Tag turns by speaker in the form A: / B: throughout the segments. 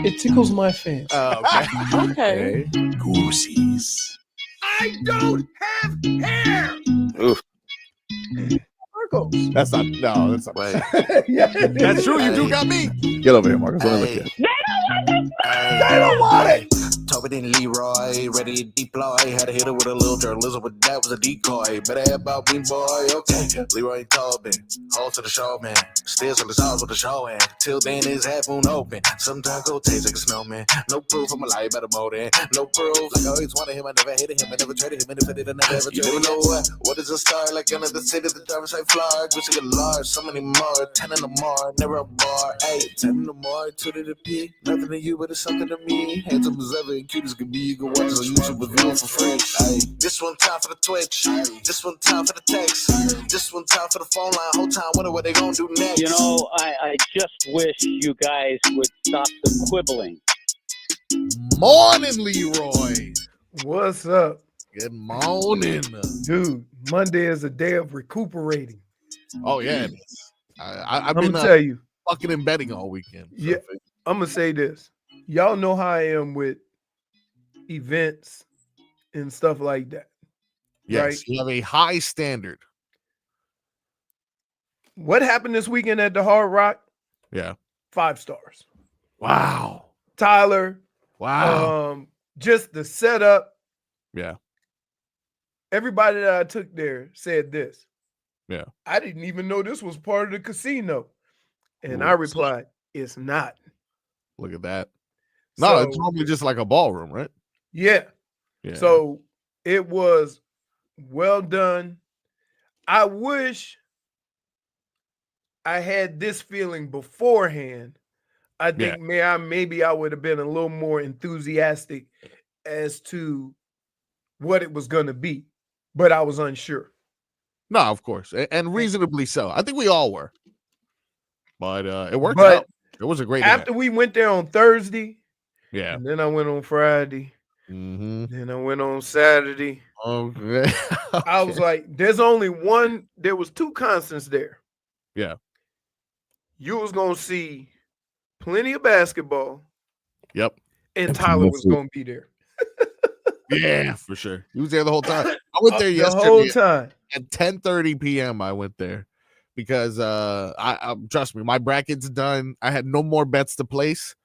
A: It tickles my fancy.
B: Okay.
C: Goosies.
D: I don't have hair.
C: Oof.
A: Marcos.
C: That's not.
D: Wait.
A: Yeah.
C: That's true. You do got me. Get over here, Marcus. Let me look at you.
D: They don't want it. Tobin and Leroy, ready to deploy. Had to hit it with a little journalism, but that was a decoy. Better have about me, boy. Okay. Leroy and Tobin, hold to the show, man. Steers on the stars with the show, and till then his half moon open. Sometimes go taste like a snowman. No proof, I'm a lie about a molding. No proof, like I always wanted him, I never hated him, I never traded him, and if I did, I never ever traded him. You know what is a star? Like another city, the driver's like Florida. Wish I could large, so many more. 10 in the more, never a bar. 8, 10 in the more, 2 to the P. Nothing to you, but it's something to me. Handsome as ever, and cute as can be. You can watch us on YouTube with viewing for free. Ay. This one time for the Twitch. This one time for the text. This one time for the phone line. Whole time wondering what they gonna do next.
E: You know, I just wish you guys would stop the quibbling.
C: Morning, Leroy.
A: What's up?
C: Good morning.
A: Dude, Monday is a day of recuperating.
C: Oh, yeah, it is. I've
A: I'm
C: been
A: going to tell you.
C: fucking in betting all weekend. So
A: Yeah. I'm going to say this. Y'all know how I am with events and stuff like that.
C: Yes,
A: right?
C: you have a high standard.
A: What happened this weekend at the Hard Rock?
C: Yeah.
A: 5 stars.
C: Wow.
A: Tyler.
C: Wow.
A: Just the setup.
C: Yeah.
A: Everybody that I took there said this.
C: Yeah.
A: I didn't even know this was part of the casino. And
C: Ooh,
A: I replied, it's not.
C: Look at that. No,
A: So,
C: it's normally just like a ballroom, right?
A: yeah.
C: Yeah.
A: So it was well done. I wish I had this feeling beforehand. I think maybe I would have been a little more enthusiastic as to what it was going to be, but I was unsure.
C: No, of course, and reasonably so. I think we all were, but it worked out. It was a great
A: after
C: event.
A: we went there on Thursday.
C: Yeah.
A: And then I went on Friday.
C: Mm-hmm.
A: Then I went on Saturday.
C: Okay.
A: I was like, there was 2 constants there.
C: Yeah.
A: You was going to see plenty of basketball.
C: Yep.
A: And Tyler was going to be there.
C: Yeah, for sure. He was there the whole time. I went there yesterday.
A: The whole time.
C: At 10:30 p.m. I went there because I trust me, my bracket's done. I had no more bets to place.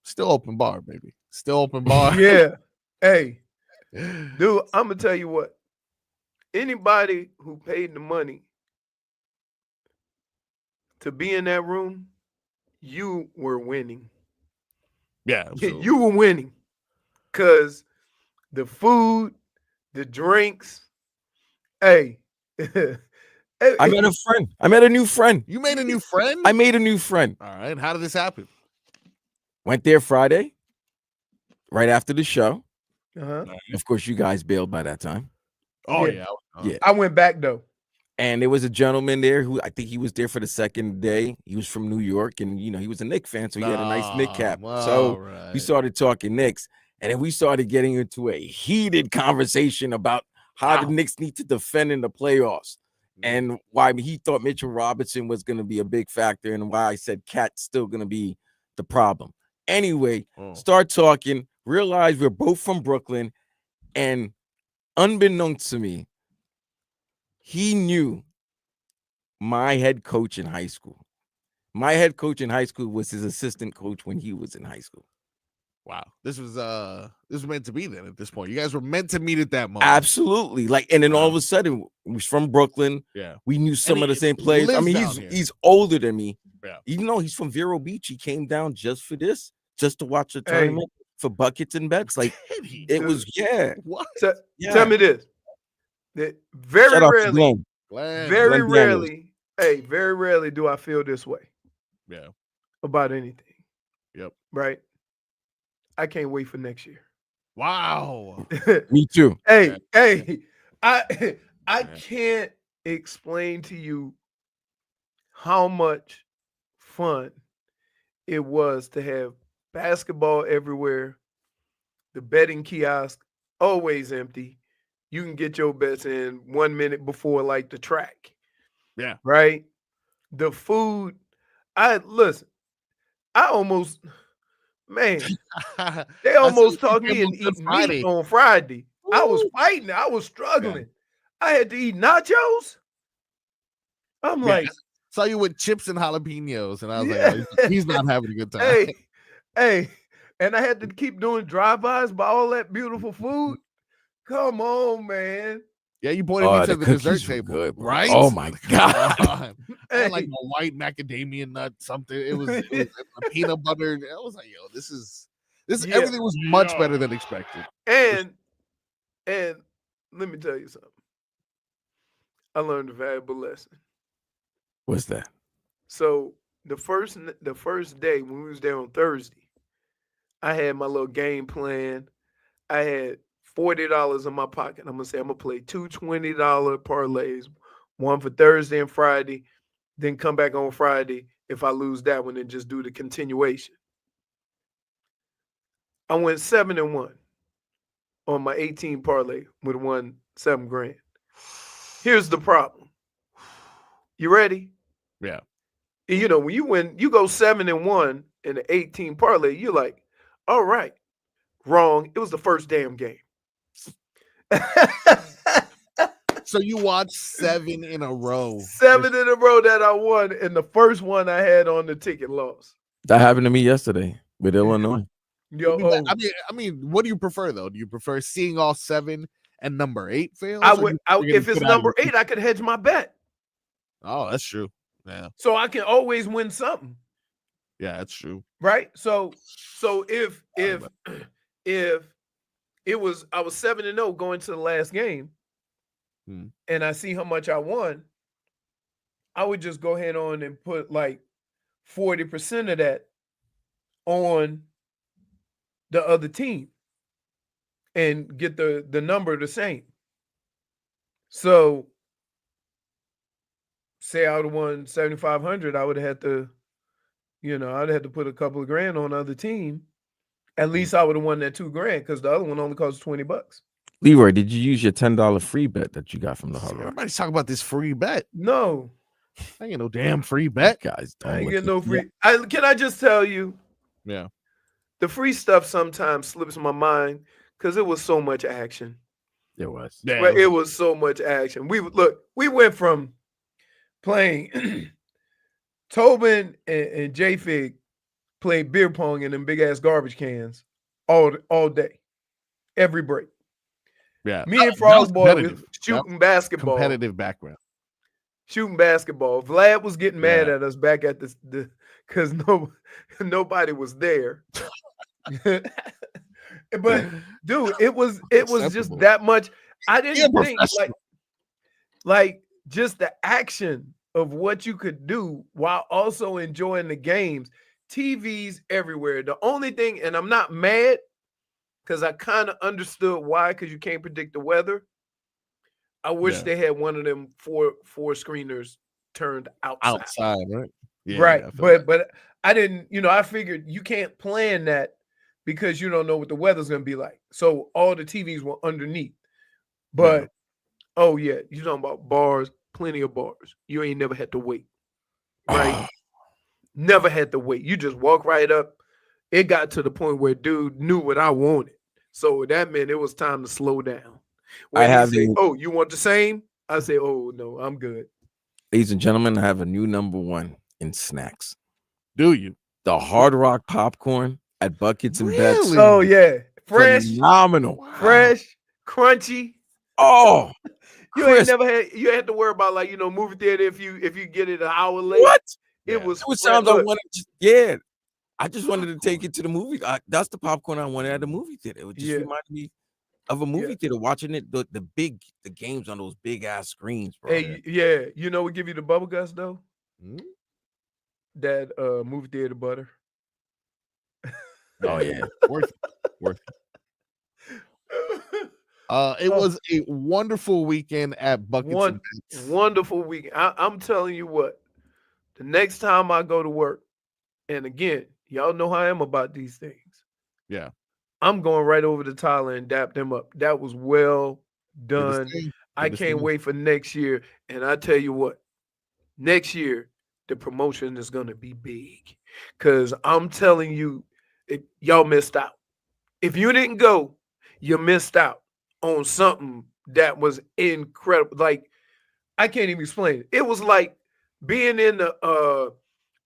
C: Still open bar, baby. Still open bar.
A: Yeah. Hey, dude, I'm going to tell you what. Anybody who paid the money to be in that room, you were winning.
C: Yeah, absolutely.
A: You were winning because the food, the drinks. Hey,
F: I met a friend. I met a new friend.
C: You made a new friend?
F: I made a new friend.
C: All right. How did this happen?
F: Went there Friday, right after the show.
A: Uh-huh.
F: Of course, you guys bailed by that time.
C: Oh,
A: Yeah.
F: Yeah.
A: I went back though.
F: And there was a gentleman there who I think he was there for the second day. He was from New York, and he was a Knicks fan, so he had a nice Knicks cap. So we started talking Knicks, and then we started getting into a heated conversation about how the Knicks need to defend in the playoffs, and why he thought Mitchell Robinson was going to be a big factor, and why I said Cat's still going to be the problem. Anyway, start talking, realize we're both from Brooklyn, and unbeknownst to me, he knew my head coach in high school. My head coach in high school was his assistant coach when he was in high school.
C: Wow. This was meant to be then at this point. You guys were meant to meet at that moment.
F: Absolutely. And then all of a sudden, he was from Brooklyn.
C: Yeah.
F: We knew some of the same players. I mean, he's older than me.
C: Yeah.
F: Even though he's from Vero Beach, he came down just for this, just to watch the tournament for buckets and bets. Like it was,
C: What?
A: Tell me this. That very rarely do I feel this way.
C: Yeah.
A: About anything.
C: Yep.
A: Right. I can't wait for next year.
C: Wow.
F: Me too.
A: Hey, I can't explain to you how much fun it was to have basketball everywhere. The betting kiosk always empty. You can get your bets in 1 minute before like the track.
C: Yeah.
A: Right. The food. Man, they almost talked me into eating meat on Friday. Ooh. I was fighting. I was struggling. Yeah. I had to eat nachos. I'm like,
C: saw you with chips and jalapenos, and I was like, oh, he's not having a good time.
A: Hey, and I had to keep doing drive-bys by all that beautiful food. Come on, man.
C: Yeah, you pointed me to the dessert table,
F: good,
C: right?
F: Oh my god!
C: I had like a white macadamia nut, something. It was a peanut butter. I was like, yo, this is everything was much better than expected.
A: And let me tell you something. I learned a valuable lesson.
F: What's that?
A: So the first day when we was there on Thursday, I had my little game plan. I had $40 in my pocket. I'm gonna play two $20 parlays, one for Thursday and Friday, then come back on Friday. If I lose that one, then just do the continuation. I went 7-1 on my 18 parlay with won $7,000. Here's the problem. You ready?
C: Yeah.
A: You know, when you go 7-1 in the 18 parlay, you're like, all right. Wrong. It was the first damn game.
C: So you watched 7 in a row.
A: 7 in a row that I won, and the first one I had on the ticket lost.
F: That happened to me yesterday with Illinois.
C: Yo, I mean, what do you prefer though? Do you prefer seeing all 7 and number 8 fails?
A: If it's number 8, I could hedge my bet.
C: Oh, that's true. Yeah.
A: So I can always win something.
C: Yeah, that's true.
A: Right? So if I was 7-0 going to the last game, and I see how much I won, I would just go ahead on and put like 40% of that on the other team and get the number the same. So say I would have won 7,500, I would have had to, I'd have to put a couple of grand on the other team. At least I would have won that $2,000 because the other one only costs $20.
F: Leroy, did you use your $10 free bet that you got from the Hard Rock?
C: Everybody's talking about this free bet.
A: No.
C: I ain't get no damn free bet.
F: Guys,
A: I ain't get no free. Can I just tell you?
C: Yeah.
A: The free stuff sometimes slips my mind because it was so much action.
F: It was.
A: Yeah, it was so much action. We went from playing Tobin and JFig playing beer pong in them big ass garbage cans all day, every break.
C: Yeah,
A: me and Frog Boy was shooting basketball.
C: Competitive background.
A: Shooting basketball. Vlad was getting mad at us back at the because nobody was there. But dude, it was just that much. I didn't think like just the action of what you could do while also enjoying the games. TVs everywhere. The only thing, and I'm not mad because I kind of understood why, because you can't predict the weather. I wish they had one of them four screeners turned outside.
C: Outside, right? Yeah,
A: right. But I didn't, I figured you can't plan that because you don't know what the weather's gonna be like. So all the TVs were underneath. But oh yeah, you're talking about bars, plenty of bars. You ain't never had to wait. Right? Never had to wait. You just walk right up. It got to the point where dude knew what I wanted. So that meant it was time to slow down. When you want the same? I say, oh no, I'm good.
F: Ladies and gentlemen, I have a new number one in snacks.
C: Do you?
F: The Hard Rock popcorn at Buckets and Bets.
A: Oh yeah. Fresh.
F: Phenomenal.
A: Wow. Fresh, crunchy.
F: Oh.
A: You ain't never had to worry about movie theater if you get it an hour late.
F: What?
A: It was
F: sounds I wanted I just wanted to take it to the movie. That's the popcorn I wanted at the movie theater. It would just remind me of a movie theater, watching it, the games on those big ass screens, bro.
A: Hey, we give you the bubble guts though. That movie theater butter.
F: Oh yeah,
C: worth it. It was a wonderful weekend at Buckets and Bets.
A: Wonderful weekend. I'm telling you what. The next time I go to work, and again, y'all know how I am about these things.
C: Yeah.
A: I'm going right over to Tyler and dap them up. That was well done. I can't wait for next year. And I tell you what, next year, the promotion is going to be big. Because I'm telling you, y'all missed out. If you didn't go, you missed out on something that was incredible. Like, I can't even explain it. It was like being in the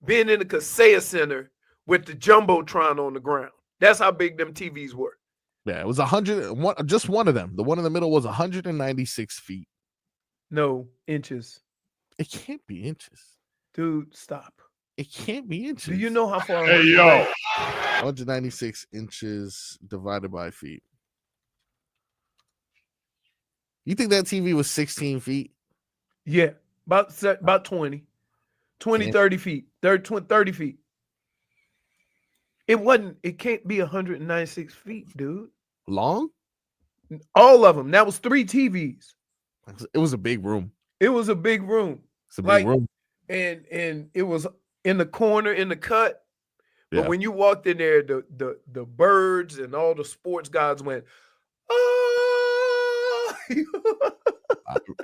A: Kaseya Center with the Jumbotron on the ground. That's how big them TVs were.
C: Yeah, it was 100. Just one of them. The one in the middle was 196 feet.
A: No, inches.
C: It can't be inches.
A: Dude, stop.
C: It can't be inches.
A: Do you know how far?
B: Hey, yo.
C: 196 inches divided by feet. You think that TV was 16 feet?
A: Yeah, about 20, 30 feet, 30 feet. It can't be 196 feet, dude.
C: Long?
A: All of them. That was 3 TVs.
C: It was a big room.
A: It was a big room.
C: It's a big room.
A: And it was in the corner, in the cut. But
C: Yeah.
A: when you walked in there, the birds and all the sports gods went, oh.
C: It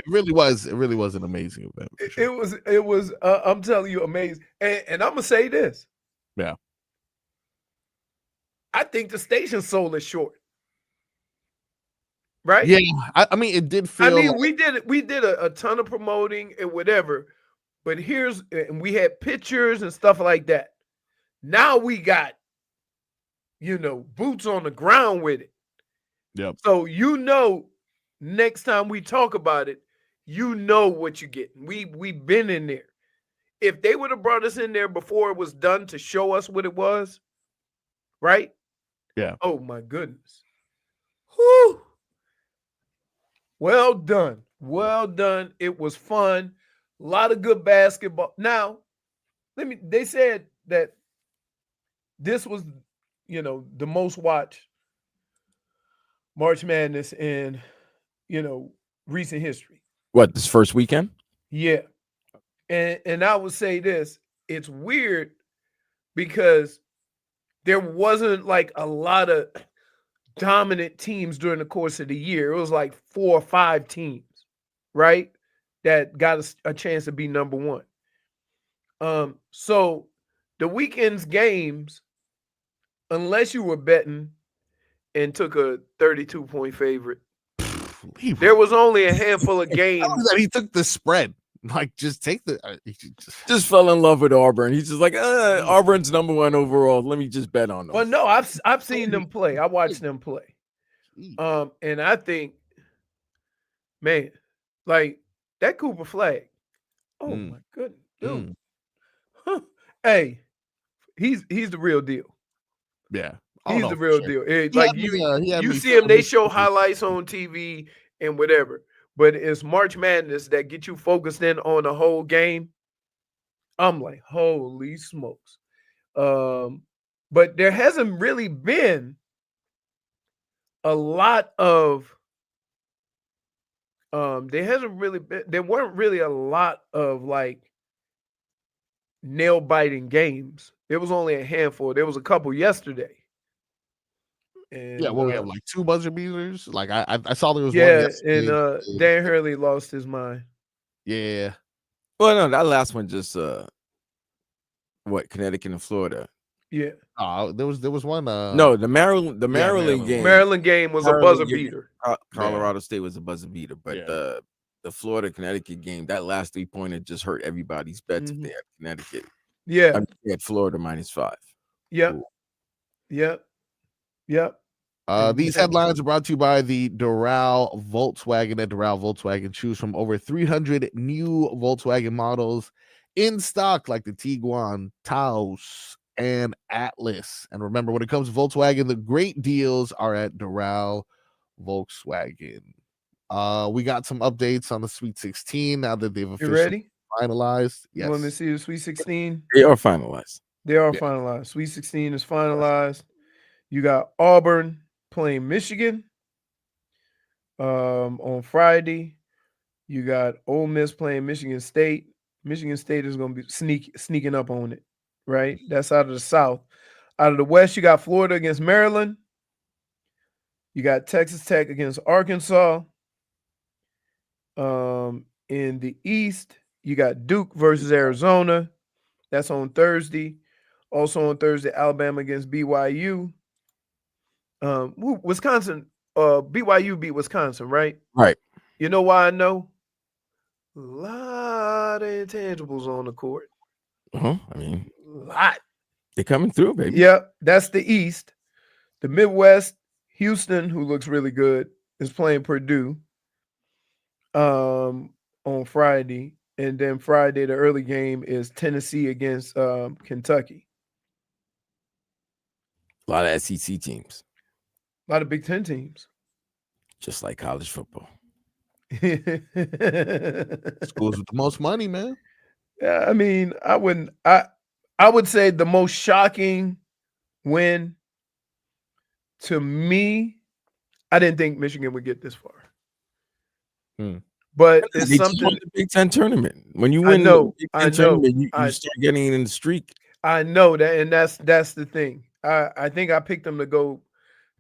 C: really was an amazing event. For sure.
A: It was I'm telling you, amazing. And I'm gonna say this.
C: Yeah.
A: I think the station sold it short. Right?
C: Yeah. I mean, it did feel.
A: I mean, we did a ton of promoting and whatever, but and we had pictures and stuff like that. Now we got, boots on the ground with it.
C: Yep.
A: So next time we talk about it, what you're getting. We've been in there. If they would have brought us in there before it was done to show us what it was, right?
C: Yeah.
A: Oh my goodness. Whew. Well done. Well done. It was fun. A lot of good basketball. Now, they said that this was, the most watched March Madness in, recent history.
F: What, this first weekend?
A: Yeah. And I would say this, it's weird because there wasn't like a lot of dominant teams during the course of the year. It was like 4 or 5 teams, right? That got a chance to be number one. So the weekend's games, unless you were betting and took a 32-point favorite, there was only a handful of games.
C: That he took the spread. Like, just take the.
F: Just fell in love with Auburn. He's just like, Auburn's number 1 overall. Let me just bet on them.
A: Well, no, I've seen them play. I watched them play. And I think, man, like that Cooper Flag. Oh my goodness, dude. Huh. Hey, he's the real deal.
C: Yeah.
A: He's the real deal. Like you see him, they show highlights on TV and whatever. But it's March Madness that get you focused in on the whole game. I'm like, holy smokes. But there hasn't really been a lot of there weren't really a lot of like nail biting games. There was only a handful. There was a couple yesterday. And,
C: we have like 2 buzzer beaters. Like I saw there was one.
A: Yeah, and Dan Hurley lost his mind.
C: Yeah.
F: Well, no, that last one just Connecticut and Florida.
A: Yeah.
C: There was one.
F: No, the Maryland game.
A: Maryland game was a buzzer beater.
F: Colorado State was a buzzer beater, but the Florida Connecticut game, that last 3-pointer just hurt everybody's bets if they had Connecticut.
A: Yeah.
F: They had Florida -5.
A: Yep. Cool. Yep.
C: These headlines are brought to you by the Doral Volkswagen. At Doral Volkswagen, choose from over 300 new Volkswagen models in stock, like the Tiguan, Taos, and Atlas. And remember, when it comes to Volkswagen, the great deals are at Doral Volkswagen. We got some updates on the Sweet 16 now that they've officially finalized. Yes.
A: You want to see the Sweet 16?
F: They are finalized.
A: Finalized. Sweet 16 is finalized. You got Auburn playing Michigan on Friday. You got Ole Miss playing Michigan State. Michigan State is going to be sneaking up on it, right? That's out of the South. Out of the West, you got Florida against Maryland. You got Texas Tech against Arkansas. In the East, you got Duke versus Arizona. That's on Thursday. Also on Thursday, Alabama against BYU. Wisconsin, BYU beat Wisconsin, right?
F: Right.
A: You know why I know? A lot of intangibles on the court.
F: I mean,
A: a lot.
F: They're coming through, baby.
A: Yep, that's the East. The Midwest, Houston, who looks really good, is playing Purdue on Friday. And then Friday, the early game is Tennessee against Kentucky.
F: A lot of SEC teams.
A: A lot of Big Ten teams.
F: Just like college football.
C: Schools with the most money, man.
A: Yeah, I mean, I would say the most shocking win to me, I didn't think Michigan would get this far. But it's
F: they
A: something.
F: won the Big Ten tournament. When you win the Big Ten tournament, you start getting in the streak.
A: I know that, and that's the thing. I think I picked them to go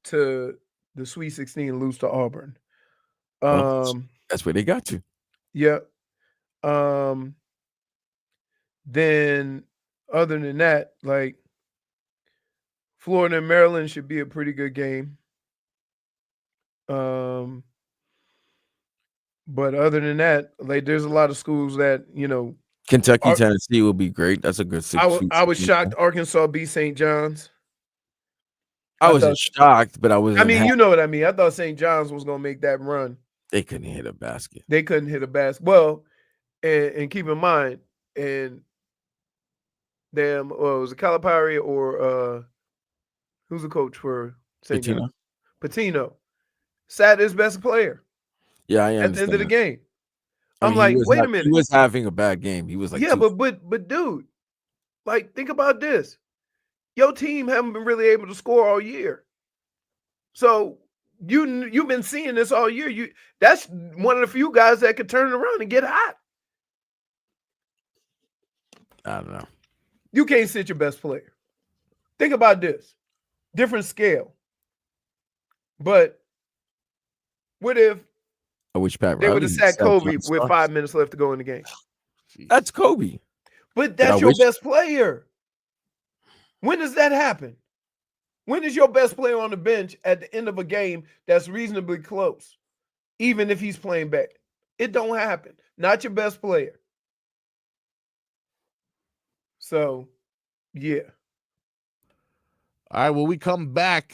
A: to the Sweet 16 and lose to Auburn.
F: That's where they got you.
A: Yep. Then other than that, like Florida and Maryland should be a pretty good game. But other than that, like there's a lot of schools that,
F: Kentucky, Tennessee will be great. That's a good 6.
A: I was shocked Arkansas beat St. John's.
F: I wasn't shocked, but I was.
A: I mean, you know what I mean. I thought St. John's was gonna make that run.
F: They couldn't hit a basket.
A: They couldn't hit a basket. Well, and keep in mind, and was it Calipari or who's the coach for St. John's? Patino sat his best player.
F: Yeah, I understand.
A: At the end of the game.
F: I'm
A: like, wait a minute.
F: He was having a bad game. He was like,
A: yeah, but dude, like, think about this. Your team haven't been really able to score all year. So you've been seeing this all year. That's one of the few guys that could turn it around and get hot.
F: I don't know.
A: You can't sit your best player. Think about this. Different scale. But what if
F: I wish Pat
A: they would have sat Kobe with 5 minutes left to go in the game?
F: That's Kobe.
A: But that's your best player. When does that happen? When is your best player on the bench at the end of a game that's reasonably close, even if he's playing bad? It don't happen. Not your best player. So, yeah.
C: All right, when we come back,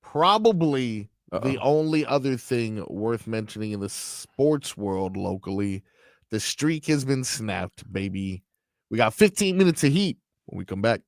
C: probably the only other thing worth mentioning in the sports world locally, the streak has been snapped, baby. We got 15 minutes of heat when we come back.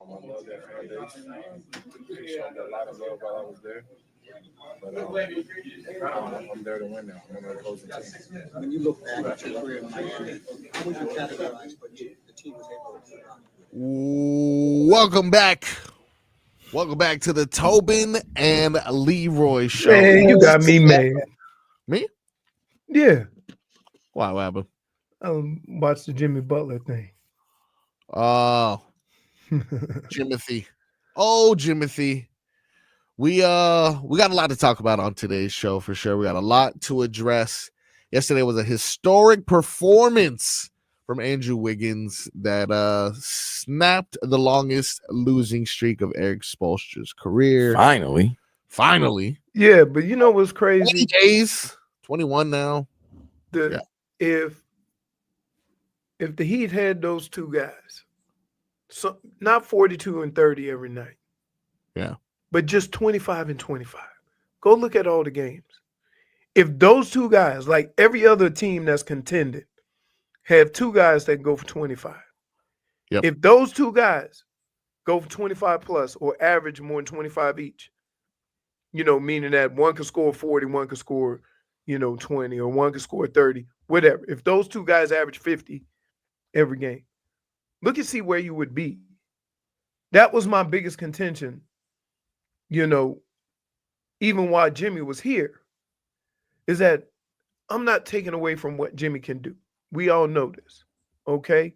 B: I love that fan base. They showed me a lot of love while I was there. But I'm there to win now. I'm on the opposing team.
G: When you look back at your career in Miami, how would you categorize what the team was able to do?
C: Welcome back. Welcome back to the Tobin and Leroy show.
A: Man, you got me mad.
C: Me?
A: Yeah.
C: Why, what happened?
A: Watch the Jimmy Butler thing.
C: Oh, Jimothy. Oh, Jimothy. We got a lot to talk about on today's show for sure. We got a lot to address. Yesterday was a historic performance from Andrew Wiggins that snapped the longest losing streak of Eric Spoelstra's career. Finally.
A: Yeah, but you know what's crazy?
C: 20 days, 21 now.
A: If the Heat had those two guys, so not 42 and 30 every night.
C: Yeah.
A: But just 25 and 25. Go look at all the games. If those two guys, like every other team that's contended, have two guys that go for 25.
C: Yep.
A: If those two guys go for 25 plus or average more than 25 each, meaning that one could score 40, one could score, 20, or one could score 30, whatever. If those two guys average 50 every game, look and see where you would be. That was my biggest contention, even while Jimmy was here, is that I'm not taking away from what Jimmy can do. We all know this, okay?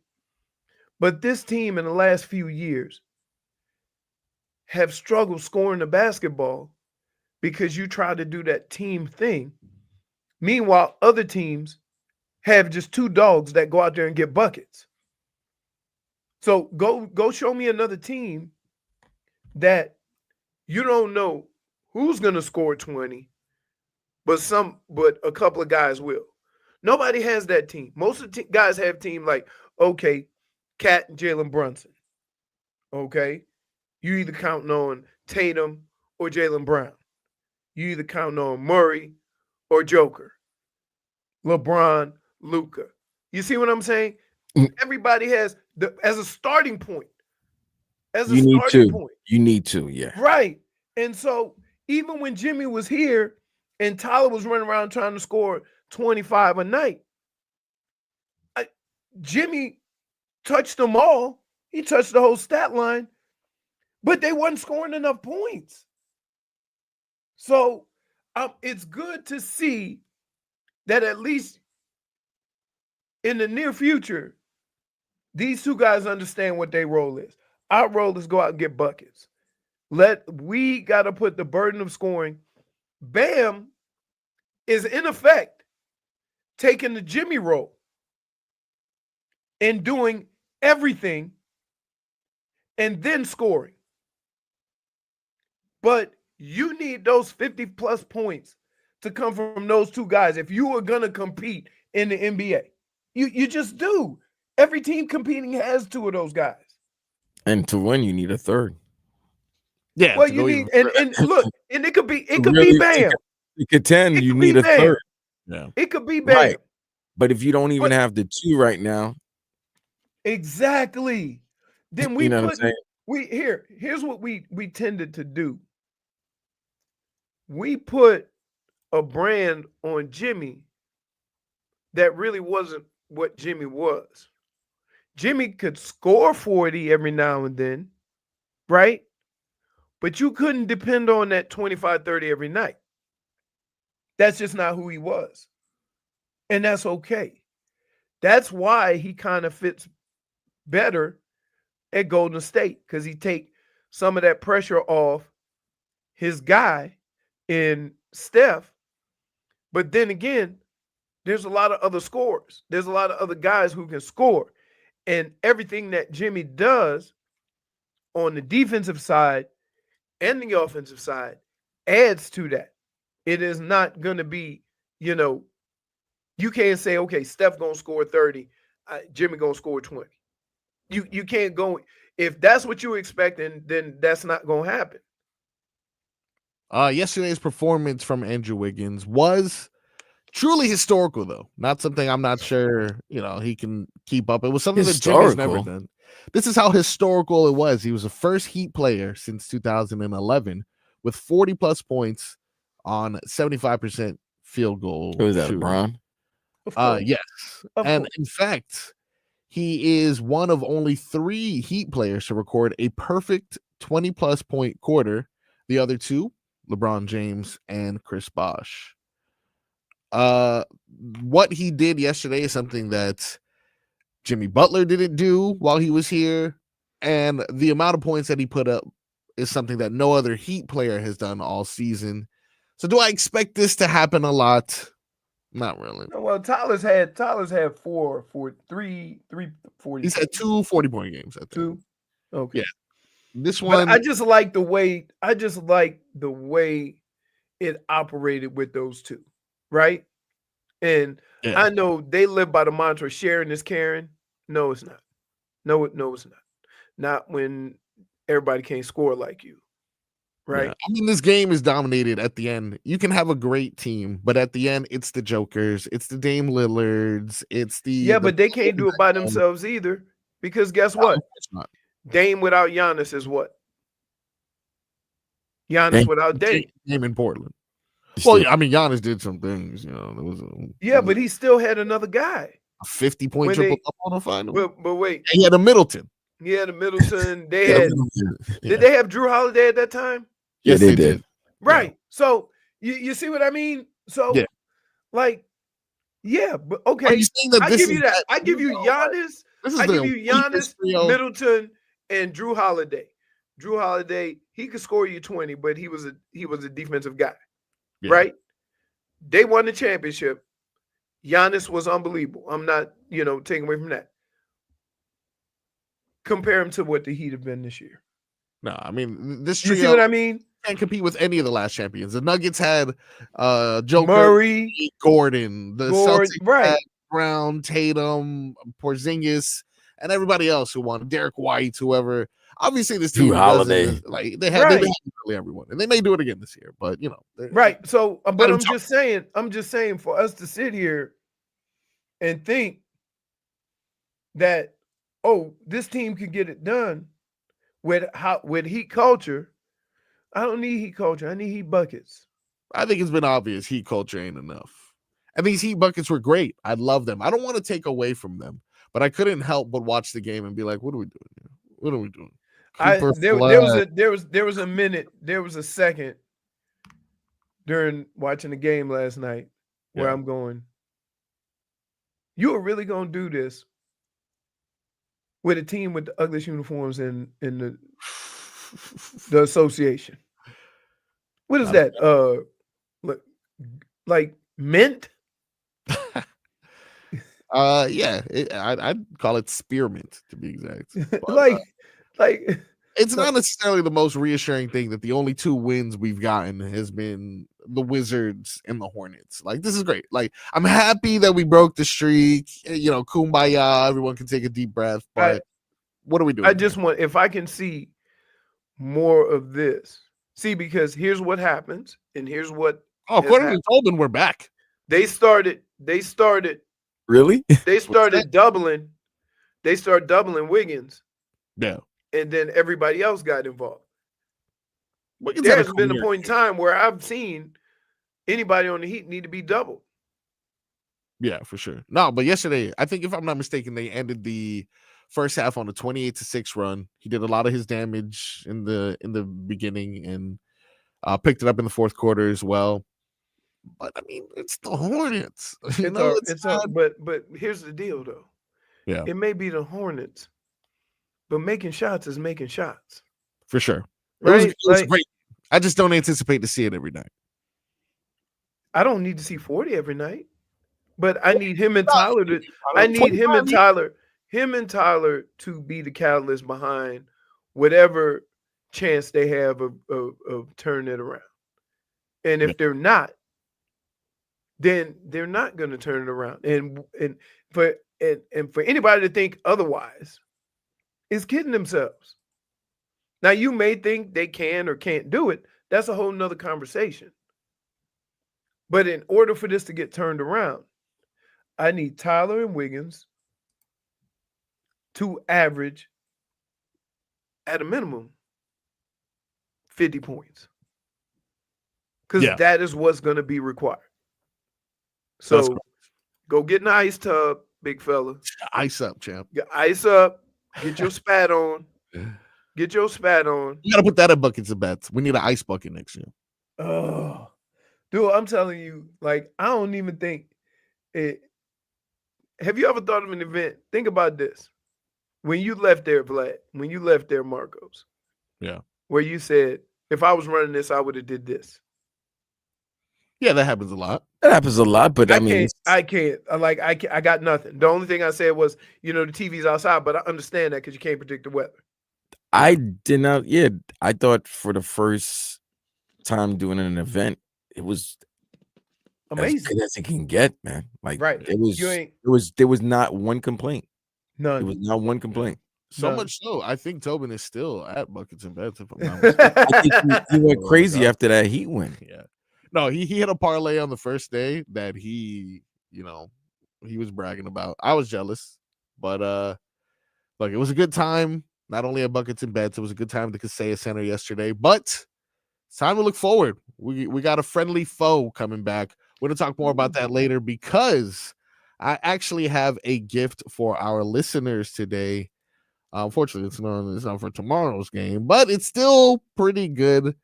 A: But this team in the last few years have struggled scoring the basketball because you try to do that team thing. Meanwhile, other teams have just two dogs that go out there and get buckets. So go show me another team that you don't know who's going to score 20, but a couple of guys will. Nobody has that team. Most of the guys have team like, okay, Cat and Jalen Brunson. Okay? You either counting on Tatum or Jaylen Brown. You either counting on Murray or Joker. LeBron, Luka. You see what I'm saying? Everybody has as a starting point.
F: You need to, yeah.
A: Right. And so even when Jimmy was here and Tyler was running around trying to score 25 a night, Jimmy touched them all. He touched the whole stat line, but they wasn't scoring enough points. So it's good to see that at least in the near future, these two guys understand what their role is. Our role is go out and get buckets. We got to put the burden of scoring. Bam is in effect taking the Jimmy role and doing everything and then scoring. But you need those 50-plus points to come from those two guys if you are going to compete in the NBA. You just do. Every team competing has two of those guys.
F: And to win, you need a third.
C: Yeah.
A: Well, you need and look, and it could be Bam.
F: To contend, you need a third.
C: Yeah.
A: It could be Bam.
F: Right. But if you don't even have the two right now.
A: Exactly. Then we
F: what I'm saying?
A: Here's what we tended to do. We put a brand on Jimmy that really wasn't what Jimmy was. Jimmy could score 40 every now and then, right? But you couldn't depend on that 25, 30 every night. That's just not who he was. And that's okay. That's why he kind of fits better at Golden State, because he take some of that pressure off his guy in Steph. But then again, there's a lot of other scorers. There's a lot of other guys who can score. And everything that Jimmy does on the defensive side and the offensive side adds to that. It is not going to be, you can't say, okay, Steph going to score 30, Jimmy going to score 20. You can't go. If that's what you're expecting, then that's not going to happen.
C: Yesterday's performance from Andrew Wiggins was truly historical, though. Not something I'm not sure, he can keep up. It was something that Jimmy's never done. This is how historical it was. He was the first Heat player since 2011 with 40 plus points on 75% field goal.
F: Who is that,
C: shooting.
F: LeBron?
C: Yes. In fact, he is one of only 3 Heat players to record a perfect 20 plus point quarter. The other 2, LeBron James and Chris Bosh. What he did yesterday is something that Jimmy Butler didn't do while he was here, and the amount of points that he put up is something that no other Heat player has done all season. So do I expect this to happen a lot? Not really.
A: Well, Tyler's had 3 40.
C: He's had 2 40-point games. I think.
A: 2. Okay.
C: Yeah. This one,
A: but I just like the way it operated with those 2, right? And I know they live by the mantra sharing is caring. No, it's not. No, it's not. Not when everybody can't score like you. Right.
C: Yeah. I mean, this game is dominated at the end. You can have a great team, but at the end, it's the Jokers, it's the Dame Lillards, it's the
A: but they can't do it by themselves either. Because guess what? Dame without Giannis is what? Giannis without Dame.
C: Dame in Portland. Well, I mean, Giannis did some things, you know.
A: But he still had another guy.
C: A 50-point triple up on the final.
A: But wait.
C: He had a Middleton.
A: He had a Middleton. They had. Did they have Drew Holiday at that time?
C: Yes, they did.
A: Right. Yeah. So you see what I mean? So but okay. I give you that. I give you Giannis. I give you Giannis, Middleton, and Drew Holiday. Drew Holiday, he could score you 20, but he was a defensive guy. Yeah. Right? They won the championship. Giannis was unbelievable. I'm not, taking away from that. Compare him to what the Heat have been this year.
C: No, I mean, this trio,
A: you see what I mean?
C: Can't compete with any of the last champions. The Nuggets had Joker,
A: Murray,
C: Gordon, Celtics
A: right.
C: had Brown, Tatum, Porzingis, and everybody else who won. Derek White, whoever. Obviously, this team
F: Holiday,
C: they had really everyone, and they may do it again this year. But
A: right. So, but I'm just saying, for us to sit here and think that this team could get it done with Heat culture. I don't need Heat culture. I need Heat buckets.
C: I think it's been obvious Heat culture ain't enough. And these Heat buckets were great. I love them. I don't want to take away from them, but I couldn't help but watch the game and be like, what are we doing here? What are we doing?
A: There was a minute, there was a second during watching the game last night where I'm going, you are really going to do this with a team with the ugliest uniforms in the association? What is that? Like mint?
C: I'd call it spearmint to be exact.
A: But,
C: it's not necessarily the most reassuring thing that the only 2 wins we've gotten has been the Wizards and the Hornets. Like, this is great. Like, I'm happy that we broke the streak. Kumbaya, everyone can take a deep breath. But what are we doing?
A: I just want, if I can see more of this. See, because here's what happens, and here's what.
C: According to Tobin, we're back.
A: They started.
F: Really?
A: They started doubling. They started doubling Wiggins.
C: Yeah.
A: And then everybody else got involved. There hasn't been a point in time where I've seen anybody on the Heat need to be doubled.
C: Yeah, for sure. No, but yesterday, I think if I'm not mistaken, they ended the first half on a 28-6 run. He did a lot of his damage in the beginning and picked it up in the fourth quarter as well. But I mean, it's the Hornets.
A: But here's the deal, though.
C: Yeah,
A: it may be the Hornets, but making shots is making shots.
C: For sure.
A: Right?
C: It was great. I just don't anticipate to see it every night.
A: I don't need to see 40 every night, but I need him and Tyler to. I need him and Tyler to be the catalyst behind whatever chance they have of turning it around. And if they're not, then they're not going to turn it around. And for anybody to think otherwise is kidding themselves. Now, you may think they can or can't do it. That's a whole nother conversation. But in order for this to get turned around, I need Tyler and Wiggins to average at a minimum, 50 points. Because that is what's going to be required. So go get an ice tub, big fella.
C: Ice up, champ.
A: Ice up. Get your spat on. Get your spat on.
C: You got to put that in buckets of bets. We need an ice bucket next year.
A: Oh, dude, I'm telling you, like, I don't even think it. Have you ever thought of an event? Think about this. When you left there, Vlad, when you left there, Marcos.
C: Yeah.
A: Where you said, if I was running this, I would have did this.
C: Yeah, that happens a lot.
F: That happens a lot, but I mean,
A: I can't. I got nothing. The only thing I said was, the TV's outside, but I understand that because you can't predict the weather.
F: I did not. Yeah, I thought for the first time doing an event, it was
A: amazing
F: as good as it can get, man. Like,
A: right.
F: There was not one complaint.
A: None.
F: It was not one complaint.
C: So much so, I think Tobin is still at buckets and bets. If I'm not mistaken.
F: I think he went crazy after that Heat win.
C: Yeah. No, he hit a parlay on the first day that he was bragging about. I was jealous, but look, it was a good time. Not only at buckets and bets, it was a good time at the Kaseya Center yesterday. But it's time to look forward. We got a friendly foe coming back. We're gonna talk more about that later because I actually have a gift for our listeners today. Unfortunately, it's not for tomorrow's game, but it's still pretty good.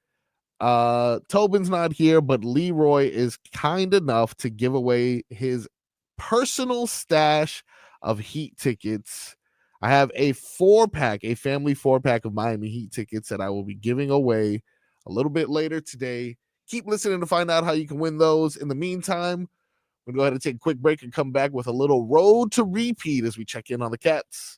C: Tobin's not here, but Leroy is kind enough to give away his personal stash of Heat tickets. I have a family 4-pack of Miami Heat tickets that I will be giving away a little bit later today. Keep listening to find out how you can win those. In the meantime, we're going to go ahead and take a quick break and come back with a little road to repeat as we check in on the Cats.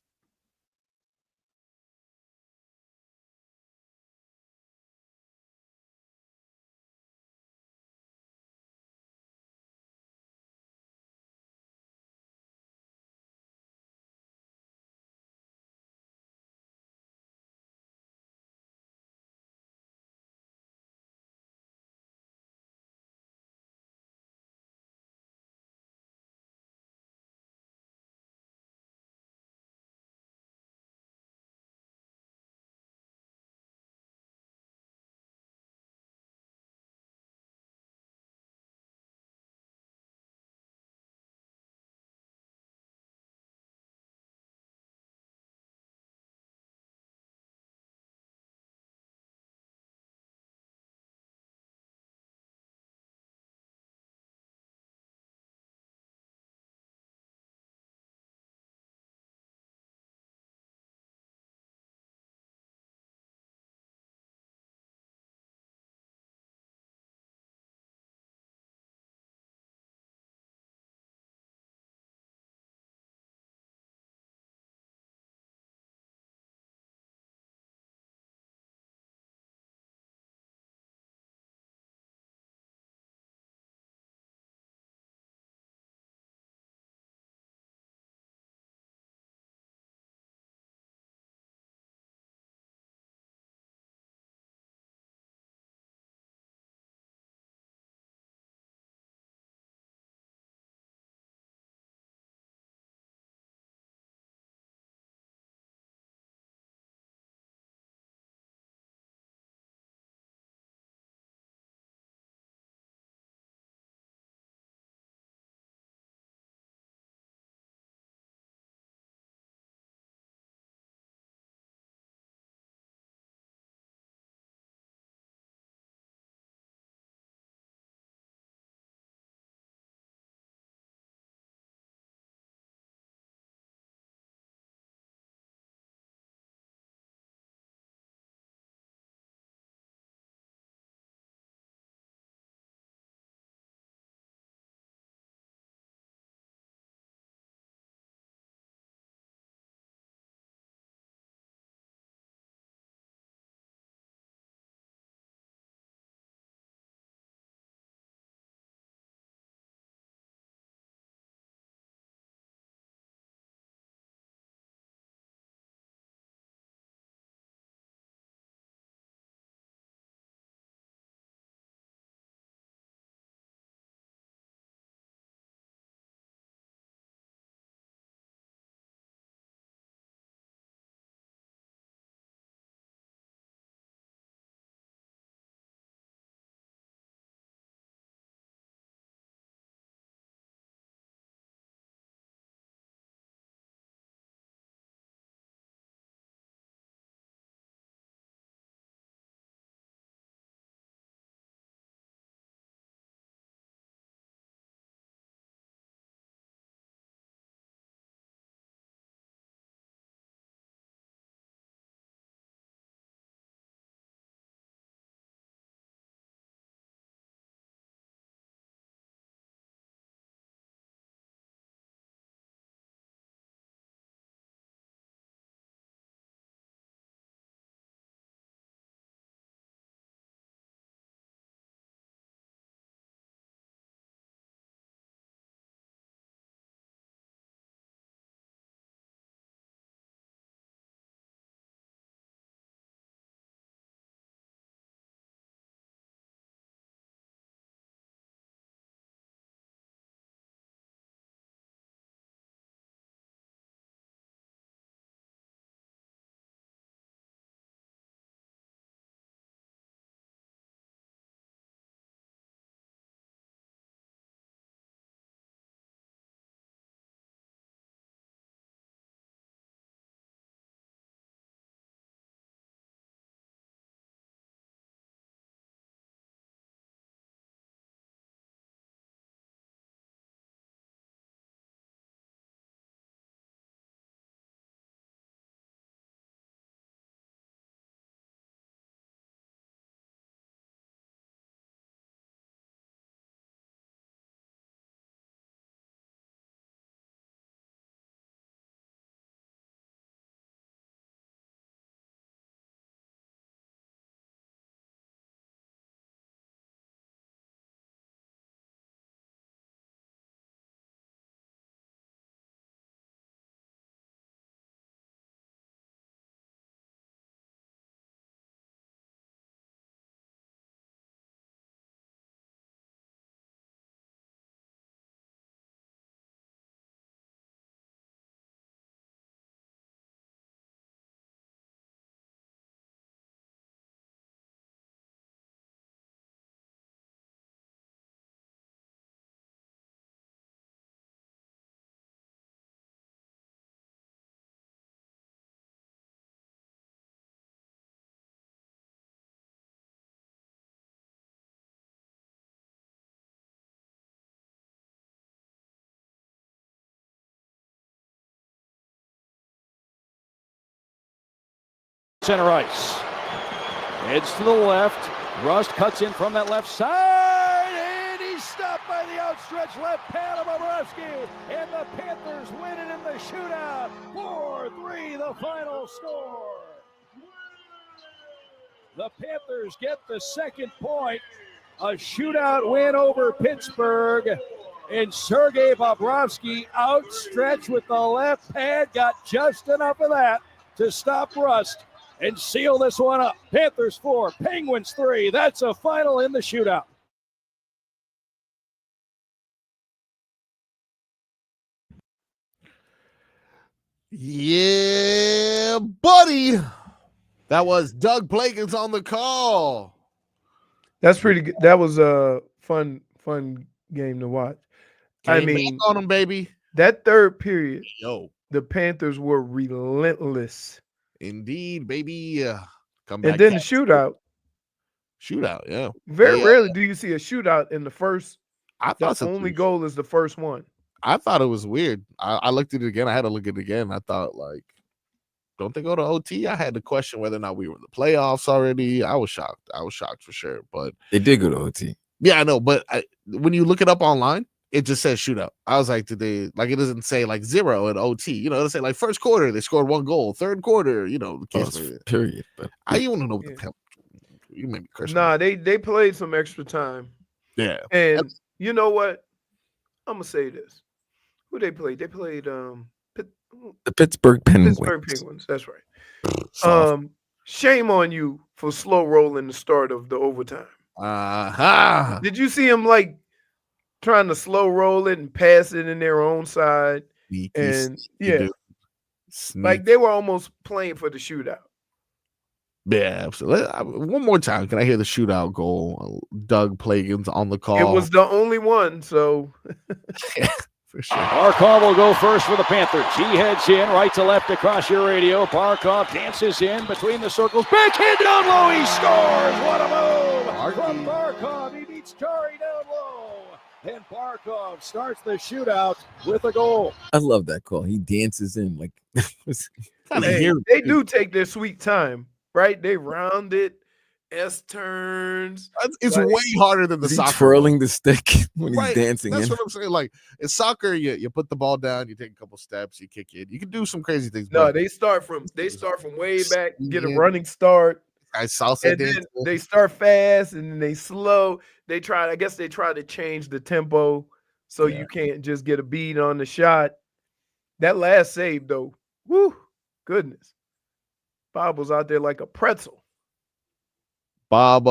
H: center ice. Heads to the left. Rust cuts in from that left side, and he's stopped by the outstretched left pad of Bobrovsky, and the Panthers win it in the shootout. 4-3, the final score. The Panthers get the second point. A shootout win over Pittsburgh, and Sergei Bobrovsky outstretched with the left pad, got just enough of that to stop Rust and seal this one up. Panthers 4, Penguins 3. That's a final in the shootout.
C: Yeah, buddy. That was Doug Blakens on the call.
A: That's pretty good. That was a fun game to watch. I mean,
C: on them, baby.
A: That third period,
C: the
A: Panthers were relentless.
C: Indeed, baby.
A: Come back. And then the shootout.
C: Yeah.
A: Very rarely do you see a shootout in the first.
C: I thought
A: the only goal is the first one.
C: I thought it was weird. I looked at it again. I had to look at it again. I thought, like, don't they go to OT? I had to question whether or not we were in the playoffs already. I was shocked. I was shocked for sure. But
F: they did go to OT.
C: Yeah, I know. But when you look it up online, it just says shootout. I was like, did they, like, it doesn't say like 0 in OT. You know, it'll say like first quarter, they scored 1 goal. Third quarter, you know,
F: period. But
C: I even want to know what the hell. You made me curse.
A: Nah, they played some extra time.
C: Yeah.
A: And you know what? I'm going to say this. Who they played? They played
F: the Pittsburgh Penguins.
A: Pittsburgh Penguins, that's right. Shame on you for slow rolling the start of the overtime. Did you see them like trying to slow roll it and pass it in their own side? And like they were almost playing for the shootout.
C: Yeah, absolutely. One more time, can I hear the shootout goal? Doug Blakens on the call.
A: It was the only one, so
C: yeah, for sure.
H: Barkov will go first for the Panthers. He heads in right to left across your radio. Barkov dances in between the circles. Backhand down low. He scores. What a move from Barkov. He beats Jari down low. And Barkov starts the shootout with a goal.
F: I love that call. He dances in like
A: they do take their sweet time, right? They round it. S turns.
C: It's way harder than the soccer.
F: Twirling the stick when he's dancing.
C: That's what I'm saying. Like in soccer, you put the ball down, you take a couple steps, you kick it. You can do some crazy things.
A: No, they start from way back, get a running start.
C: Salsa dance.
A: Then they start fast and then they slow. They try to change the tempo so you can't just get a beat on the shot. That last save though, whoo, goodness. Bob was out there like a pretzel.
C: Bob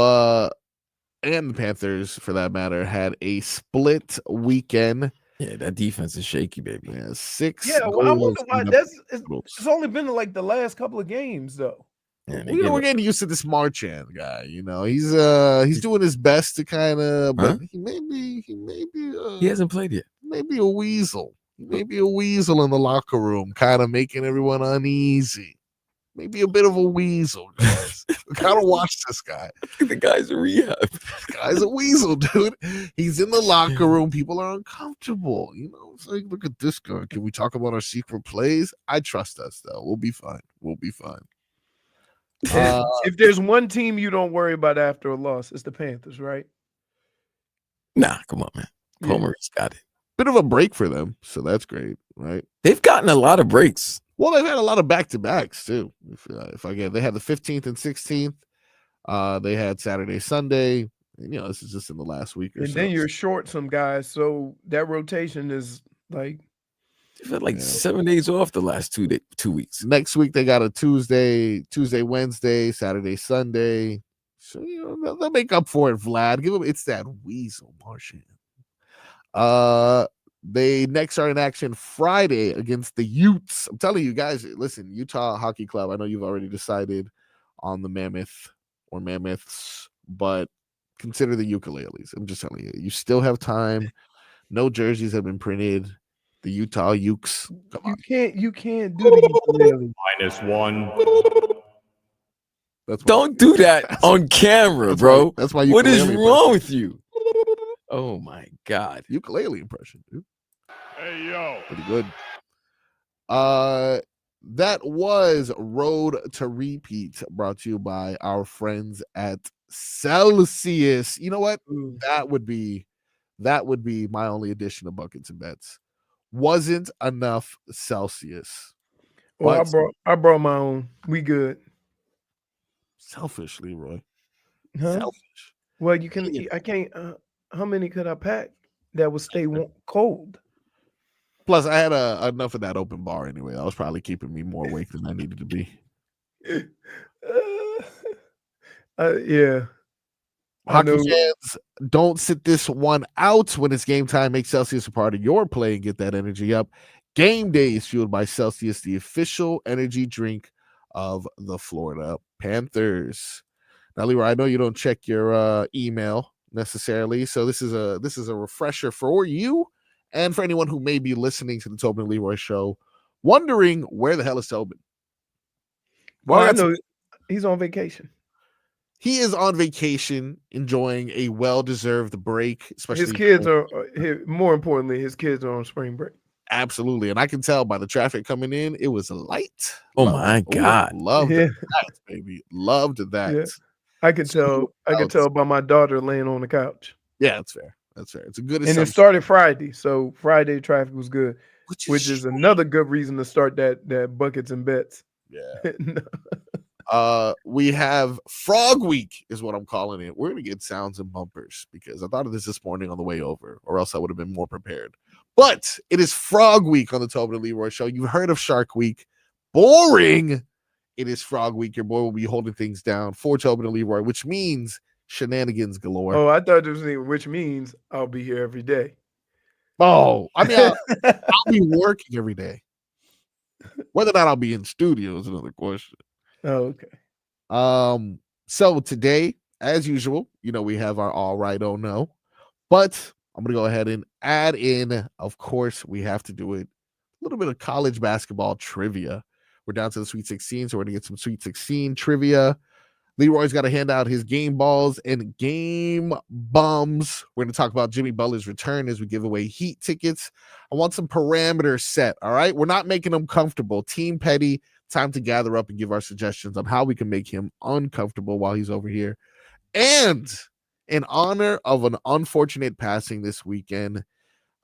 C: and the Panthers, for that matter, had a split weekend.
F: Yeah, that defense is shaky, baby.
C: Yeah, 6.
A: Yeah, well, I wonder why. It's only been like the last couple of games, though.
F: Yeah,
C: we're getting used to this Marchand guy. You know, he's doing his best to kind of, but
F: he hasn't played yet.
C: Maybe a weasel. Maybe a weasel in the locker room, kind of making everyone uneasy. Maybe a bit of a weasel, guys. Gotta watch this guy.
F: I think the guy's a rehab.
C: This guy's a weasel, dude. He's in the locker room. People are uncomfortable. You know, it's like, look at this guy. Can we talk about our secret plays? I trust us, though. We'll be fine.
A: If there's one team you don't worry about after a loss, it's the Panthers, right?
F: Nah, come on, man. Palmer's got it.
C: Bit of a break for them, so that's great, right?
F: They've gotten a lot of breaks.
C: Well, they've had a lot of back-to-backs, too. If I get, they had the 15th and 16th. They had Saturday, Sunday. And, you know, this is just in the last week or so.
A: And then you're short some guys, so that rotation is like...
F: They've had like 7 days off the last 2 weeks.
C: Next week, they got a Tuesday, Wednesday, Saturday, Sunday. So, you know, they'll make up for it, Vlad. Give them, it's that weasel, Martian. They next are in action Friday against the Utes. I'm telling you guys, listen, Utah Hockey Club, I know you've already decided on the Mammoth or Mammoths, but consider the ukuleles. I'm just telling you, you still have time. No jerseys have been printed. The Utah Ukes. Come on.
A: You can't do the ukulele.
I: -1.
F: Don't do that on camera, bro.
C: That's my
F: what is
C: ukulele
F: wrong with you? Oh my God.
C: Ukulele impression, dude.
I: Hey, yo.
C: Pretty good. that was Road to Repeat, brought to you by our friends at Celsius. You know what? That would be my only addition to Buckets and Bets. Wasn't enough Celsius.
A: Well, I brought my own. We good.
C: Selfish, Leroy.
A: Huh?
C: Selfish.
A: Well, you can. I can't. How many could I pack that would stay cold?
C: Plus, I had enough of that open bar anyway. I was probably keeping me more awake than I needed to be.
A: Yeah.
C: Hockey fans, don't sit this one out when it's game time. Make Celsius a part of your play and get that energy up. Game day is fueled by Celsius, the official energy drink of the Florida Panthers. Now, Leroy, I know you don't check your email necessarily, so this is a refresher for you and for anyone who may be listening to the Tobin and Leroy show, wondering where the hell is Tobin.
A: Well, I know he's on vacation.
C: He is on vacation, enjoying a well-deserved break. Especially
A: his kids are. More importantly, his kids are on spring break.
C: Absolutely, and I can tell by the traffic coming in, it was light.
F: Oh my God!
C: Loved that, baby. Loved that.
A: Yeah. I could tell. I could tell by my daughter laying on the couch.
C: Yeah, that's fair. That's fair. It's a good.
A: And it started Friday, so Friday traffic was good, which is another good reason to start that Buckets and Bets.
C: Yeah. We have Frog Week is what I'm calling it. We're gonna get sounds and bumpers because I thought of this morning on the way over, or else I would have been more prepared. But it is Frog Week on the Tobin and Leroy show. You've heard of Shark Week. Boring. It is Frog Week. Your boy will be holding things down for Tobin and Leroy, which means shenanigans galore.
A: Oh, I thought it was which means I'll be here every day.
C: Oh, I mean, I'll be working every day. Whether or not I'll be in studio is another question.
A: Oh, okay.
C: So today, as usual, we have our all right, oh no. But I'm gonna go ahead and add in, of course, we have to do it. A little bit of college basketball trivia. We're down to the Sweet 16, so we're gonna get some Sweet 16 trivia. Leroy's got to hand out his game balls and game bums. We're going to talk about Jimmy Butler's return as we give away Heat tickets. I want some parameters set, all right? We're not making them comfortable. Team Petty, time to gather up and give our suggestions on how we can make him uncomfortable while he's over here. And in honor of an unfortunate passing this weekend,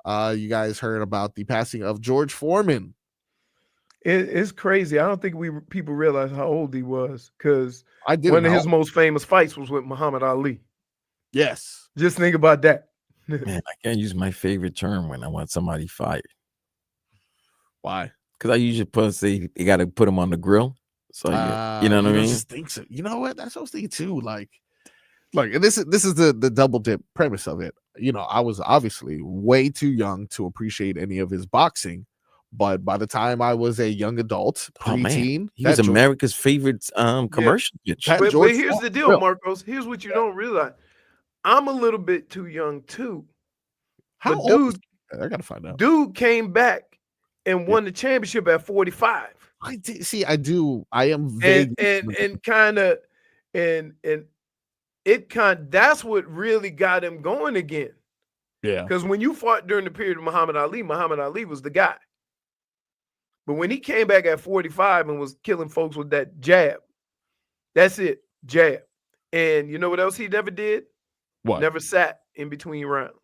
C: you guys heard about the passing of George Foreman.
A: It's crazy. I don't think people realize how old he was because one of his most famous fights was with Muhammad Ali.
C: Yes.
A: Just think about that.
F: Man, I can't use my favorite term when I want somebody fired.
C: Why?
F: Because I usually say you got to put him on the grill. So you know what I mean?
C: Just think so. You know what? That's what I was thinking too. Like, and this is the double dip premise of it. I was obviously way too young to appreciate any of his boxing. But by the time I was a young adult, preteen,
F: he was America's favorite commercial.
A: Yeah. But here's the deal, Marcos. Here's what you don't realize. I'm a little bit too young too.
C: How old? I gotta find out.
A: Dude came back and won the championship at 45.
C: I did see. I do. I am vague
A: and kind of and it that's what really got him going again.
C: Yeah.
A: Because when you fought during the period of Muhammad Ali was the guy. But when he came back at 45 and was killing folks with that jab, that's it, jab. And you know what else he never did?
C: What?
A: Never sat in between rounds.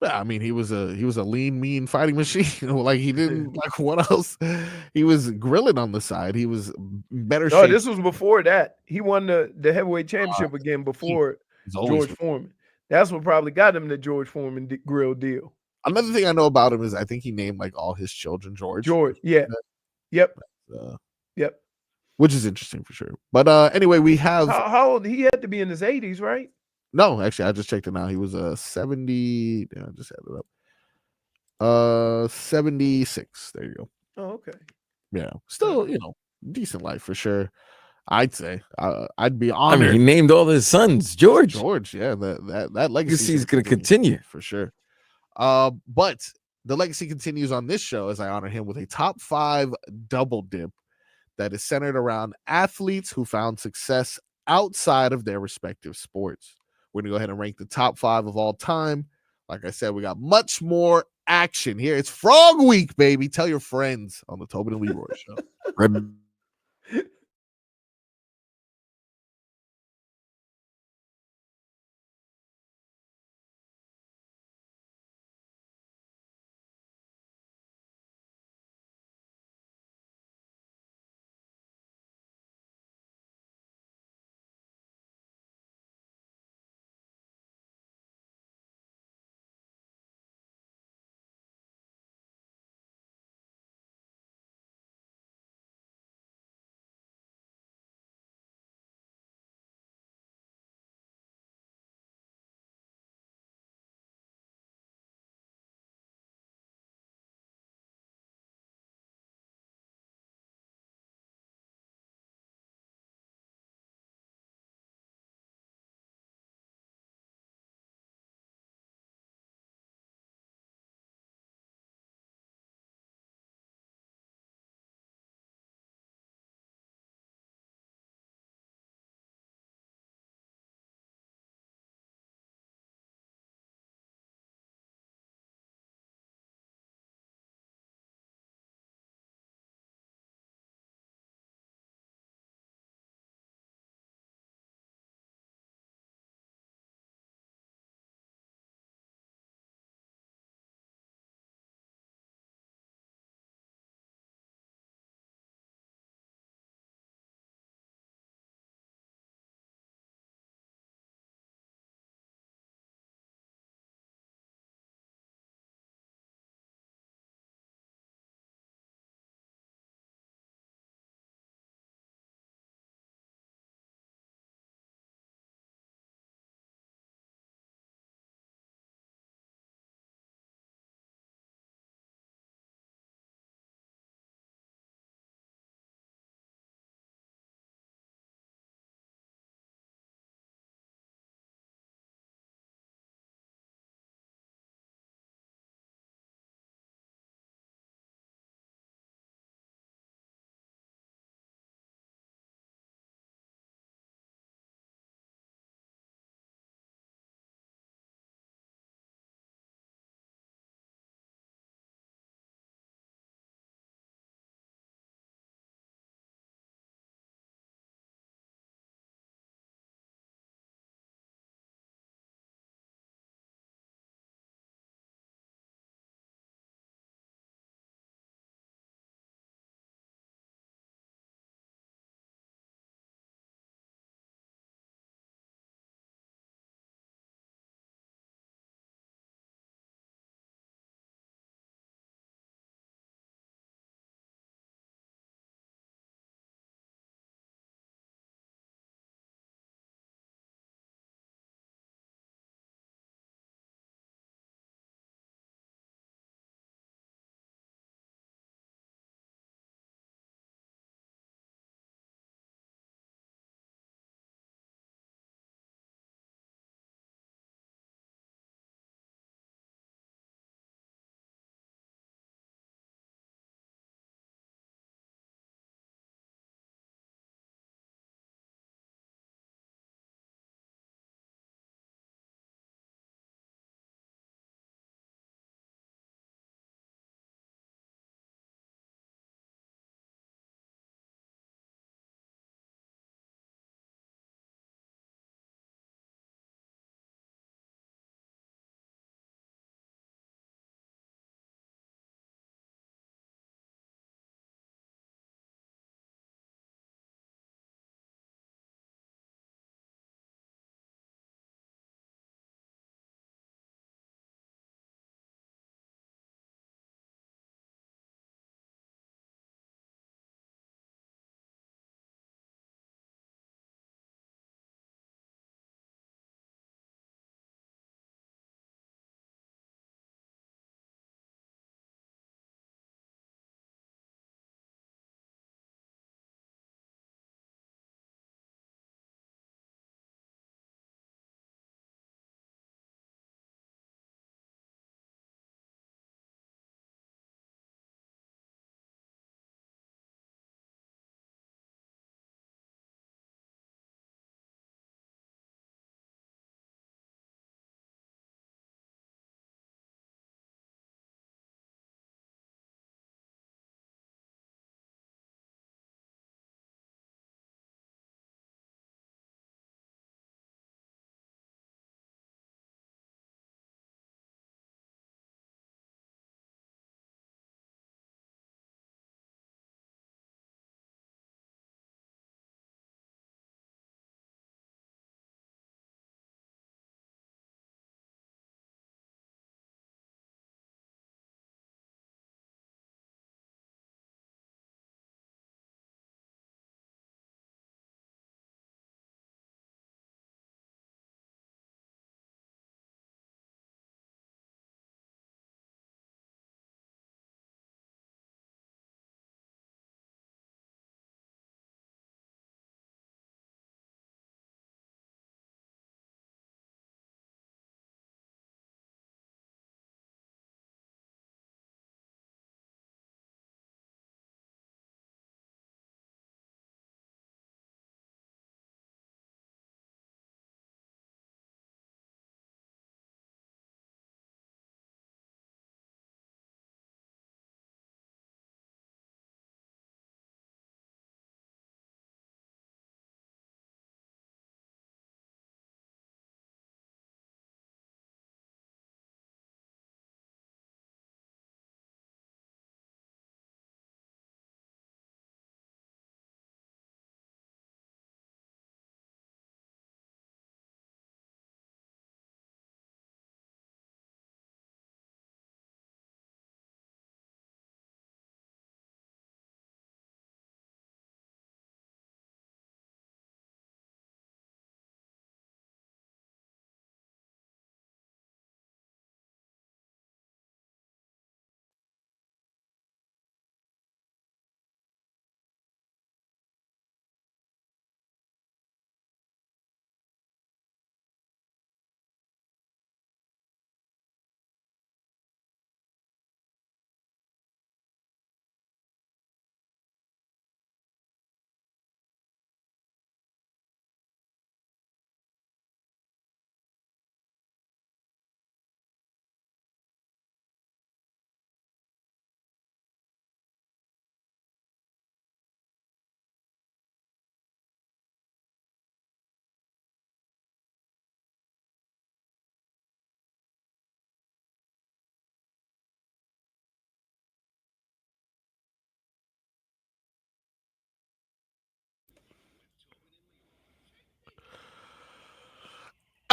C: I mean, he was a lean, mean fighting machine. Like he didn't like what else? He was grilling on the side. He was better shape.
A: No, this was before that. He won the heavyweight championship again before George Foreman. That's what probably got him the George Foreman grill deal.
C: Another thing I know about him is I think he named like all his children George.
A: Yeah. Yep. Yep.
C: Which is interesting for sure. But anyway, we have
A: how old he had to be in his 80s, right?
C: No, actually, I just checked it now. He was 70. I just had it up. 76. There you go.
A: Oh, okay.
C: Yeah. Still, decent life for sure. I'd say I'd be honored.
F: I mean, he named all his sons George.
C: Yeah. That legacy
F: is going to continue
C: for sure. But the legacy continues on this show as I honor him with a top 5 double dip that is centered around athletes who found success outside of their respective sports. We're going to go ahead and rank the top 5 of all time. Like I said, we got much more action here. It's Frog Week, baby. Tell your friends on the Tobin and Leroy Show.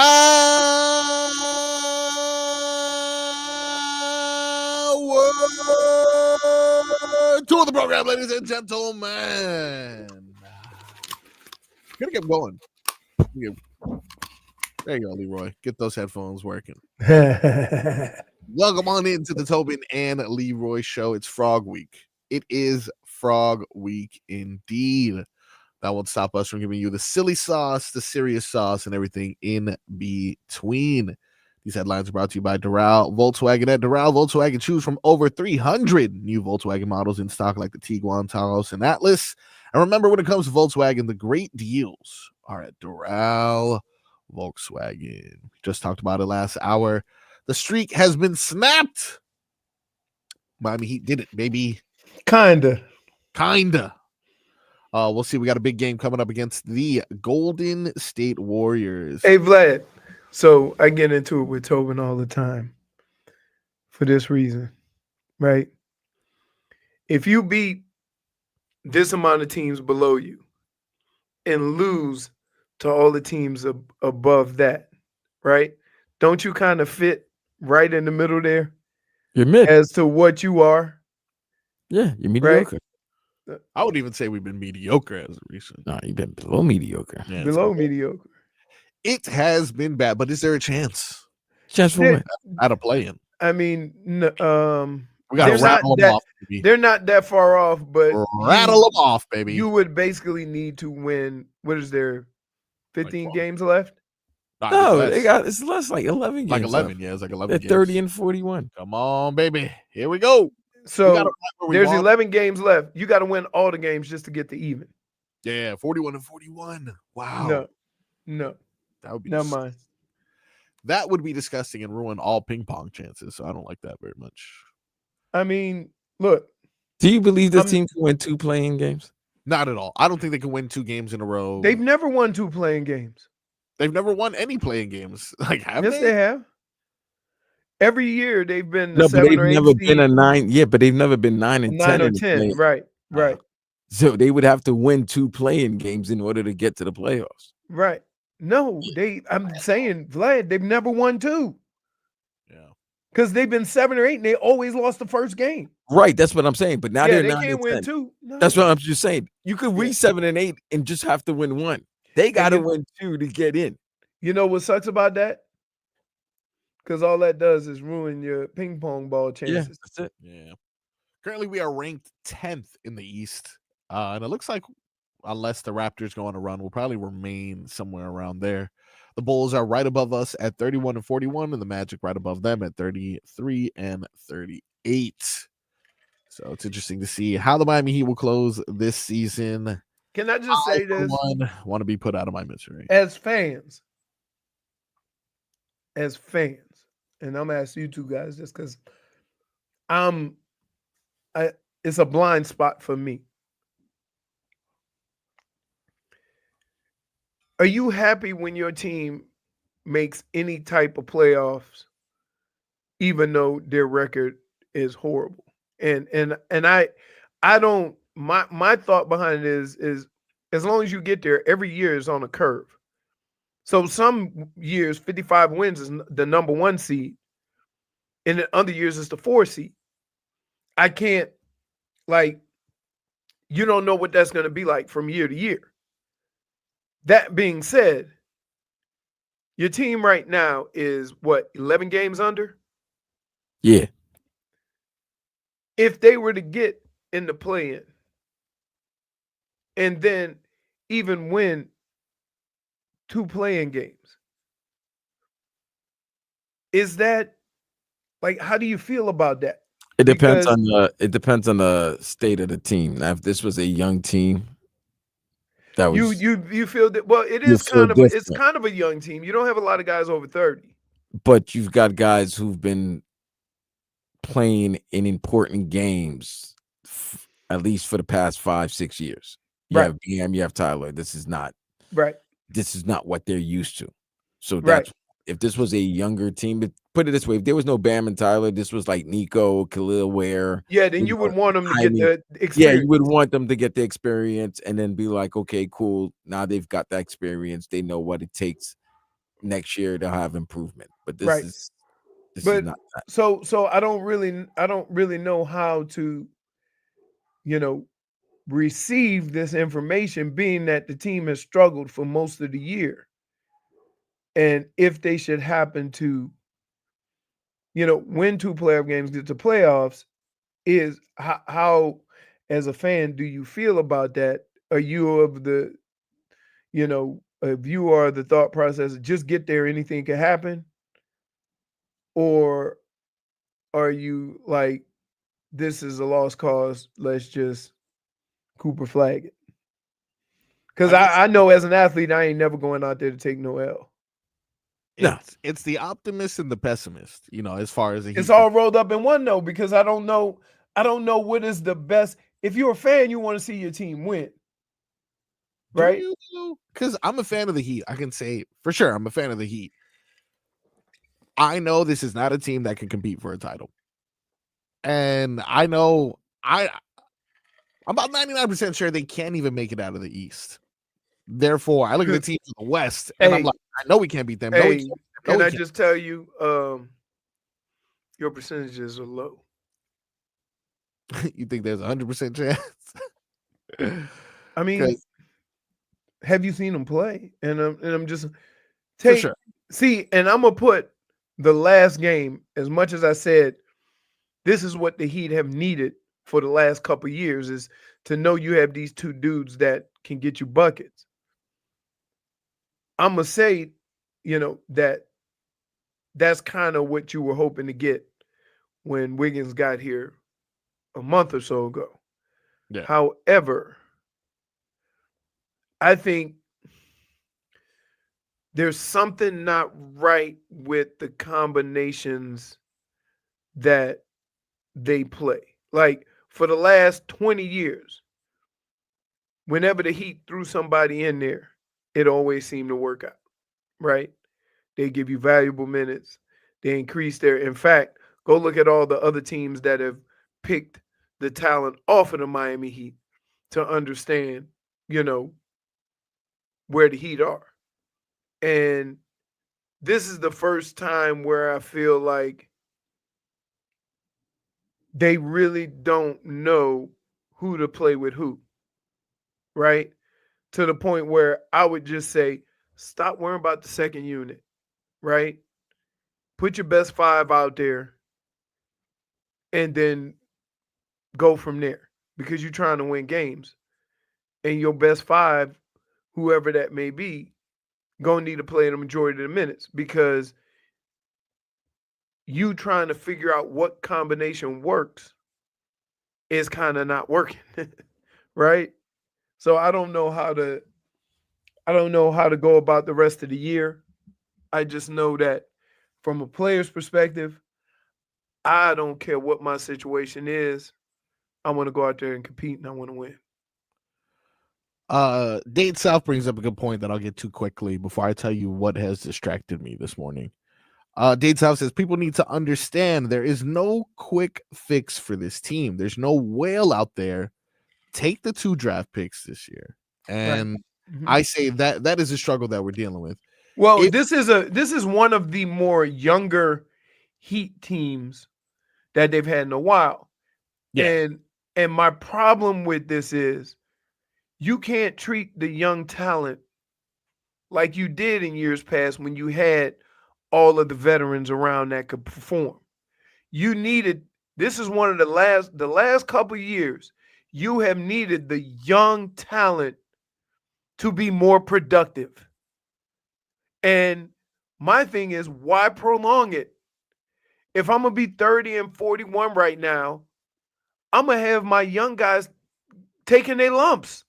C: Two of the program, ladies and gentlemen. Gonna get going. There you go, Leroy. Get those headphones working. Welcome on into the Tobin and Leroy show. It's Frog Week. It is Frog Week indeed. That won't stop us from giving you the silly sauce, the serious sauce, and everything in between. These headlines are brought to you by Doral Volkswagen. At Doral Volkswagen, choose from over 300 new Volkswagen models in stock like the Tiguan, Taos, and Atlas. And remember, when it comes to Volkswagen, the great deals are at Doral Volkswagen. We just talked about it last hour. The streak has been snapped. Miami Heat did it, baby.
A: Kinda.
C: We'll see. We got a big game coming up against the Golden State Warriors.
A: Hey, Vlad. So I get into it with Tobin all the time for this reason, right? If you beat this amount of teams below you and lose to all the teams above that, right? Don't you kind of fit right in the middle there?
F: You're mid.
A: As to what you are?
F: Yeah, you're mediocre.
A: Right?
C: I would even say we've been mediocre as of recent.
F: No, you've been below mediocre.
C: Yeah,
A: below mediocre.
C: It has been bad, but is there a chance?
F: Chance for what?
C: Out of playing.
A: I mean,
C: we got to rattle them off, baby.
A: They're not that far off, but
C: rattle them off, baby.
A: You would basically need to win. What is there? 15 games left?
F: No, they got it's less like 11 games.
C: Like 11,
F: left.
C: yeah, it's like 11
F: They're
C: games.
F: 30 and 41.
C: Come on, baby. Here we go.
A: So there's 11 games left. You got to win all the games just to get to even.
C: Yeah, 41 and 41. Wow.
A: No.
C: That would be
A: never mind.
C: That would be disgusting and ruin all ping pong chances. So I don't like that very much.
A: I mean, look.
F: Do you believe this team can win 2 playing games?
C: Not at all. I don't think they can win 2 games in a row.
A: They've never won 2 playing games.
C: They've never won any playing games. Like, have
A: yes, they have. Every year they've been
F: no, but
A: 7
F: they've
A: or 8
F: never
A: seed.
F: been a 9. Yeah, but they've never been 9 and 10.
A: 9 or 10. Right.
F: So they would have to win 2 playing games in order to get to the playoffs.
A: Right. No, I'm saying, Vlad, they've never won 2.
C: Yeah.
A: Because they've been 7 or 8 and they always lost the first game.
F: Right, that's what I'm saying. But now they're
A: they
F: 9
A: can't
F: and
A: win
F: 10.
A: 2. No.
F: That's what I'm just saying. You could reach 7 and 8 and just have to win 1. They got to win 2 to get in.
A: You know what sucks about that? Because all that does is ruin your ping pong ball chances.
F: Yeah, that's it.
C: Yeah. Currently, we are ranked 10th in the East. And it looks like unless the Raptors go on a run, we'll probably remain somewhere around there. The Bulls are right above us at 31 and 41, and the Magic right above them at 33 and 38. So it's interesting to see how the Miami Heat will close this season.
A: Can I just say this?
C: Want to be put out of my misery.
A: As fans, and I'm asking you two guys just because it's a blind spot for me. Are you happy when your team makes any type of playoffs, even though their record is horrible? And I don't. My thought behind it is as long as you get there, every year is on a curve. So some years 55 wins is the number 1 seed, and in other years it's the 4 seed. I can't, you don't know what that's going to be like from year to year. That being said, your team right now is what, 11 games under?
F: Yeah.
A: If they were to get in the play-in and then even win 2 play-in games, is that, how do you feel about that?
F: It depends on the state of the team. Now, if this was a young team, that was
A: you feel that. Well, it is kind of a young team. You don't have a lot of guys over 30,
F: but you've got guys who've been playing in important games at least for the past 5-6 years. You have BM, you have Tyler. This is not what they're used to. So that's if this was a younger team, put it this way, if there was no Bam and Tyler, this was like Nico, Khalil Ware.
A: Yeah, then you would want them to get the experience. Yeah,
F: you would want them to get the experience and then be like, okay, cool. Now they've got that experience. They know what it takes next year they'll have improvement. But this
A: Right.
F: is not that.
A: So I don't really know how to, receive this information, being that the team has struggled for most of the year. And if they should happen to, win 2 playoff games, get to playoffs, is how as a fan do you feel about that? Are you of the, if you are the thought process, just get there, anything can happen? Or are you like, this is a lost cause, let's just Cooper flag it? Because I know as an athlete, I ain't never going out there to take no L.
C: It's the optimist and the pessimist, as far as
A: it's all rolled up in one, though, because I don't know what is the best. If you're a fan, you want to see your team win, right?
C: Because I'm a fan of the Heat. I can say for sure I'm a fan of the Heat. I know this is not a team that can compete for a title. And I know I'm about 99% sure they can't even make it out of the East. Therefore, I look at the teams in the West and I'm like, I know we can't beat them.
A: Can I just tell you, your percentages are low.
C: You think there's 100% chance?
A: I mean, have you seen them play? And I'm just
C: for sure.
A: See, and I'm gonna put the last game, as much as I said, this is what the Heat have needed for the last couple of years, is to know you have these 2 dudes that can get you buckets. I'm gonna say, that's kind of what you were hoping to get when Wiggins got here a month or so ago.
C: Yeah.
A: However, I think there's something not right with the combinations that they play. Like, for the last 20 years, whenever the Heat threw somebody in there, it always seemed to work out, right? They give you valuable minutes. They increase in fact, go look at all the other teams that have picked the talent off of the Miami Heat to understand, where the Heat are. And this is the first time where I feel like they really don't know who to play with who, right? To the point where I would just say, stop worrying about the second unit, right? Put your best 5 out there and then go from there, because you're trying to win games. And your best 5, whoever that may be, going to need to play the majority of the minutes, because you trying to figure out what combination works is kind of not working, right? So I don't know how to go about the rest of the year. I just know that from a player's perspective, I don't care what my situation is. I want to go out there and compete, and I want to win.
C: Dade South brings up a good point that I'll get to quickly before I tell you what has distracted me this morning. Dade South says people need to understand there is no quick fix for this team. There's no whale out there. Take the 2 draft picks this year. And I say that is a struggle that we're dealing with.
A: Well, this is one of the more younger Heat teams that they've had in a while.
C: Yeah.
A: And my problem with this is you can't treat the young talent like you did in years past when you had all of the veterans around that could perform. This is one of the last couple of years, you have needed the young talent to be more productive. And my thing is, why prolong it? If I'm going to be 30 and 41 right now, I'm going to have my young guys taking their lumps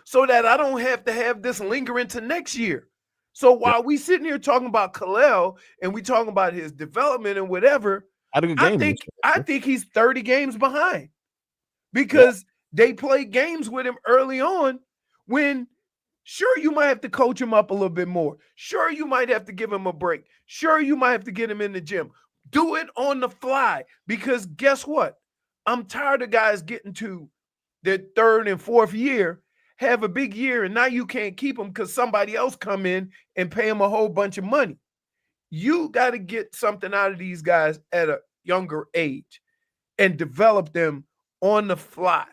A: so that I don't have to have this linger into next year. So while we sitting here talking about Kalel and we talking about his development and whatever, I think he's 30 games behind, because they played games with him early on when, sure, you might have to coach him up a little bit more. Sure, you might have to give him a break. Sure, you might have to get him in the gym. Do it on the fly, because guess what? I'm tired of guys getting to their 3rd and 4th year have a big year and now you can't keep them because somebody else come in and pay them a whole bunch of money. You got to get something out of these guys at a younger age and develop them on the fly.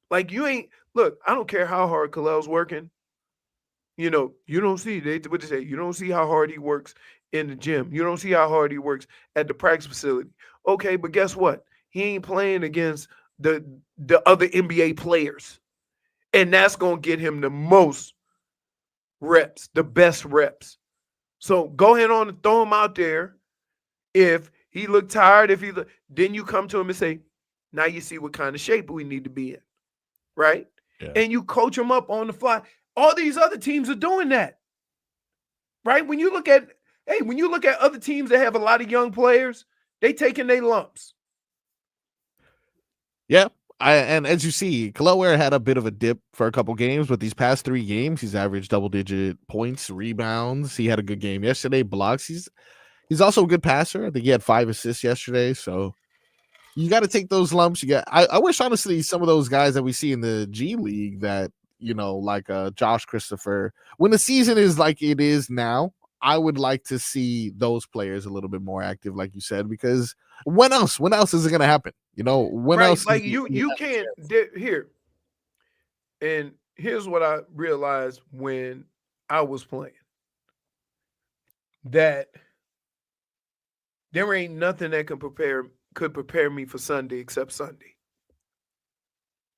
A: Like you ain't, look, I don't care how hard Kalal's working. You know, you don't see, what they say, you don't see how hard he works in the gym. You don't see how hard he works at the practice facility. Okay, but guess what? He ain't playing against the other NBA players. And that's going to get him the most reps, the best reps. So go ahead on and throw him out there. If he look tired, then you come to him and say, now you see what kind of shape we need to be in, right? Yeah. And you coach him up on the fly. All these other teams are doing that, right? When you look at other teams that have a lot of young players, they taking their lumps.
C: Yeah. And as you see, Kel'el Ware had a bit of a dip for a couple games, but these past 3 games, he's averaged double-digit points, rebounds. He had a good game yesterday, blocks. He's also a good passer. I think he had 5 assists yesterday. So you got to take those lumps. I wish, honestly, some of those guys that we see in the G League that, you know, like Josh Christopher, when the season is like it is now, I would like to see those players a little bit more active, like you said, because when else is it going to happen? You know, when else?
A: Like you can't here. And here's what I realized when I was playing, that there ain't nothing that could prepare me for Sunday except Sunday.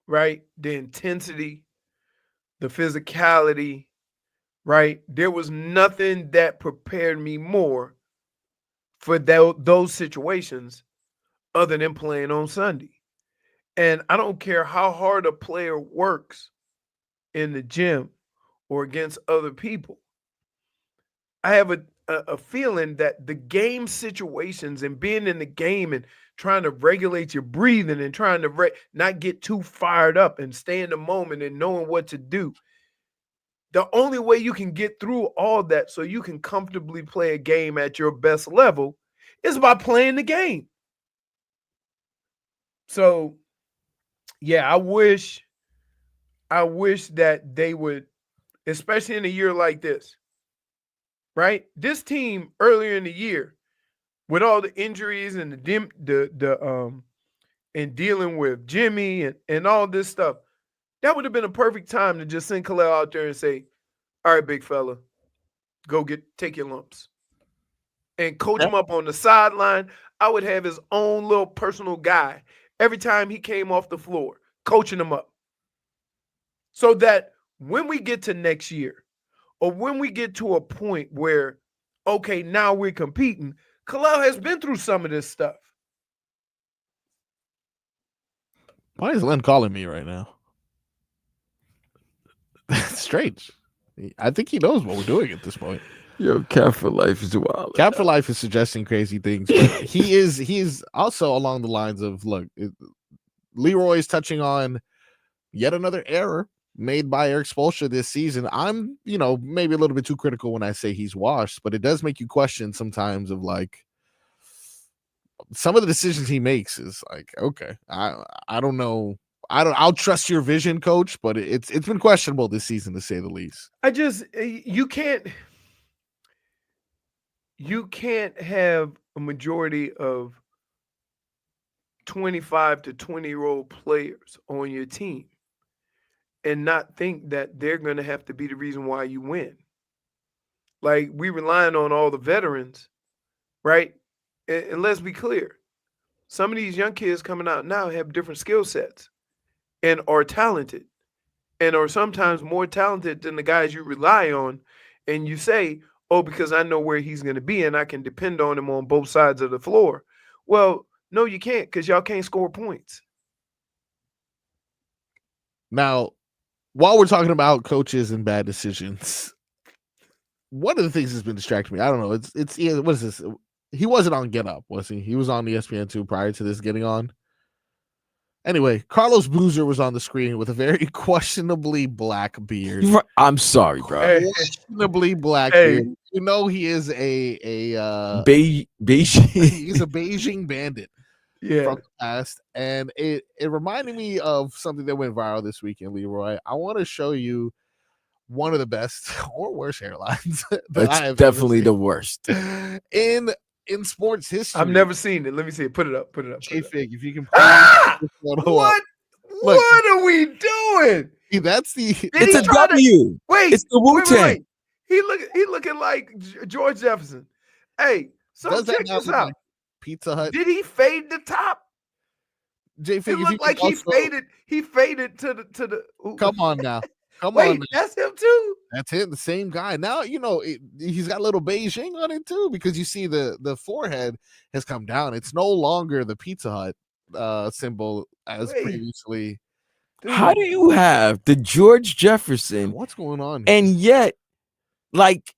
A: Right? The intensity, the physicality, right? There was nothing that prepared me more for those situations other than playing on Sunday. And I don't care how hard a player works in the gym or against other people. I have a feeling that the game situations and being in the game and trying to regulate your breathing and trying to not get too fired up and stay in the moment and knowing what to do. The only way you can get through all that so you can comfortably play a game at your best level is by playing the game. So, yeah, I wish that they would, especially in a year like this, right? This team earlier in the year, with all the injuries and and dealing with Jimmy and all this stuff, that would have been a perfect time to just send Kel'el out there and say, all right, big fella, go take your lumps. And coach him up on the sideline. I would have his own little personal guy every time he came off the floor, coaching him up. So that when we get to next year, or when we get to a point where, okay, now we're competing, Kel'el has been through some of this stuff.
C: Why is Len calling me right now? That's strange. I think he knows what we're doing at this point.
F: Yo, Cap for Life is wild.
C: Cap for Life is suggesting crazy things. He is also along the lines of, look, Leroy is touching on yet another error made by Eric Spoelstra this season. I'm, maybe a little bit too critical when I say he's washed, but it does make you question sometimes of like some of the decisions he makes is like, okay, I don't know. I'll trust your vision, coach, but it's been questionable this season to say the least.
A: You can't have a majority of 25 to 20-year-old players on your team and not think that they're going to have to be the reason why you win. Like, we relying on all the veterans, right? And let's be clear. Some of these young kids coming out now have different skill sets and are talented and are sometimes more talented than the guys you rely on. And you say, oh, because I know where he's going to be and I can depend on him on both sides of the floor. Well, no, you can't, because y'all can't score points.
C: Now, while we're talking about coaches and bad decisions, one of the things that's been distracting me, I don't know, it's what is this? He wasn't on Get Up, was he? He was on ESPN2 prior to this getting on. Anyway, Carlos Boozer was on the screen with a very questionably black beard.
F: I'm sorry, bro.
C: Questionably black beard. He is a
F: Beijing.
C: He's a Beijing bandit. from the past, and it reminded me of something that went viral this weekend, Leroy. I want to show you one of the best or worst hairlines that I have
F: definitely the worst
C: in sports history.
A: I've never seen it. Let me see it. Put it up.
C: JFig, if you can.
A: What? What are we doing?
C: That's the.
F: It's a W.
A: Wait,
F: it's the Wu-Tang.
A: He looking like George Jefferson. Hey, so check this out.
C: Like Pizza Hut.
A: Did he fade the top?
C: JFig,
A: it looked like he faded to the. Ooh.
C: Come on now.
A: Wait, that's him too.
C: That's him, the same guy. Now he's got a little Beijing on it too, because you see the forehead has come down. It's no longer the Pizza Hut symbol as previously.
F: Dude. How do you have the George Jefferson?
C: What's going on?
F: And yet, like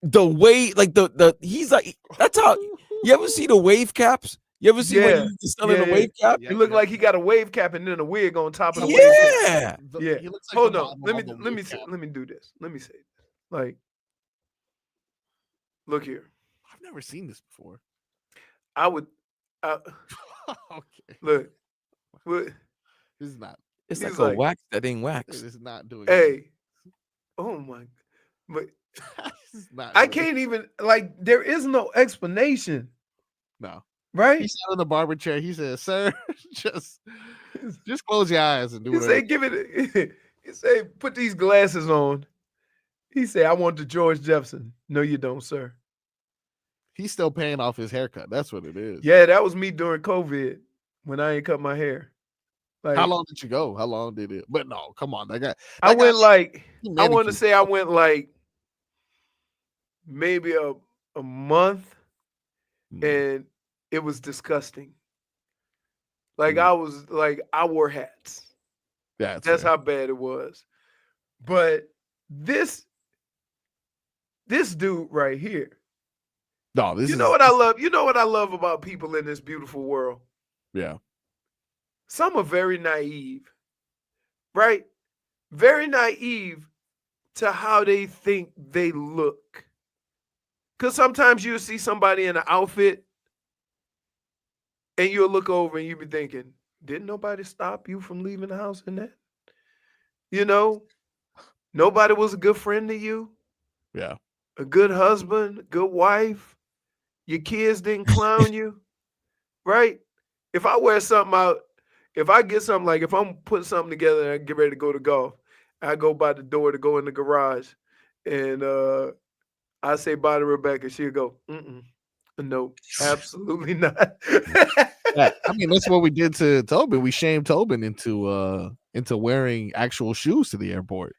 F: the way, like the he's like, that's how. You ever see the wave caps? You ever see when he's selling a wave cap?
A: He looked like he got a wave cap and then a wig on top of the wave cap. Yeah. He looks like hold on. Let me do this. Let me say this. Like, look here.
C: I've never seen this before.
A: Okay. Look.
C: This is not.
F: It's like a wax that ain't wax.
C: It is not doing.
A: Hey. Oh my. But I can't even, like, there is no explanation.
C: No.
A: Right?
C: He sat in the barber chair. He said, "Sir, just close your eyes and do it."
A: He said, "Give it." He said, "Put these glasses on." He said, "I want the George Jefferson." No, you don't, sir.
C: He's still paying off his haircut. That's what it is.
A: Yeah, that was me during COVID when I ain't cut my hair.
C: Like, how long did you go? How long did it? But no, come on,
A: I went like maybe a month, and it was disgusting. Like I wore hats. That's how bad it was. But this dude right here.
C: No, this
A: you know what I love? You know what I love about people in this beautiful world?
C: Yeah.
A: Some are very naive, right? Very naive to how they think they look. Because sometimes you'll see somebody in an outfit and you'll look over and you'll be thinking, didn't nobody stop you from leaving the house in that? You know, nobody was a good friend to you.
C: Yeah.
A: A good husband, a good wife. Your kids didn't clown you, right? If I wear something out, if I get something, like if I'm putting something together and I get ready to go to golf, I go by the door to go in the garage and I say bye to Rebecca. She'll go, no, absolutely not.
C: Yeah, I mean, that's what we did to Tobin. We shamed Tobin into wearing actual shoes to the airport.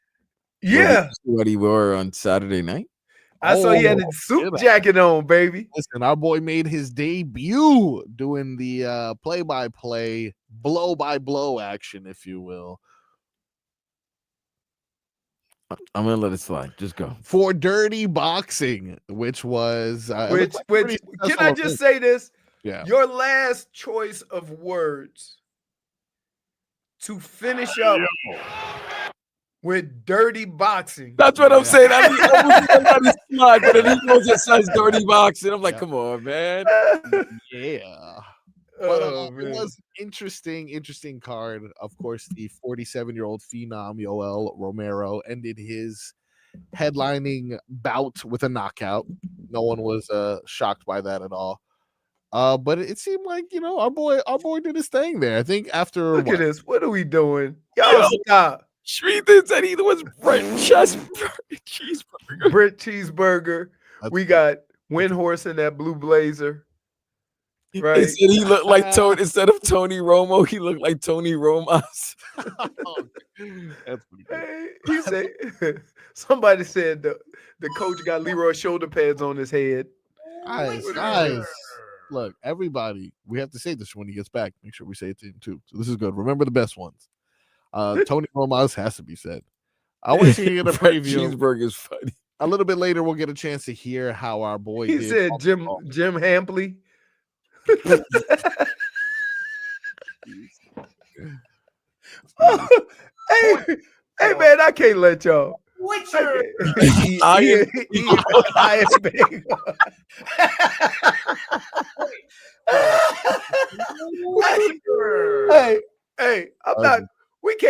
A: Yeah.
F: What he wore on Saturday night?
A: I saw he had a suit jacket on, baby.
C: Listen, our boy made his debut doing the play-by-play, blow-by-blow action, if you will.
F: I'm gonna let it slide. Just go.
C: For Dirty Boxing, which was
A: which can I just say this?
C: Yeah.
A: Your last choice of words to finish up with Dirty Boxing.
F: That's what I'm saying. I was gonna let it slide, but then he goes and says Dirty Boxing. I'm like, come on, man.
C: Yeah. But it was interesting card. Of course, the 47-year-old phenom Yoel Romero ended his headlining bout with a knockout. No one was shocked by that at all. But it seemed like, our boy did his thing there. I think after
A: look at this. What are we doing? Y'all stop.
F: Shreethan said he was Brett Cheeseburger.
A: Brett Cheeseburger. We got Windhorse in that blue blazer. Right.
F: He said he looked like Tony instead of Tony Romo. He looked like Tony Romas.
C: That's pretty good.
A: Hey, he said somebody said the coach got Leroy shoulder pads on his head.
C: Guys. Look, everybody, we have to say this when he gets back. Make sure we say it to him too. So this is good. Remember the best ones. Tony Romas has to be said. I want to hear the preview.
F: Cheeseburger is funny.
C: A little bit later, we'll get a chance to hear how our boy
A: he
C: did.
A: Said Jim Hampley. Hey man, I can't let y'all.
G: Witcher.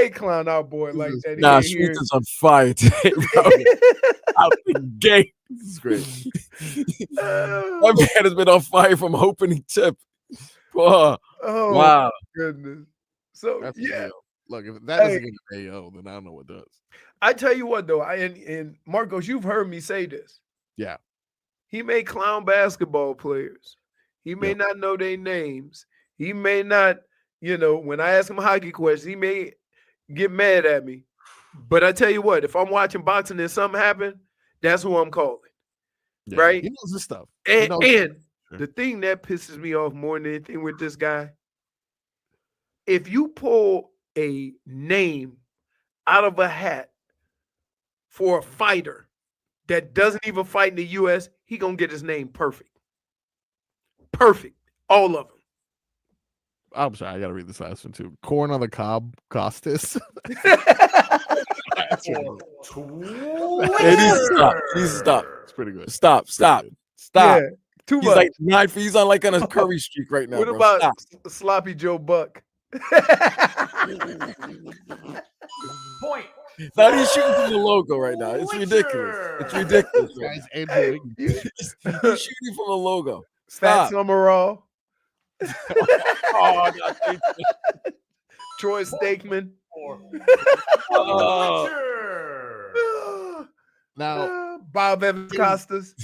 A: can't clown our boy like that.
F: Nah,
A: He ain't
F: Streets is on fire today, bro. Out the gate. This is great. My man has been on fire from opening tip. Whoa.
A: Oh,
F: Wow.
A: goodness. So
C: That's
A: yeah.
C: Look, if that doesn't get an AO, then I don't know what does.
A: I tell you what though, and Marcos, you've heard me say this.
C: Yeah.
A: He may clown basketball players. He may not know their names. He may not, when I ask him hockey questions, he may get mad at me. But I tell you what, if I'm watching boxing and something happen, that's who I'm calling.
C: Yeah,
A: right?
C: He knows this stuff.
A: And the thing that pisses me off more than anything with this guy, if you pull a name out of a hat for a fighter that doesn't even fight in the U.S., he gonna get his name perfect. Perfect. All of them.
C: I'm sorry, I gotta read this last one too. Corn on the cob, Costas. That's really
F: Stop.
C: It's pretty good.
F: Stop.
A: Yeah, too
F: He's
A: much.
F: like 9 feet. He's on like on a Curry streak right now.
A: What
F: bro.
A: about
F: Stop.
A: Sloppy Joe Buck?
H: Point.
F: Now he's shooting from the logo right now. It's ridiculous. It's ridiculous.
C: Guys, Andrew Wiggins.
F: He's shooting from the logo.
A: Fat
F: Stop.
A: Summerall.
F: Oh, no,
A: Troy Steakman.
C: Now,
A: Bob Evans Costas.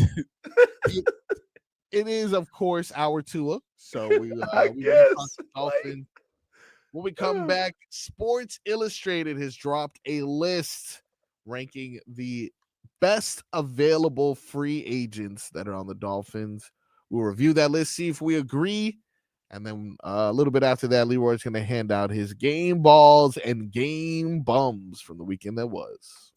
C: it is, of course, our Tua. So we
A: guess,
C: talk the Dolphins. When we come back, Sports Illustrated has dropped a list ranking the best available free agents that are on the Dolphins. We'll review that list, see if we agree. And then a little bit after that, Leroy's going to hand out his game balls and game bums from the weekend that was.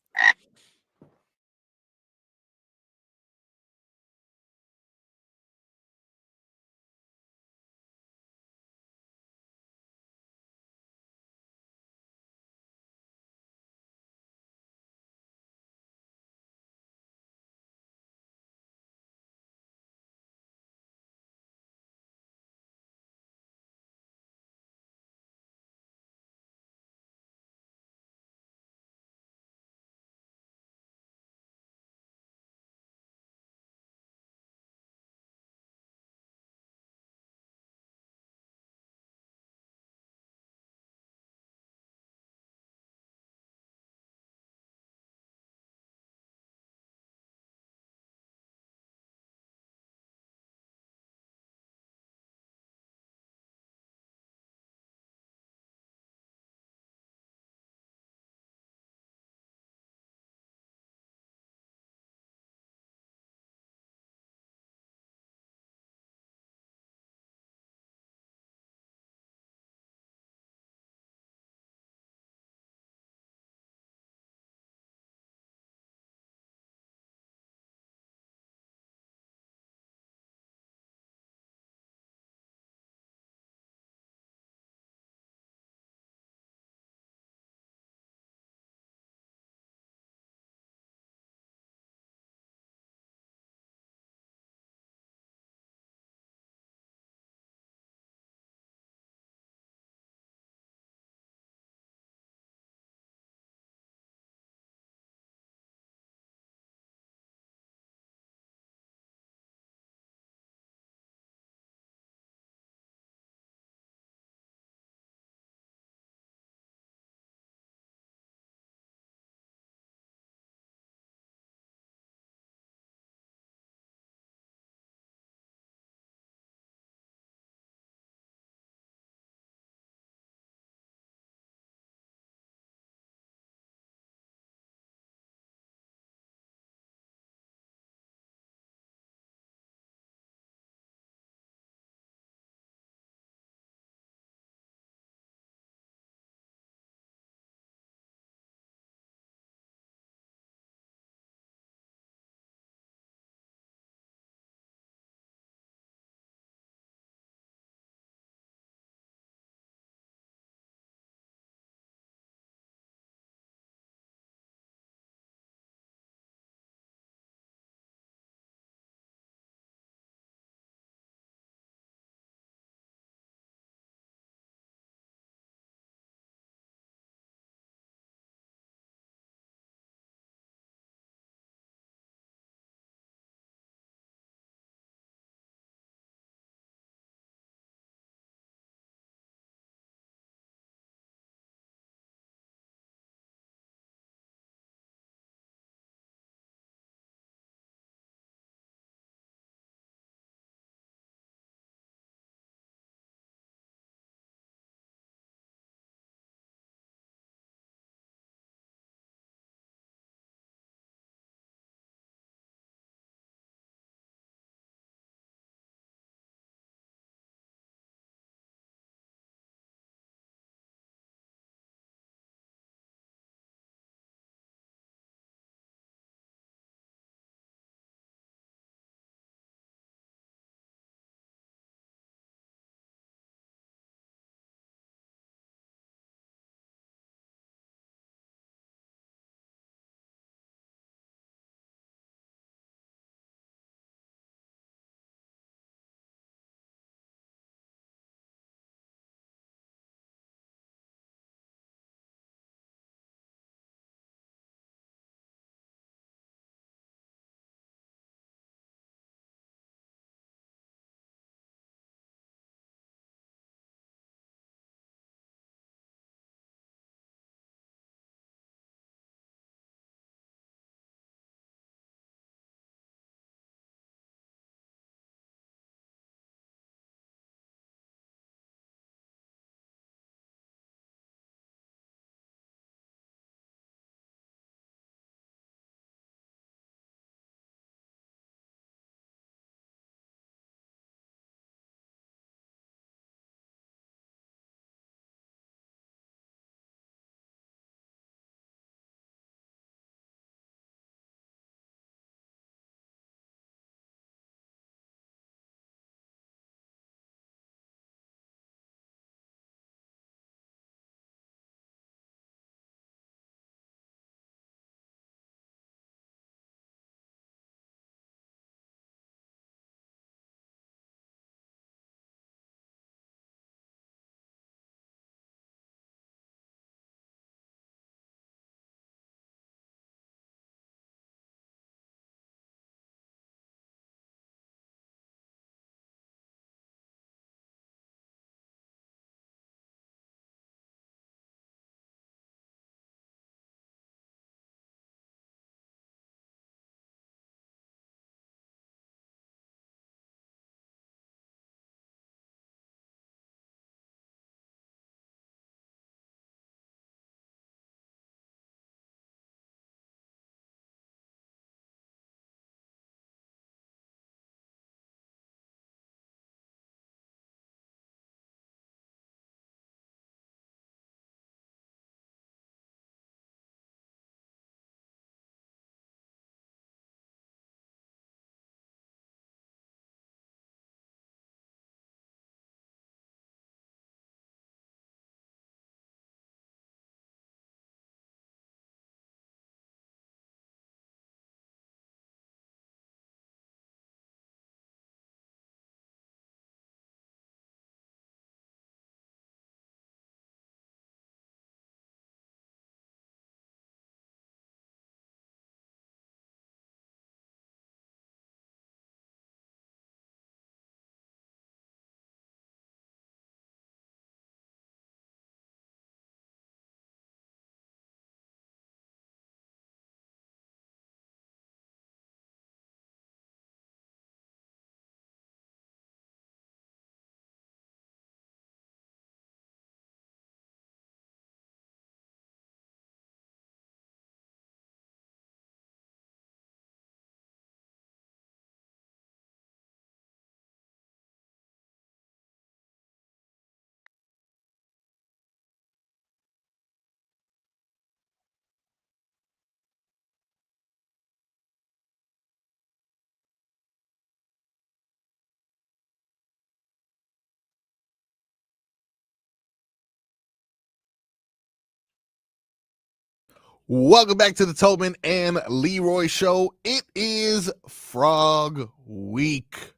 C: Welcome back to the Tobin and Leroy show. It is Frog Week.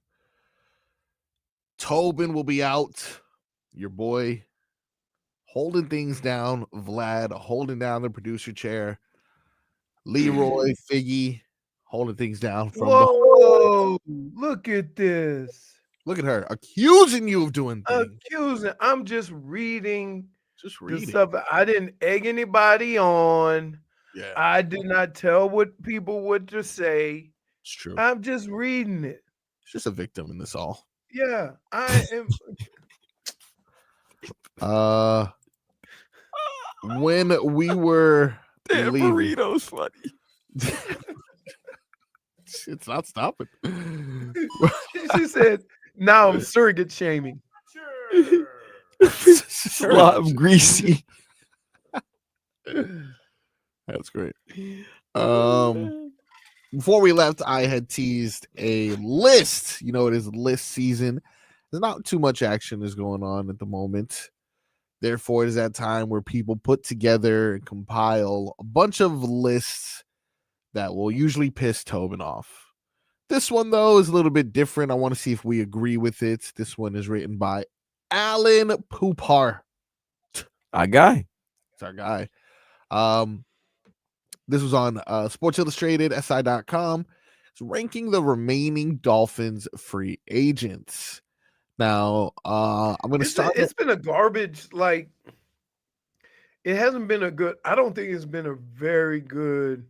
C: Tobin will be out. Your boy holding things down. Vlad holding down the producer chair. Leroy, Figgy holding things down from
A: Whoa, look at this.
C: Look at her accusing you of doing things.
A: Accusing. I'm just reading.
C: Just
A: the
C: reading.
A: stuff. I didn't egg anybody on.
C: Yeah,
A: I did not tell what people would to say.
C: it's true.
A: I'm just reading it.
C: It's just a victim in this all.
A: Yeah, I am.
C: When we were
F: Damn,
C: leaving,
F: burritos funny.
C: it's not stopping.
A: She said, "Now I'm surrogate shaming."
F: Slop greasy.
C: That's great. Before we left, I had teased a list. You know, it is list season. There's not too much action is going on at the moment. Therefore, it is that time where people put together and compile a bunch of lists that will usually piss Tobin off. This one, though, is a little bit different. I want to see if we agree with it. This one is written by Alan Poupar.
F: Our guy.
C: It's our guy. This was on Sports Illustrated, SI.com. It's ranking the remaining Dolphins free agents. Now, I'm going to start.
A: It's been a garbage. Like, it hasn't been a good. I don't think it's been a very good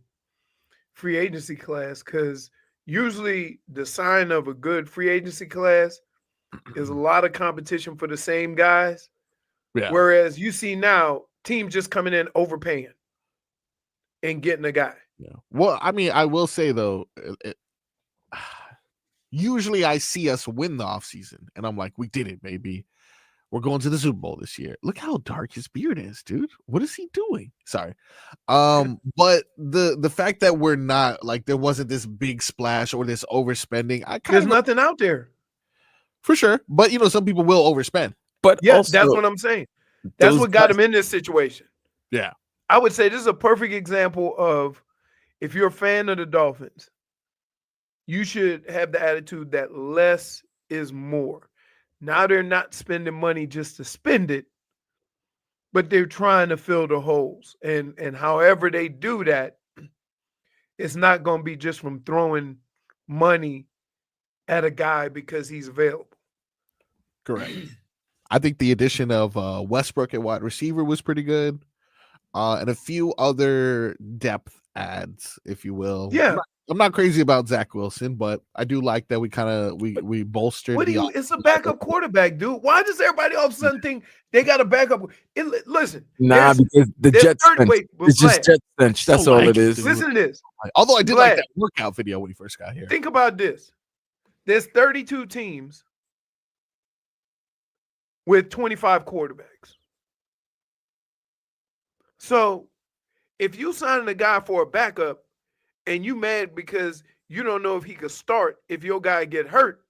A: free agency class, because usually the sign of a good free agency class is a lot of competition for the same guys.
C: Yeah.
A: Whereas you see now teams just coming in overpaying and getting a guy.
C: Yeah. Well, I mean, I will say though, usually I see us win the offseason and I'm like, we did it, baby. We're going to the Super Bowl this year. Look how dark his beard is, dude. What is he doing? Sorry. But the fact that we're not, like, there wasn't this big splash or this overspending.
A: There's nothing out there.
C: For sure. But you know, some people will overspend.
F: But
A: yeah,
F: also,
A: that's what I'm saying. That's what got him in this situation.
C: Yeah.
A: I would say this is a perfect example of, if you're a fan of the Dolphins, you should have the attitude that less is more. Now they're not spending money just to spend it, but they're trying to fill the holes. And however they do that, it's not going to be just from throwing money at a guy because he's available.
C: Correct. I think the addition of Westbrook at wide receiver was pretty good. And a few other depth adds, if you will.
A: Yeah.
C: I'm not crazy about Zach Wilson, but I do like that we kind of we bolstered.
A: It's a backup quarterback, dude. Why does everybody all of a sudden think they got a backup? Listen,
F: nah, because the Jets it's just Jets bench. That's all it is.
A: Listen to this.
C: Although I did like that workout video when he first got here.
A: Think about this. There's 32 teams with 25 quarterbacks. So if you sign a guy for a backup and you mad because you don't know if he could start if your guy get hurt,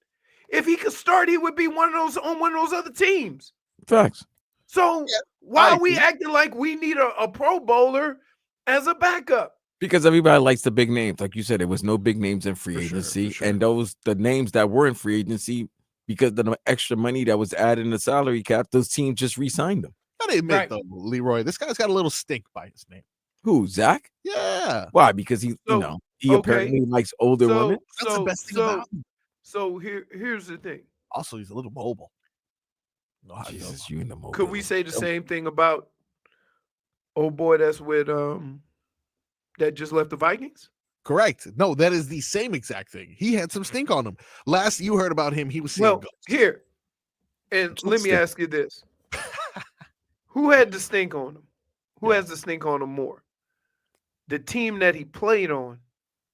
A: if he could start, he would be one of those on one of those other teams.
F: Facts.
A: So why are we acting like we need a Pro Bowler as a backup?
F: Because everybody likes the big names. Like you said, there was no big names in free agency.
C: Sure.
F: And the names that were in free agency, because of the extra money that was added in the salary cap, those teams just re-signed them.
C: Gotta admit, though, Leroy, this guy's got a little stink by his name.
F: Who, Zach?
C: Yeah.
F: Why? Because he apparently likes older women.
C: That's the best thing about him.
A: So here's the thing.
C: Also, he's a little mobile.
F: Jesus, you in the mobile.
A: Could we say the same thing about old boy that's with that just left the Vikings?
C: Correct. No, that is the same exact thing. He had some stink on him. Last you heard about him, he was seeing ghosts.
A: Here, and let me ask you this. Who had the stink on him? Who has the stink on him more? The team that he played on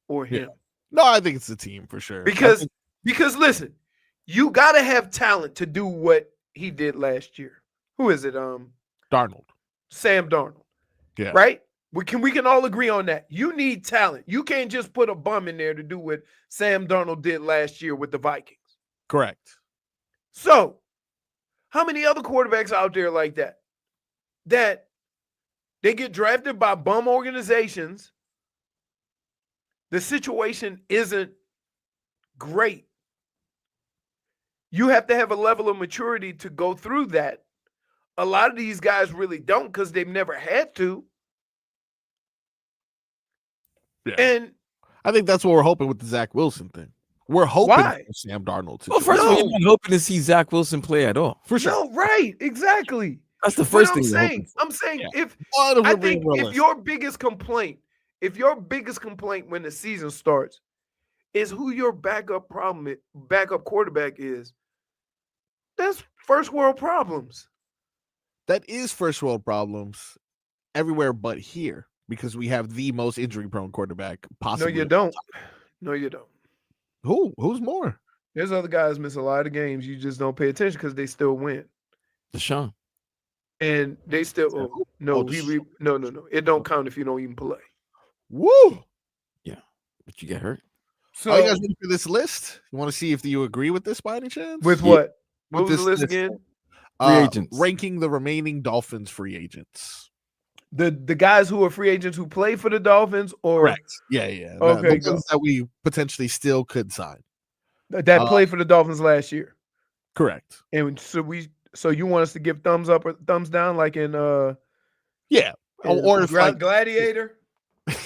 A: or him?
C: Yeah. No, I think it's the team for sure.
A: Because listen, you got to have talent to do what he did last year. Who is it?
C: Darnold.
A: Sam Darnold.
C: Yeah.
A: Right? We can all agree on that. You need talent. You can't just put a bum in there to do what Sam Darnold did last year with the Vikings.
C: Correct.
A: So, how many other quarterbacks out there like that They get drafted by bum organizations. The situation isn't great. You have to have a level of maturity to go through that. A lot of these guys really don't because they've never had to.
C: Yeah.
A: And
C: I think that's what we're hoping with the Zach Wilson thing. We're hoping for Sam Darnold.
F: Well, first of all, you're not hoping to see Zach Wilson play at all.
C: For sure.
A: No, right. Exactly.
F: That's the first thing
A: I'm saying
C: Yeah.
A: if your biggest complaint when the season starts is who your backup quarterback is, that's first world problems.
C: That is first world problems everywhere but here because we have the most injury prone quarterback possible.
A: No, you don't. No, you don't.
C: Who's more?
A: There's other guys miss a lot of games. You just don't pay attention because they still win.
F: Deshaun.
A: And they still no. It don't count if you don't even play.
C: Woo!
F: Yeah, but you get hurt.
C: So, are you guys ready for this list? You want to see if you agree with this by any chance?
A: With what? What was the list again?
F: Free agents.
C: Ranking the remaining Dolphins free agents.
A: The guys who are free agents who play for the Dolphins, or
C: correct? Yeah.
A: Okay,
C: the ones that we potentially still could sign
A: that played for the Dolphins last year.
C: Correct.
A: And so you want us to give thumbs up or thumbs down, like in
C: yeah, or if like
A: Gladiator.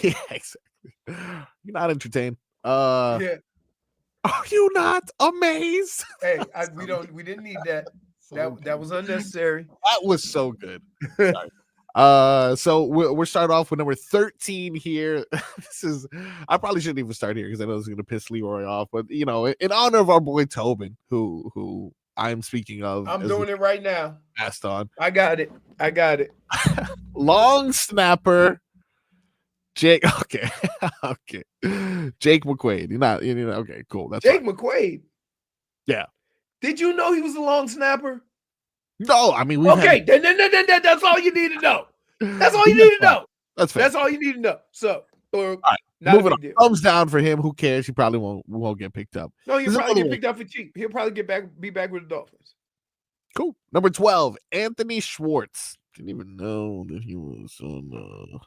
C: Yeah, exactly. You're not entertained.
A: Yeah.
C: Are you not amazed?
A: Hey, we didn't need that. That was unnecessary.
C: That was so good. Sorry. So we're starting off with number 13 here. I probably shouldn't even start here because I know this is going to piss Leroy off, but in honor of our boy Tobin, who I'm speaking of.
A: I'm doing it right now.
C: Passed on.
A: I got it.
C: Long snapper. Jake. Okay. Jake McQuaid. You're not. Okay. Cool. That's
A: Jake
C: fine.
A: McQuaid.
C: Yeah.
A: Did you know he was a long snapper?
C: No, I mean,
A: that's all you need to know. That's all you need to know.
C: That's fair.
A: That's all you need to know. So,
C: all right, moving on. Thumbs down for him. Who cares? He probably won't get picked up.
A: No, he'll probably get picked up for cheap. He'll probably be back with the Dolphins.
C: Cool. Number 12, Anthony Schwartz. Didn't even know that he was on.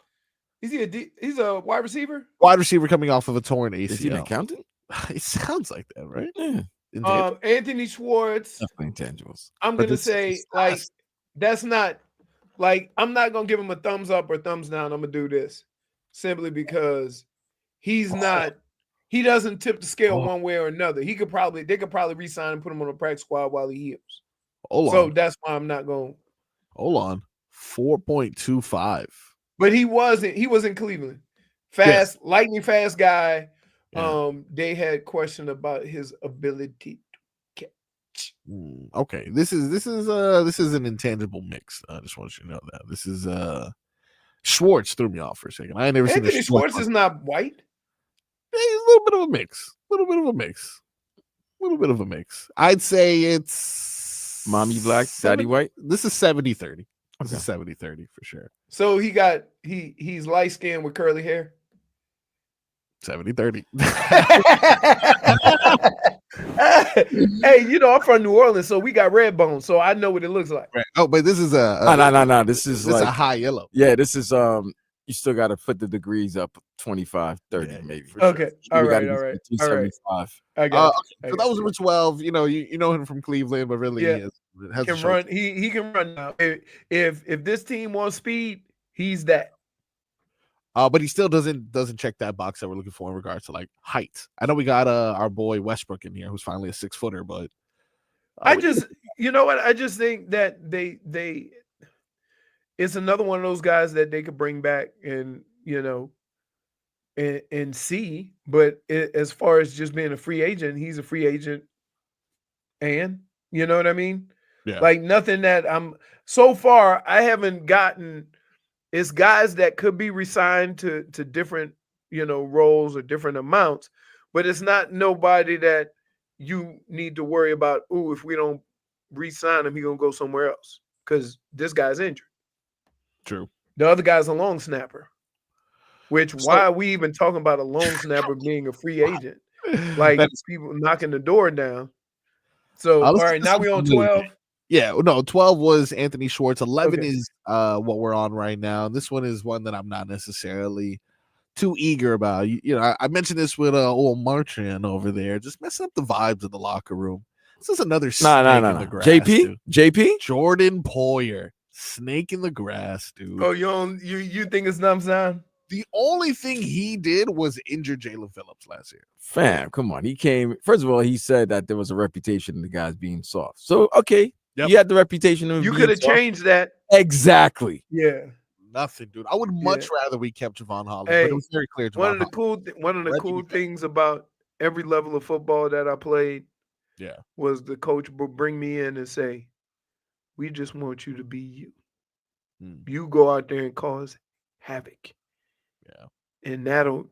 A: He's a wide receiver?
C: Wide receiver coming off of a torn ACL.
F: Is he an accountant?
C: It sounds like that, right?
F: Yeah.
A: Anthony Schwartz.
F: Definitely intangibles.
A: I'm gonna say that's not I'm not gonna give him a thumbs up or thumbs down. I'm gonna do this simply because he doesn't tip the scale one way or another. They could probably re-sign and put him on a practice squad while he heals. So that's why I'm not going.
C: Hold on. 4.25.
A: But he was in Cleveland. Fast, lightning fast guy. Yeah. They had question about his ability to catch.
C: Okay. This is an intangible mix. I just want you to know that. This is Schwartz threw me off for a second. I ain't never seen
A: Anthony Schwartz is not white.
C: Yeah, he's a little bit of a mix. I'd say it's
F: mommy black, daddy white.
C: This is 70-30. This is 70-30 for sure.
A: So he's light skinned with curly hair.
C: 70-30.
A: Hey, I'm from New Orleans, so we got red bones, so I know what it looks like.
C: Right. Oh, but this is no.
F: This is
C: like a high yellow.
F: Yeah, this is you still got to put the degrees up 25, 30 maybe.
A: Okay.
F: Sure.
A: All right.
F: I
A: got
C: so that was number 12. You know him from Cleveland, but really he
A: can run. He can run now. If this team wants speed, he's that.
C: But he still doesn't check that box that we're looking for in regards to like height. I know we got our boy Westbrook in here, who's finally a 6-footer, but
A: I just think that they it's another one of those guys that they could bring back and and see. But as far as just being a free agent, he's a free agent, and you know what I mean.
C: Yeah.
A: Like nothing that so far I haven't gotten. It's guys that could be resigned to different, roles or different amounts, but it's not nobody that you need to worry about. Ooh, if we don't re-sign him, he's gonna go somewhere else because this guy's injured.
C: True.
A: The other guy's a long snapper. Why are we even talking about a long snapper being a free agent? Like people knocking the door down. So all right, now we're on 12.
C: Yeah, no, 12 was Anthony Schwartz. 11
A: Okay.
C: is what we're on right now. This one is one that I'm not necessarily too eager about. You know, I mentioned this with old Marchand over there, just messing up the vibes of the locker room. This is another snake in the grass.
F: JP?
C: Jordan Poyer. Snake in the grass, dude.
A: Oh, you think it's thumbs down?
C: The only thing he did was injure Jalen Phillips last year.
F: Fam, come on. He came. First of all, he said that there was a reputation of the guys being soft. So, okay.
C: Yep.
F: You had the reputation of
A: You
F: being
A: could have
F: soft.
A: changed that.
F: Exactly.
A: Yeah.
C: Nothing, dude. I would much rather we kept Javon Holland,
A: Hey,
C: but it was very clear.
A: One of the cool things about every level of football that I played, was the coach would bring me in and say, "We just want you to be you. You go out there and cause havoc. Yeah, and that'll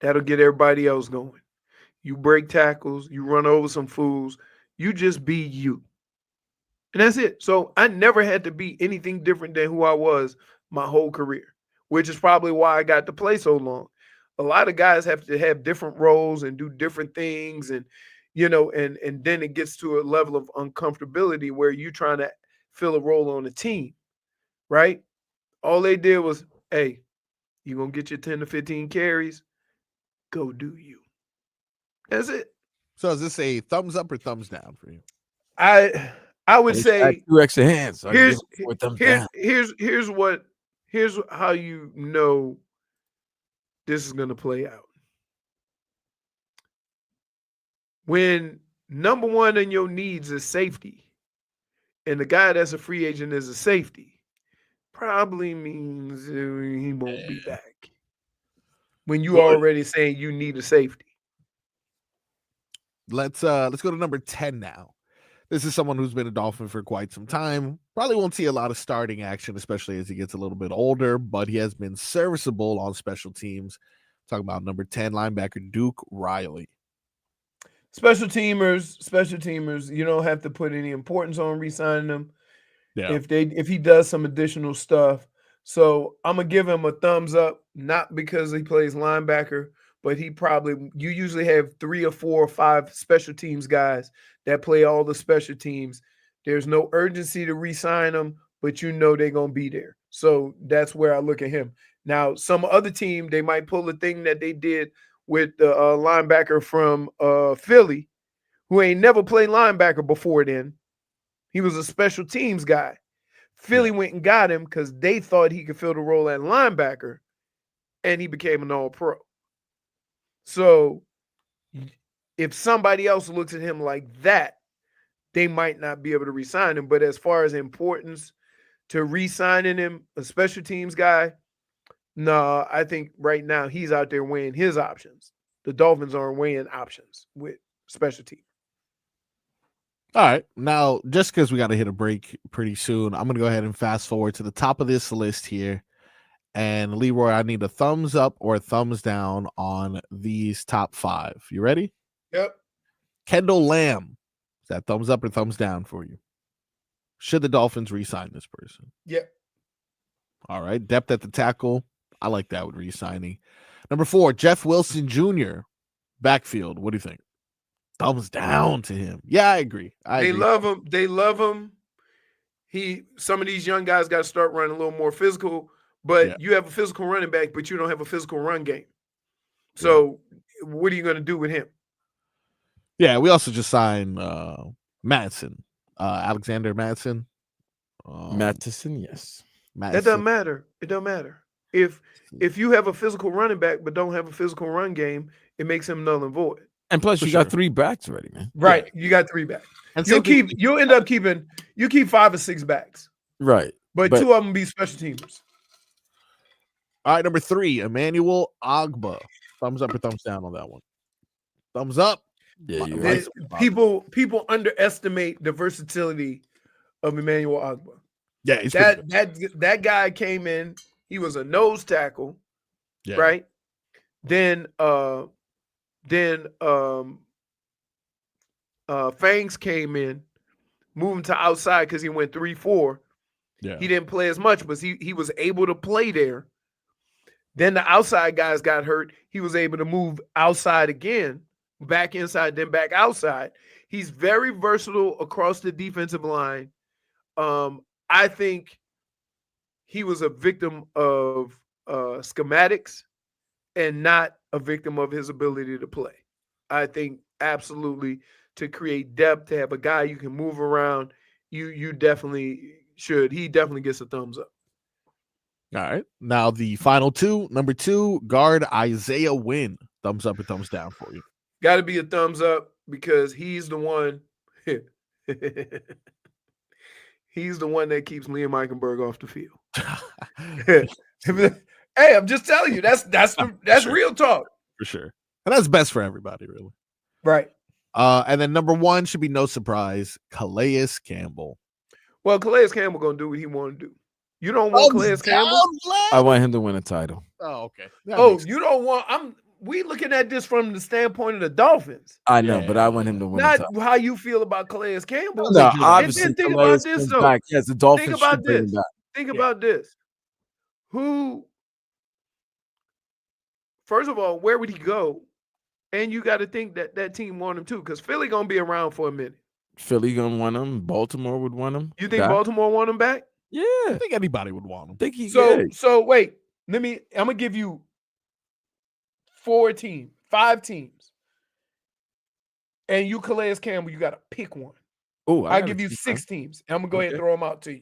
A: get everybody else going. You break tackles, you run over some fools. You just be you." And that's it. So I never had to be anything different than who I was my whole career, which is probably why I got to play so long. A lot of guys have to have different roles and do different things, and and then it gets to a level of uncomfortability where you're trying to fill a role on a team, right? All they did was, hey, you're gonna get your 10 to 15 carries, go do you. That's it.
C: So is this a thumbs up or thumbs down for you?
A: I would say
F: 2 extra hands. So
A: here's how you know this is going to play out. When number one in your needs is safety, and the guy that's a free agent is a safety, probably means he won't be back. When you already saying you need a safety.
C: Let's go to number 10 now. This is someone who's been a Dolphin for quite some time. Probably won't see a lot of starting action, especially as he gets a little bit older, but he has been serviceable on special teams. Talking about number 10 linebacker Duke Riley.
A: Special teamers, you don't have to put any importance on re-signing them. Yeah. If he does some additional stuff. So I'm gonna give him a thumbs up, not because he plays linebacker, but you usually have 3 or 4 or 5 special teams guys that play all the special teams. There's no urgency to re-sign them, but they're going to be there. So that's where I look at him. Now, some other team, they might pull the thing that they did with the linebacker from Philly, who ain't never played linebacker before then. He was a special teams guy. Philly went and got him because they thought he could fill the role at linebacker, and he became an all-pro. So if somebody else looks at him like that, they might not be able to re-sign him. But as far as importance to re-signing him, a special teams guy, no, I think right now he's out there weighing his options. The Dolphins aren't weighing options with special teams.
C: All right. Now, just because we got to hit a break pretty soon, I'm going to go ahead and fast forward to the top of this list here. And Leroy, I need a thumbs up or a thumbs down on these top 5. You ready?
A: Yep.
C: Kendall Lamb. Is that thumbs up or thumbs down for you? Should the Dolphins re-sign this person?
A: Yep.
C: All right. Depth at the tackle. I like that with re-signing. Number 4, Jeff Wilson Jr. Backfield. What do you think? Thumbs down to him. Yeah, I agree.
A: They love him. They love him. Some of these young guys got to start running a little more physical. But you have a physical running back, but you don't have a physical run game. So what are you going to do with him?
C: Yeah, we also just signed Madison, Alexander Madison.
F: Mattison, yes.
C: Madison.
A: That doesn't matter. It doesn't matter. If you have a physical running back but don't have a physical run game, it makes him null and void.
F: And plus, you got 3 backs already, man.
A: Right, you got 3 backs. And you'll keep 5 or 6 backs.
F: Right,
A: but 2 of them be special teamers.
C: All right, number 3, Emmanuel Ogbah. Thumbs up or thumbs down on that one? Thumbs up.
F: Yeah,
A: people underestimate the versatility of Emmanuel Ogbah.
C: Yeah,
A: that guy came in. He was a nose tackle, right? Then Fangs came in, moved him to outside because he went 3-4.
C: Yeah,
A: he didn't play as much, but he was able to play there. Then the outside guys got hurt. He was able to move outside again, back inside, then back outside. He's very versatile across the defensive line. I think he was a victim of schematics and not a victim of his ability to play. I think absolutely to create depth, to have a guy you can move around, you definitely should. He definitely gets a thumbs up.
C: All right. Now the final two. Number 2, guard Isaiah Wynn. Thumbs up and thumbs down for you.
A: Got to be a thumbs up because he's the one. He's the one that keeps Liam Eichenberg off the field. Hey, I'm just telling you, that's
C: sure.
A: real talk.
C: For sure. And that's best for everybody, really.
A: Right.
C: And then number 1 should be no surprise, Calais Campbell.
A: Well, Calais Campbell gonna do what he want to do. You don't want Calais Campbell?
F: I want him to win a title.
C: Oh, okay.
A: You don't want we looking at this from the standpoint of the Dolphins.
F: I know, but I want him to win a title.
A: Not how you feel about Calais Campbell.
F: No, obviously,
A: and then think
F: Calais
A: about this, though.
F: back. Yes, the Dolphins
A: think about
F: should bring him
A: this.
F: back.
A: Think about this. Who, first of all, where would he go? And you got to think that team want him too, because Philly gonna be around for a minute.
F: Philly gonna want him. Baltimore would want him.
A: You think Baltimore want him back?
F: Yeah,
C: I think anybody would want him.
F: Think he
A: So wait, I'm gonna give you 5 teams, and you Calais Campbell, you got to pick one.
F: Oh,
A: I'll give you 6 teams. I'm gonna go ahead and throw them out to you.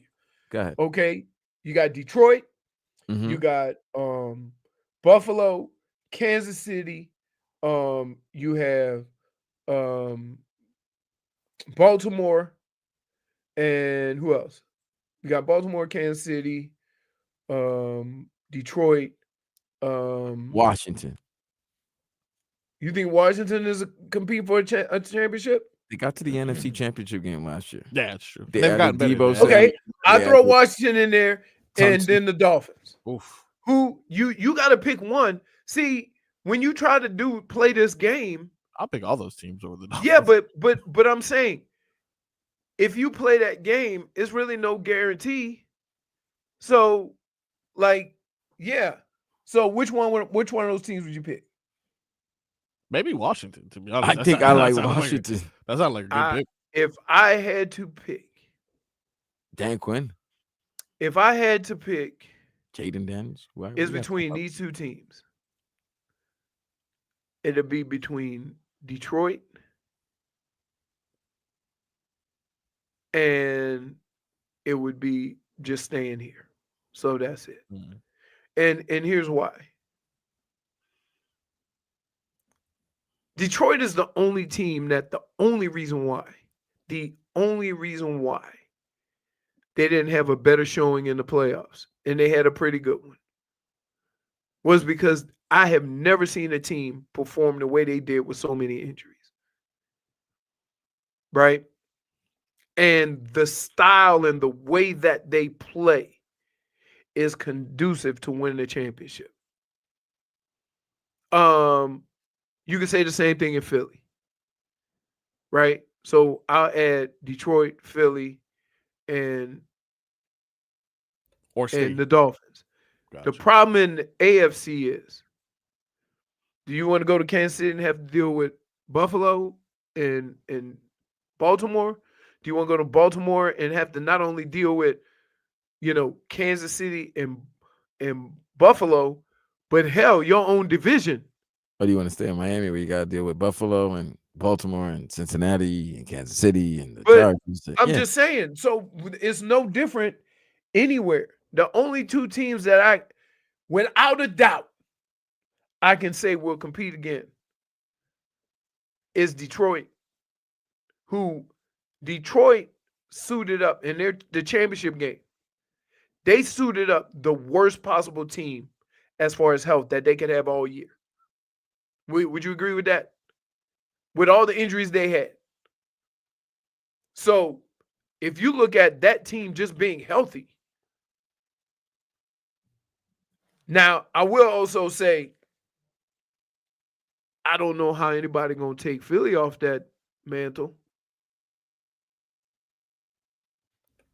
F: Go ahead.
A: Okay, you got Detroit, you got Buffalo, Kansas City, you have Baltimore, and who else? You got Baltimore, Kansas City, Detroit,
F: Washington.
A: You think Washington is competing for a championship?
F: They got to the NFC Championship game last year.
C: Yeah, that's true.
F: They've gotten better.
A: Okay, I throw Washington in there, and then the Dolphins.
C: Oof.
A: Who you got to pick one? See, when you try to play this game,
C: I'll pick all those teams over the Dolphins.
A: Yeah, but I'm saying, if you play that game, it's really no guarantee. So, yeah. So which one of those teams would you pick?
C: Maybe Washington, to be honest.
F: I think I like Washington.
C: That sounds like a good pick.
A: If I had to pick,
F: Dan Quinn.
A: If I had to pick,
F: Jayden Daniels.
A: It's between these 2 teams. It'll be between Detroit and it would be just staying here. So that's it.
C: Mm-hmm.
A: And here's why. Detroit is the only team that the only reason why they didn't have a better showing in the playoffs, and they had a pretty good one, was because I have never seen a team perform the way they did with so many injuries. Right? And the style and the way that they play is conducive to winning a championship. You can say the same thing in Philly, right? So I'll add Detroit, Philly, and the Dolphins.
C: Gotcha.
A: The problem in the AFC is, do you want to go to Kansas City and have to deal with Buffalo and Baltimore? Do you want to go to Baltimore and have to not only deal with, Kansas City and Buffalo, but hell, your own division?
F: Or do you want to stay in Miami where you got to deal with Buffalo and Baltimore and Cincinnati and Kansas City and the Chargers?
A: I'm just saying. So it's no different anywhere. The only 2 teams that without a doubt, I can say will compete again is Detroit, who Detroit suited up in the championship game. They suited up the worst possible team as far as health that they could have all year. Would you agree with that? With all the injuries they had. So if you look at that team just being healthy. Now, I will also say, I don't know how anybody going to take Philly off that mantle.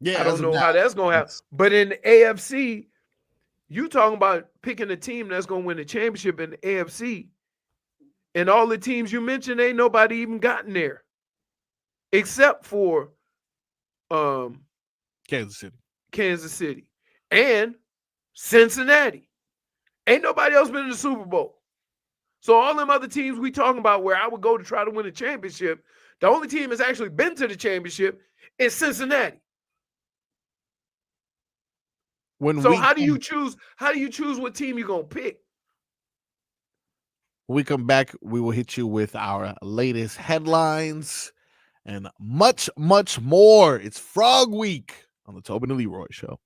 C: Yeah,
A: I don't know how that's going to happen. But in the AFC, you talking about picking a team that's going to win the championship in the AFC. And all the teams you mentioned, ain't nobody even gotten there. except for
C: Kansas
A: City, and Cincinnati. Ain't nobody else been in the Super Bowl. So all them other teams we talking about where I would go to try to win a championship, the only team that's actually been to the championship is Cincinnati. How do you choose what team you're gonna pick?
C: When we come back, we will hit you with our latest headlines and much, much more. It's Frog Week on the Tobin and Leroy Show.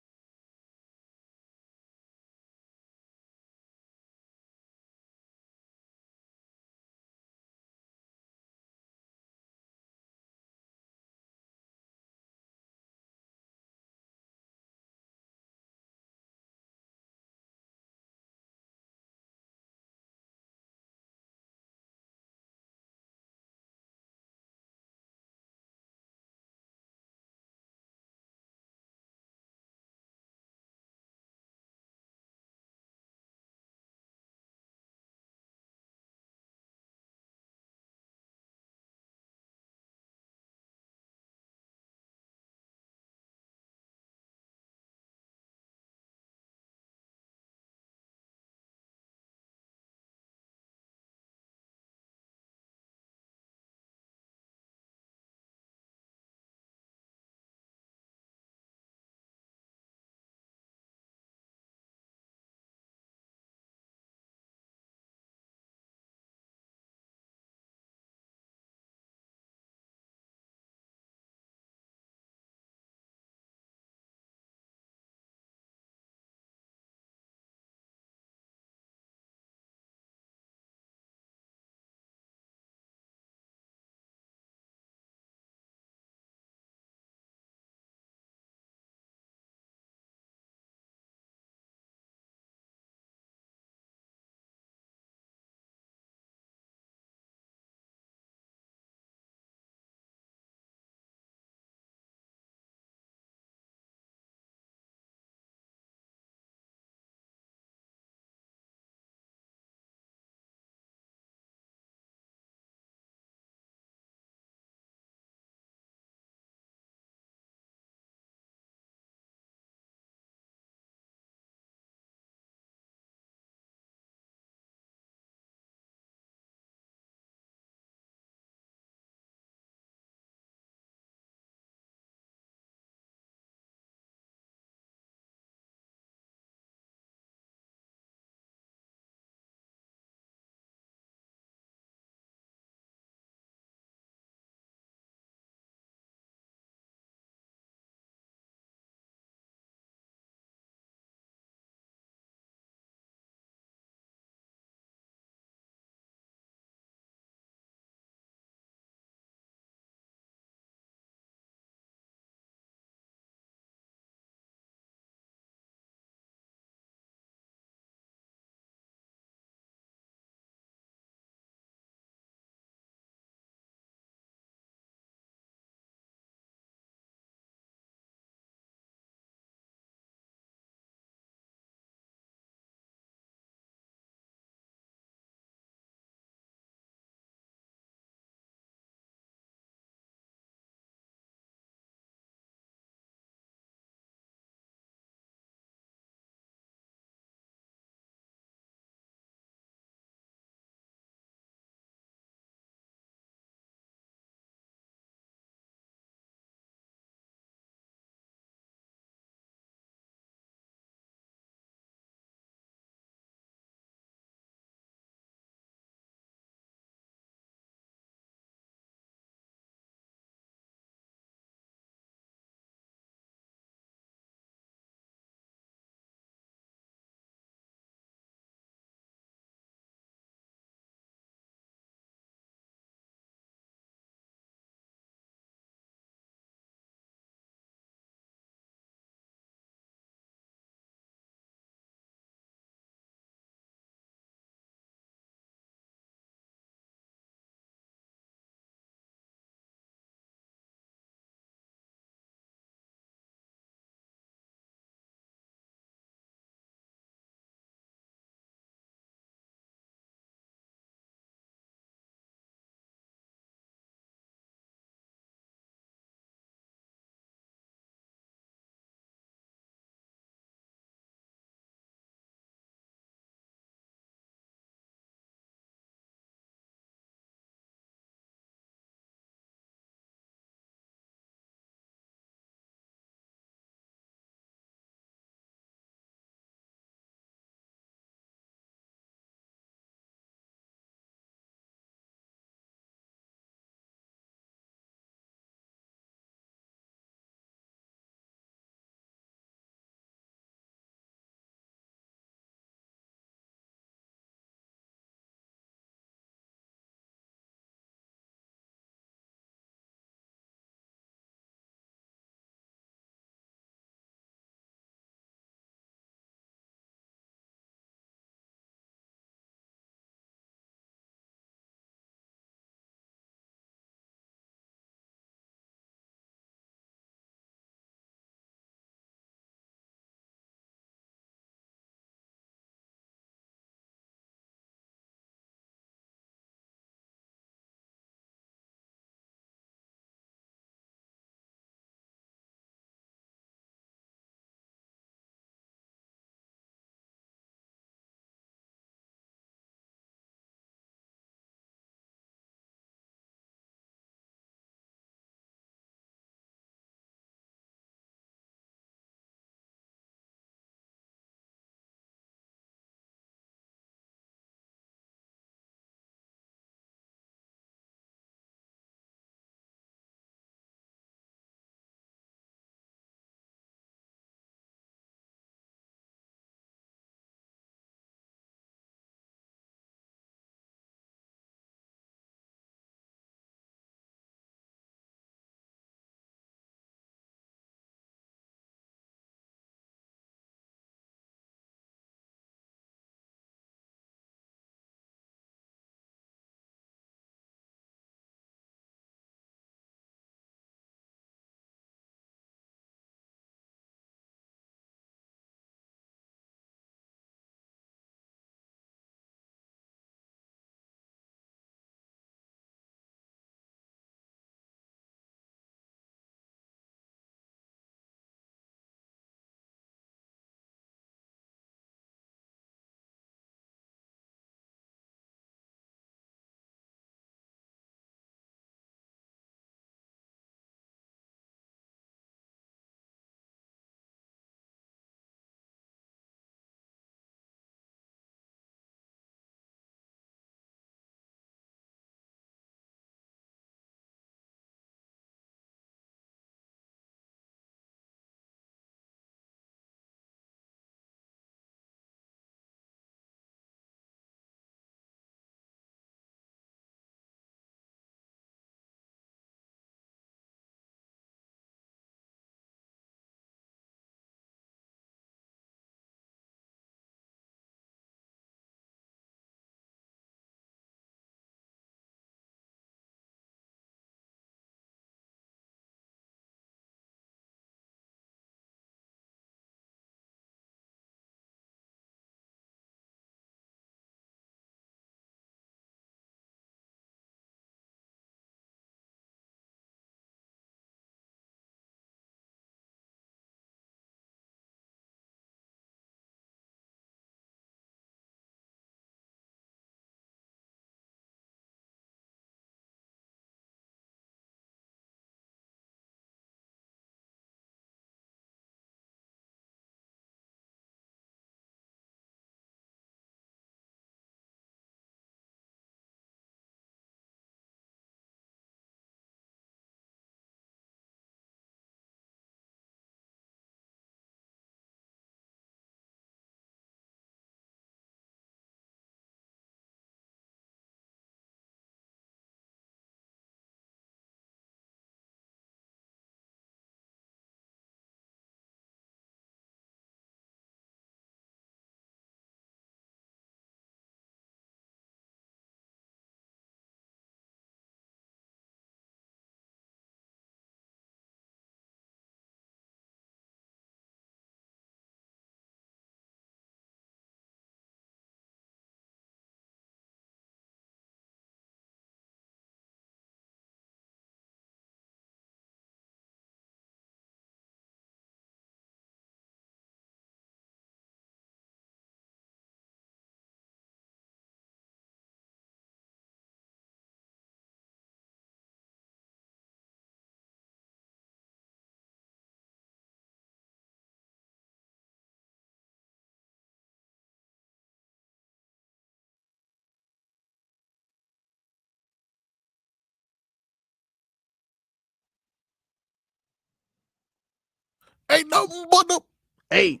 C: Ain't nothing but the hey.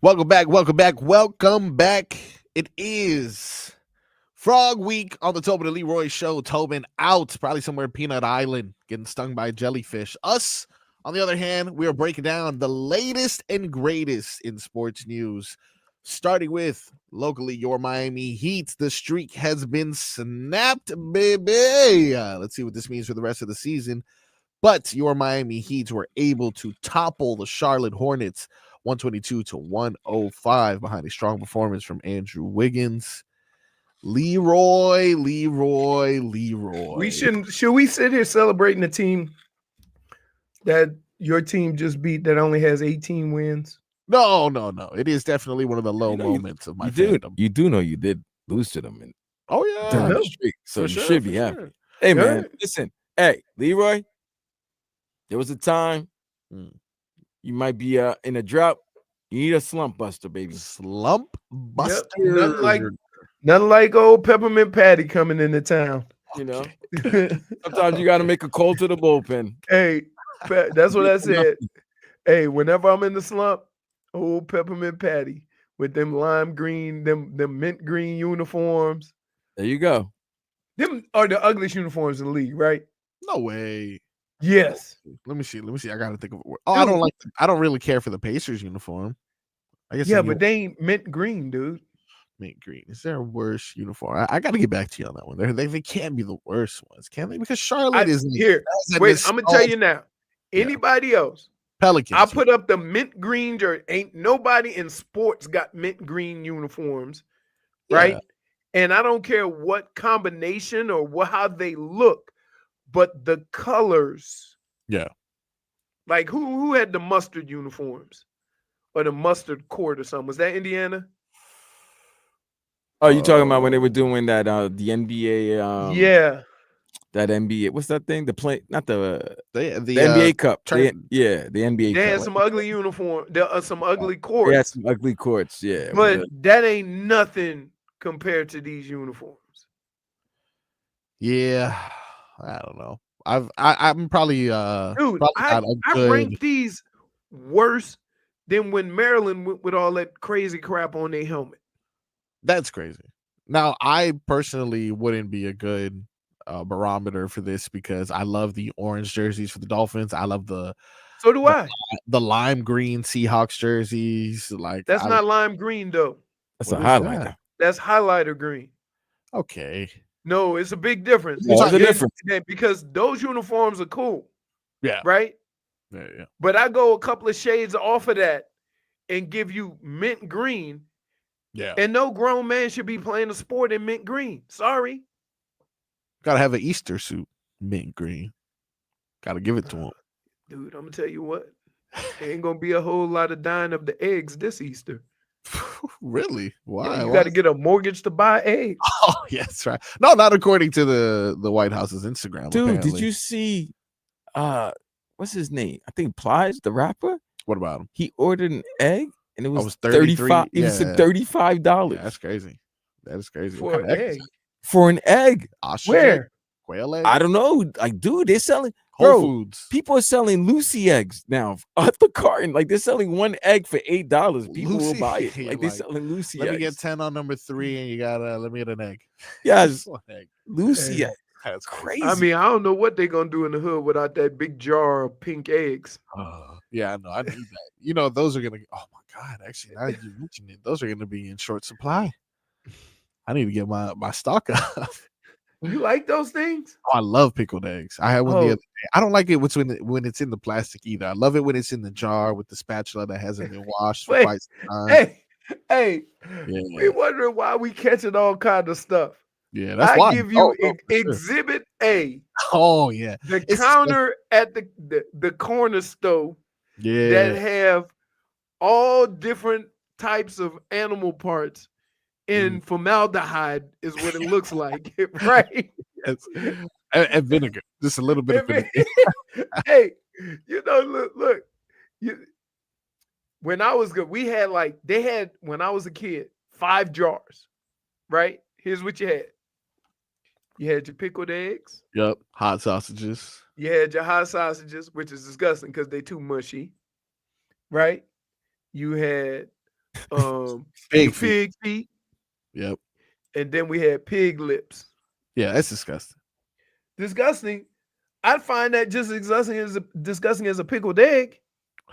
C: Welcome back. It is Frog Week on the Tobin and Leroy show. Tobin out, probably somewhere Peanut Island, getting stung by a jellyfish. Us, on the other hand, we are breaking down the latest and greatest in sports news. Starting with locally, your Miami Heat. The streak has been snapped, baby. Let's see what this means for the rest of the season. But your Miami Heat were able to topple the Charlotte Hornets 122-105 behind a strong performance from Andrew Wiggins. Leroy.
A: Should we sit here celebrating the team that your team just beat that only has 18 wins?
C: No. It is definitely one of the low moments of my fandom.
F: You do know you did lose to them.
C: During
F: the streak, so you should be happy. Sure. Hey, man, listen. Hey, Leroy, there was a time you might be in a drought. You need a slump buster, baby.
C: Slump buster.
A: Yep. Nothing like old Peppermint Patty coming into town.
F: You know, sometimes you got to make a call to the bullpen.
A: Hey, that's what I said. Hey, whenever I'm in the slump, old Peppermint Patty with them lime green, them mint green uniforms.
F: There you go.
A: Them are the ugliest uniforms in the league, right?
C: No way.
A: Yes.
C: Let me see. I gotta think of it. Oh, I don't really care for the Pacers uniform. I guess.
A: Yeah, but they ain't mint green, dude.
C: Mint green. Is there a worse uniform? I gotta get back to you on that one. They can't be the worst ones, can they? Because Charlotte is
A: here. Wait, I'm gonna tell you now. Anybody else?
C: Pelicans.
A: I put up the mint green jersey. Ain't nobody in sports got mint green uniforms, right? And I don't care what combination or how they look, but the colors.
C: Yeah.
A: Like who had the mustard uniforms or the mustard court or something? Was that Indiana?
F: Oh, you talking about when they were doing that the NBA
A: yeah.
F: That NBA, what's that thing? The
C: NBA
F: Cup. The NBA
A: They
F: Cup.
A: had some ugly uniform. There are some ugly courts.
F: They had some ugly courts, yeah.
A: But that ain't nothing compared to these uniforms.
C: Yeah. I don't know. I'm probably
A: dude.
C: Probably
A: I rank these worse than when Maryland went with all that crazy crap on their helmet.
C: That's crazy. Now, I personally wouldn't be a good barometer for this because I love the orange jerseys for the Dolphins. I love the lime green Seahawks jerseys. Like
A: that's not lime green though.
F: That's a highlighter.
A: That's highlighter green.
C: Okay.
A: No, it's a big difference.
F: There's a difference
A: because those uniforms are cool.
C: Yeah.
A: Right.
C: Yeah.
A: But I go a couple of shades off of that and give you mint green.
C: Yeah.
A: And no grown man should be playing a sport in mint green. Sorry.
C: Gotta have an Easter suit, mint green. Gotta give it to him.
A: Dude, I'm gonna tell you what. There ain't gonna be a whole lot of dying of the eggs this Easter.
C: Really? Why?
A: Yeah, you gotta get a mortgage to buy eggs.
C: Oh, yeah, that's right. No, not according to the White House's Instagram.
F: Dude,
C: apparently.
F: Did you see what's his name? I think Plies, the rapper.
C: What about him?
F: He ordered an egg and it was
C: 35.
F: It was $35.
C: Yeah, that's crazy. That is crazy.
A: For an egg.
F: For an egg.
A: Where?
C: Quail egg?
F: I don't know. Like, dude, they're selling
C: Whole Foods.
F: People are selling Lucy eggs now off the carton. Like, they're selling one egg for $8. People will buy it. Like, they're selling Lucy eggs.
C: Let me get 10 on number 3, and you gotta let me get an egg.
F: Yes,
C: egg.
F: Lucy egg.
C: That's
F: crazy.
A: I mean, I don't know what they're gonna do in the hood without that big jar of pink eggs.
C: Yeah, I know. I need that. You know, those are gonna. Oh my god! Actually, now you mentioned it, those are gonna be in short supply. I need to get my stock up.
A: You like those things?
C: Oh, I love pickled eggs. I had one the other day. I don't like it when it's in the plastic either. I love it when it's in the jar with the spatula that hasn't been washed for quite some time.
A: Hey, we wondering why we catching all kind of stuff.
C: Yeah, that's
A: I
C: why.
A: give you
C: Exhibit
A: A.
C: Oh yeah,
A: the counter at the corner store.
C: Yeah,
A: that have all different types of animal parts in formaldehyde is what it looks like, right?
C: Yes. And vinegar, just a little bit of vinegar.
A: Hey, you know, look. When I was good, they had when I was a kid 5 jars, right? Here's what you had: You had your pickled eggs.
C: Yep. Hot sausages.
A: You had your hot sausages, which is disgusting because they too mushy. Right? You had
C: Pig
A: pig feet.
C: Yep.
A: And then we had pig lips.
C: Yeah, that's disgusting.
A: Disgusting. I'd find that just disgusting as a pickled egg.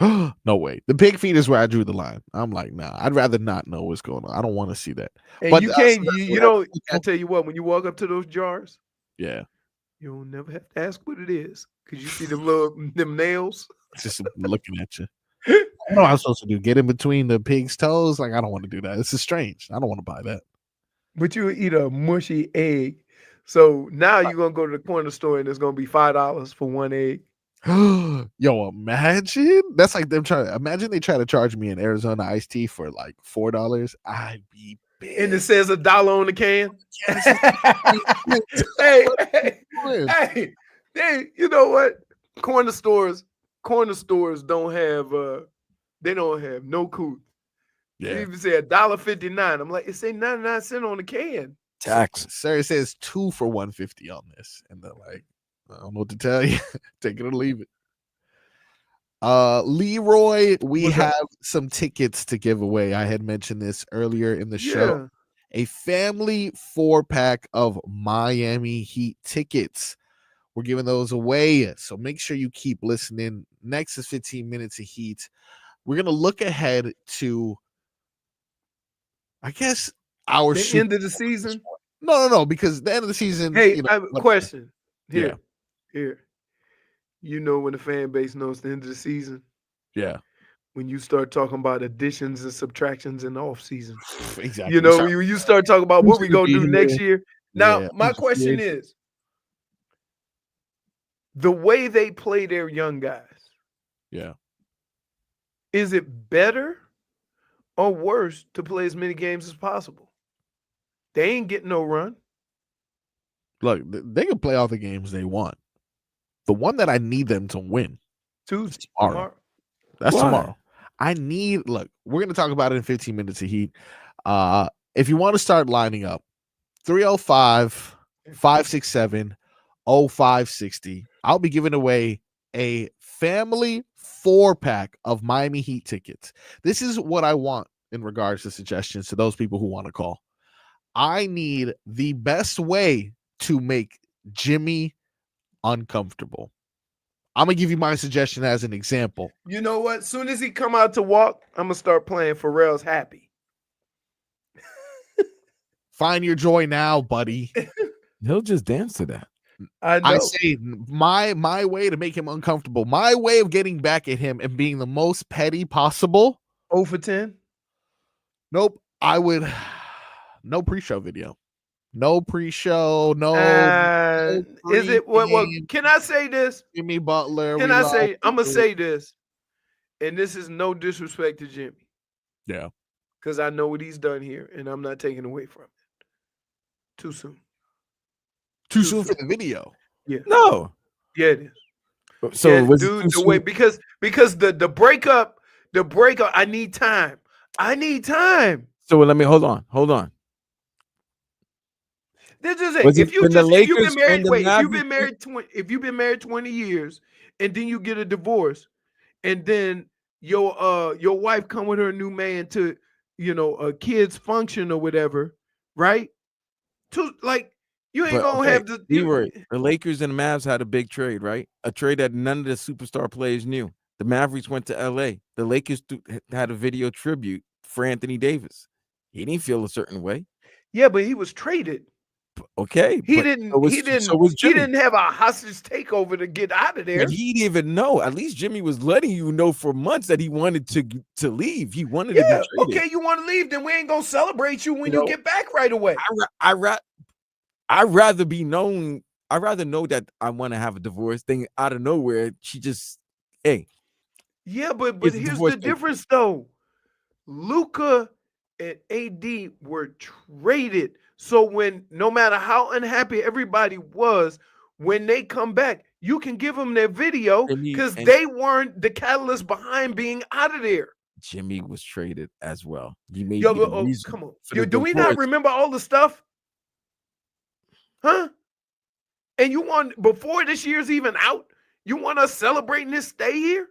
C: No way. The pig feet is where I drew the line. I'm like, nah, I'd rather not know what's going on. I don't want to see that.
A: And
C: but
A: you can't, you know, I tell you what, when you walk up to those jars,
C: yeah,
A: you'll never have to ask what it is because you see them nails.
C: Just looking at you. I don't know what I'm supposed to do. Get in between the pig's toes? Like, I don't want to do that. This is strange. I don't want to buy that.
A: But you eat a mushy egg. So now you're going to go to the corner store and it's going to be $5 for one egg.
C: Yo, imagine that's like them imagine they try to charge me an Arizona iced tea for like $4. I'd be big.
A: And it says $1 on the can. Hey, you know what? Corner stores don't have they don't have no couth.
C: Yeah.
A: They even say $1.59. I'm like, it say 99 cents on the can.
F: Tax.
C: Sir, it says 2 for $1.50 on this. And they're like, I don't know what to tell you. Take it or leave it. Leroy, we have some tickets to give away. I had mentioned this earlier in the show. A family 4-pack of Miami Heat tickets. We're giving those away. So make sure you keep listening. Next is 15 minutes of Heat. We're going to look ahead to, I guess, our
A: end of the season.
C: No, because the end of the season.
A: Hey, I have a question.
C: Here.
A: You know when the fan base knows the end of the season?
C: Yeah.
A: When you start talking about additions and subtractions in the off season.
C: Exactly.
A: You know, when you start talking about what we're going to do next year. Now, my question is, the way they play their young guys.
C: Yeah.
A: Is it better or worse to play as many games as possible? They ain't getting no run.
C: Look, they can play all the games they want. The one that I need them to win
A: Tuesday.
C: Tomorrow. That's tomorrow. We're going to talk about it in 15 minutes of Heat. If you want to start lining up, 305-567-0560. I'll be giving away a family 4-pack of Miami Heat tickets. This is what I want in regards to suggestions to those people who want to call. I need the best way to make Jimmy uncomfortable. I'm gonna give you my suggestion as an example.
A: You know what? As soon as he come out to walk, I'm gonna start playing Pharrell's Happy.
C: Find your joy now, buddy.
F: He'll just dance to that.
C: I say my way to make him uncomfortable, my way of getting back at him and being the most petty possible.
A: 0 for 10?
C: Nope. I would no pre-show video. No pre-show, no.
A: Is it what? Can I say this?
C: Jimmy Butler.
A: I'm gonna say this, and this is no disrespect to Jimmy.
C: Yeah,
A: because I know what he's done here, and I'm not taking away from it. Too soon.
C: Too soon for the video.
A: Yeah.
F: No.
A: Yeah, it is.
F: So
A: yeah,
F: was
A: dude, the way because the breakup. I need time.
F: So let me hold on.
A: This is it. If you've been married 20 years and then you get a divorce and then your wife come with her new man to, a kid's function or whatever, right? You ain't gonna have the
F: Lakers and the Mavs had a big trade, right? A trade that none of the superstar players knew. The Mavericks went to LA. The Lakers had a video tribute for Anthony Davis. He didn't feel a certain way.
A: Yeah, but he was traded.
F: Okay,
A: he didn't have a hostage takeover to get out of there.
F: But he didn't even know. At least Jimmy was letting you know for months that he wanted to leave. He wanted to be traded.
A: Okay, you want to leave, then we ain't gonna celebrate you when you get back right away.
F: I'd rather be known. I'd rather know that I want to have a divorce thing out of nowhere. She just, hey.
A: Yeah, but here's the difference though. Luka and AD were traded. So no matter how unhappy everybody was, when they come back, you can give them their video because they weren't the catalyst behind being out of there.
F: Jimmy was traded as well. You
A: come on. Do we not remember all the stuff? Huh? And you want, before this year's even out, you want us celebrating this stay here?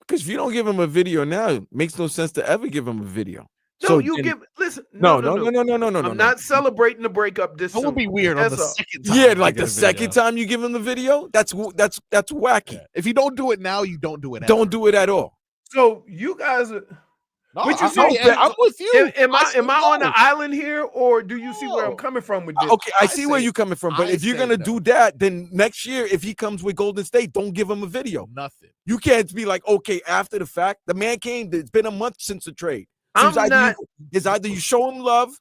F: Because if you don't give him a video now, it makes no sense to ever give him a video.
A: No,
F: So
A: you
F: then,
A: give. Listen,
F: no.
A: I'm not celebrating the breakup this
C: That would
A: soon.
C: be weird on
A: That's
C: the
A: all.
C: second time.
F: Yeah,
C: you
F: like
C: get
F: the
C: a video.
F: second time you give him the video, that's wacky.
C: Yeah. If you don't do it now, you don't do it.
F: Don't do it at all.
A: So you guys are.
C: No,
A: What you
C: I'm with you.
A: Am I
C: said
A: on
C: no.
A: the island here, or do you see where I'm
C: No.
A: coming from with this?
F: Okay, I see where you're coming from, but
C: I
F: if you're
C: say
F: gonna
C: no.
F: do that, then next year, if he comes with Golden State, don't give him a video.
C: Nothing.
F: You can't be like, okay, after the fact, the man came. It's been a month since the trade.
A: I'm
F: It's either you show him love,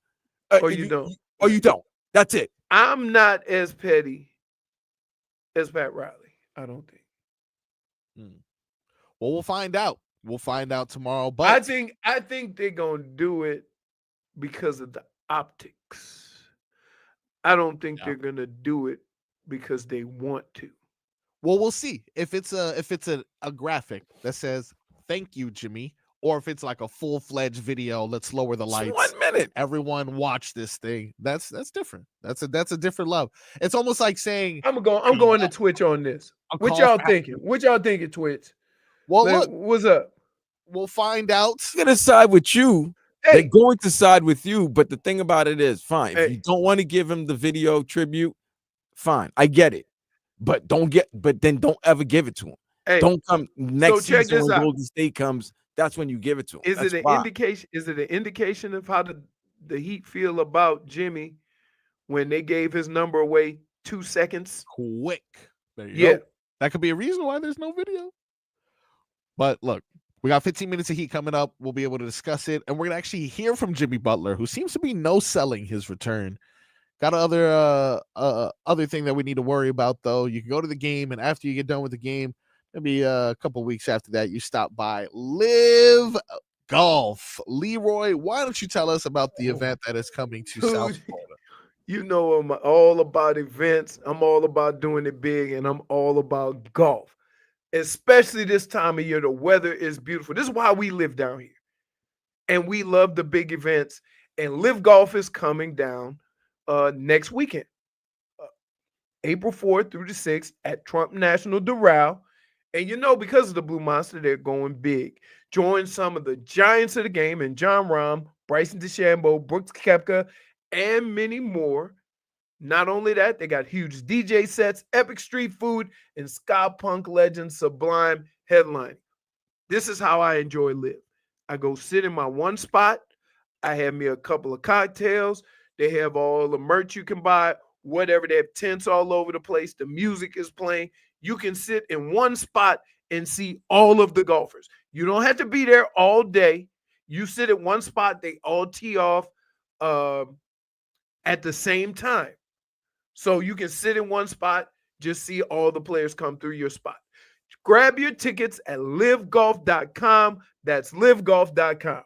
A: or you don't.
F: or you don't. That's it.
A: I'm not as petty as Pat Riley. I don't think.
C: Well, we'll find out. We'll find out tomorrow. But
A: I think they're gonna do it because of the optics. I don't think they're gonna do it because they want to.
C: Well, we'll see if it's a graphic that says "Thank you, Jimmy," or if it's like a full-fledged video. Let's lower the lights.
F: 1 minute.
C: Everyone watch this thing. That's different. That's a different love. It's almost like saying
A: I'm going to Twitch on this. What y'all thinking? What y'all thinking, Twitch?
C: Well, look,
A: what's up?
C: We'll find out.
F: They're gonna side with you.
A: Hey.
F: They're going to side with you. But the thing about it is, fine.
A: Hey.
F: If you don't want to give him the video tribute, fine. I get it. But then don't ever give it to him.
A: Hey.
F: Don't come next
A: check
F: season
A: this
F: when
A: out.
F: Golden State comes. That's when you give it to him.
A: Is
F: That's
A: it an
F: why.
A: indication? Is it an indication of how the Heat feel about Jimmy when they gave his number away 2 seconds?
C: Quick. There you go. That could be a reason why there's no video. But look, we got 15 minutes of Heat coming up. We'll be able to discuss it. And we're going to actually hear from Jimmy Butler, who seems to be no-selling his return. Got other thing that we need to worry about, though. You can go to the game, and after you get done with the game, maybe a couple weeks after that, you stop by Live Golf. Leroy, why don't you tell us about the event that is coming to South Florida?
A: You know I'm all about events. I'm all about doing it big, and I'm all about golf. Especially this time of year, the weather is beautiful. This is why we live down here. And we love the big events. And Live Golf is coming down next weekend, April 4th through the 6th at Trump National Doral. And you know, because of the Blue Monster, they're going big. Join some of the giants of the game and John Rahm, Bryson DeChambeau, Brooks Koepka, and many more. Not only that, they got huge DJ sets, epic street food, and ska punk legend Sublime headlining. This is how I enjoy Live. I go sit in my one spot. I have me a couple of cocktails. They have all the merch you can buy, whatever. They have tents all over the place. The music is playing. You can sit in one spot and see all of the golfers. You don't have to be there all day. You sit at one spot. They all tee off at the same time. So you can sit in one spot, just see all the players come through your spot. Grab your tickets at livegolf.com. That's livegolf.com.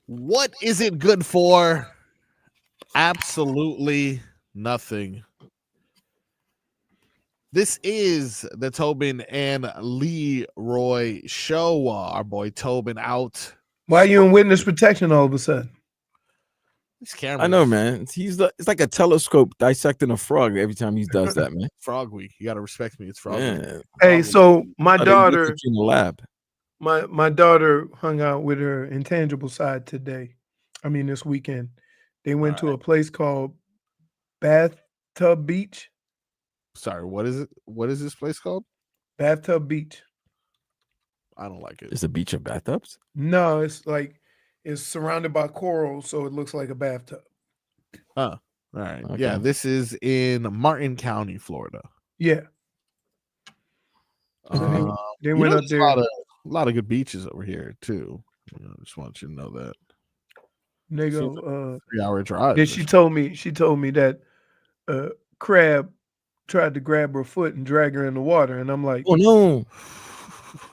C: What is it good for? Absolutely nothing. This is the Tobin and Leroy show. Our boy Tobin out.
A: Why are you in witness protection all of a sudden?
C: These cameras.
F: I know, man. It's like a telescope dissecting a frog every time he does that, man.
C: Frog week. You gotta respect me. It's frog week.
F: Yeah.
A: Hey, so my daughter
F: in the lab.
A: My daughter hung out with her intangible side today. I mean, this weekend. They went to a place called Bathtub Beach.
C: Sorry, what is it? What is this place called?
A: Bathtub Beach.
C: I don't like it.
F: It's a beach of bathtubs?
A: No, it's surrounded by coral, so it looks like a bathtub.
C: All right.
F: Okay.
C: Yeah, this is in Martin County, Florida.
A: Yeah. They went up there.
C: A lot of good beaches over here too. I just want you to know that.
A: They go
C: 3-hour drive.
A: Yeah, she told me that crab tried to grab her foot and drag her in the water, and I'm like,
F: oh no.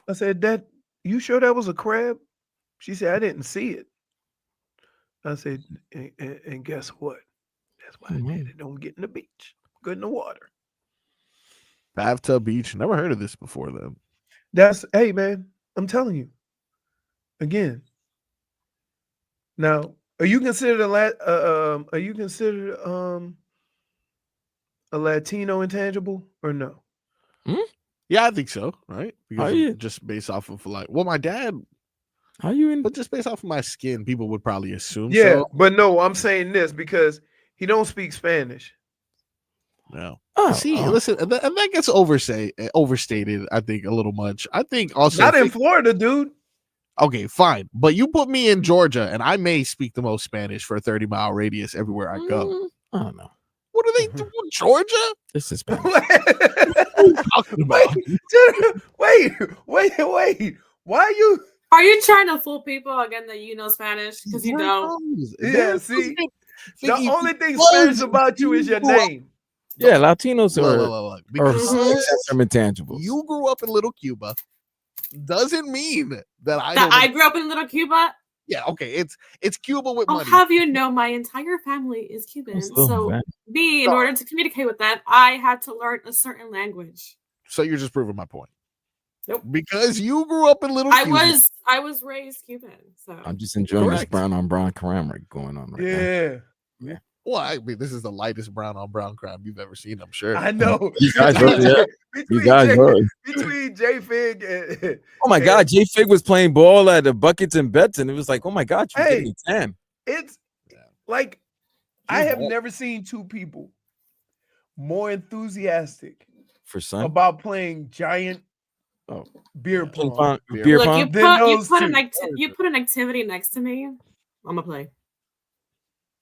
A: I said, "That you sure that was a crab?" She said, "I didn't see it." I said, and guess what? That's why Daddy don't get in the beach. Good in the water.
C: Bathtub Beach. Never heard of this before then.
A: Hey man, I'm telling you. Again. Now, are you considered a Latino intangible or no?
C: Yeah, I think so. Right? Because
F: just
C: based off of my dad.
F: How you in?
C: But just based off of my skin, people would probably assume.
A: Yeah,
C: so.
A: but no, I'm saying this because he don't speak Spanish.
C: No. Listen, and that gets overstated. I think a little much. I think also
A: not in Florida, dude.
C: Okay, fine, but you put me in Georgia, and I may speak the most Spanish for a 30-mile radius everywhere I go.
F: I don't know.
C: What do they do in Georgia?
F: This is Spanish.
A: Wait. Why you?
J: Are you trying to fool people again that you know Spanish? Because you don't.
A: Yeah, see, the only thing Spanish about you is your name.
F: Yeah, Latinos
C: are
F: from intangibles.
C: You grew up in Little Cuba. Doesn't mean that
J: I grew up in Little Cuba.
C: Yeah, okay. It's Cuba with
J: I'll
C: money.
J: have you know, my entire family is Cuban. So in order to communicate with them, I had to learn a certain language.
C: So you're just proving my point.
J: Nope.
C: Because you grew up in Little Cuba.
J: I was raised Cuban. So
F: I'm just enjoying this brown on brown crime going on right now.
A: Yeah.
C: Well, I mean, this is the lightest brown on brown crime you've ever seen, I'm sure.
A: I know.
F: You guys heard.
A: Between JFig and
F: oh my God, JFig was playing ball at the Buckets and Bets, and it was like, oh my God, you're getting 10.
A: It's like I have never seen two people more enthusiastic
F: for son
A: about playing giant beer pong.
J: Look, you put an activity next to me, I'm gonna play.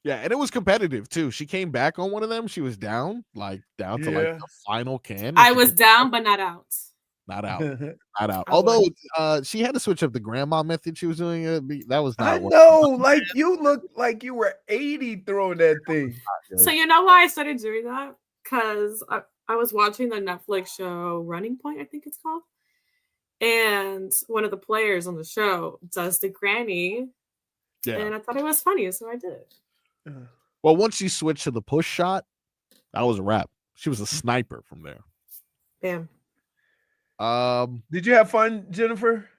C: Yeah, and it was competitive too. She came back on one of them. She was down to like the final can.
J: I was down, but not out.
C: Not out. Not out. Although she had to switch up the grandma method she was doing. That was not.
A: I know. Like you looked like you were 80 throwing that thing.
J: So you know why I started doing that? Because I was watching the Netflix show Running Point, I think it's called. And one of the players on the show does the granny. Yeah. And I thought it was funny, so I did it.
C: Well, once she switched to the push shot, that was a wrap. She was a sniper from there.
J: Damn.
A: Did you have fun, Jennifer?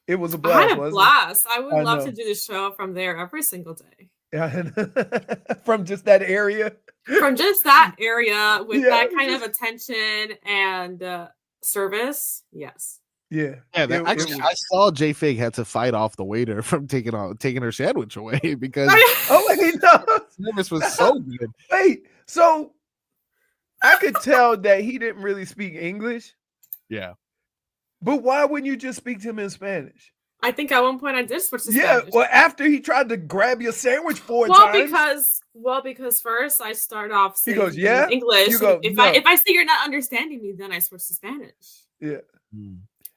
A: It was a blast.
J: I had a blast. I would love to do the show from there every single day.
A: Yeah, from just that area.
J: From just that area with that kind of attention and service. Yes.
C: Yeah. Actually, I saw JFig had to fight off the waiter from taking her sandwich away because service was so good.
A: Wait, so I could tell that he didn't really speak English.
C: Yeah.
A: But why wouldn't you just speak to him in Spanish?
J: I think at one point I did switch to Spanish.
A: Yeah, well, after he tried to grab your sandwich 4 times.
J: Because first I start off saying
A: he goes, yeah?
J: English. If I see you're not understanding me, then I switch to Spanish.
A: Yeah.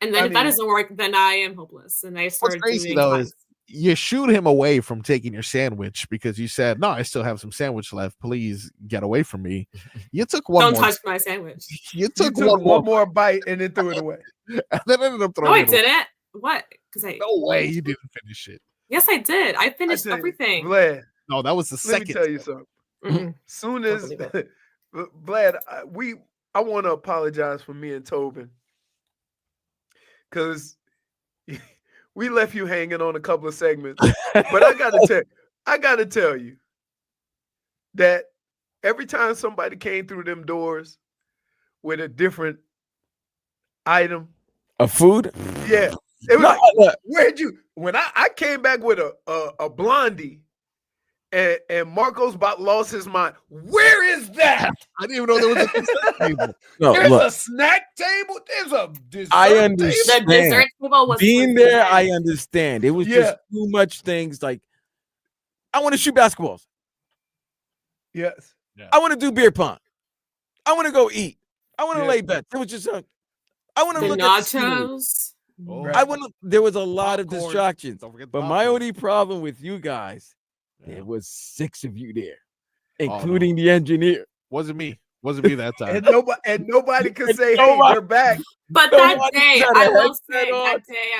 J: And then if that doesn't work, then I am hopeless. And I started
C: doing is you shoot him away from taking your sandwich because you said, no, I still have some sandwich left. Please get away from me. You took one.
J: Don't touch my sandwich.
C: You took
A: one more bite and then threw it away.
C: And then ended up throwing
J: it away. No, I didn't. What? Because
C: no way you didn't finish it.
J: Yes, I did. I finished everything.
A: Vlad.
C: No, that was the second.
A: Let me tell you something. Soon as Vlad, I want to apologize for me and Tobin because we left you hanging on a couple of segments. But I gotta tell you that every time somebody came through them doors with a different item
F: of food,
A: yeah, it was like, where'd you? When I came back with a blondie. And Marcos about lost his mind. Where is that?
C: I didn't even know there was a dessert table.
F: No,
A: there's
F: look,
A: a snack table. There's a dessert
F: I
A: table.
F: understand.
J: The dessert table was
F: being there. I understand. It was just too much things. Like, I want to shoot basketballs.
A: Yes.
C: Yeah.
F: I want to do beer pong. I want to go eat. I want to lay bets. It was just I want to look
J: nachos.
F: at the there was a lot of distractions. But my only problem with you guys, there was 6 of you there, including the engineer.
C: Wasn't me that time.
A: and nobody could say, "Hey, we're back."
J: But that day, I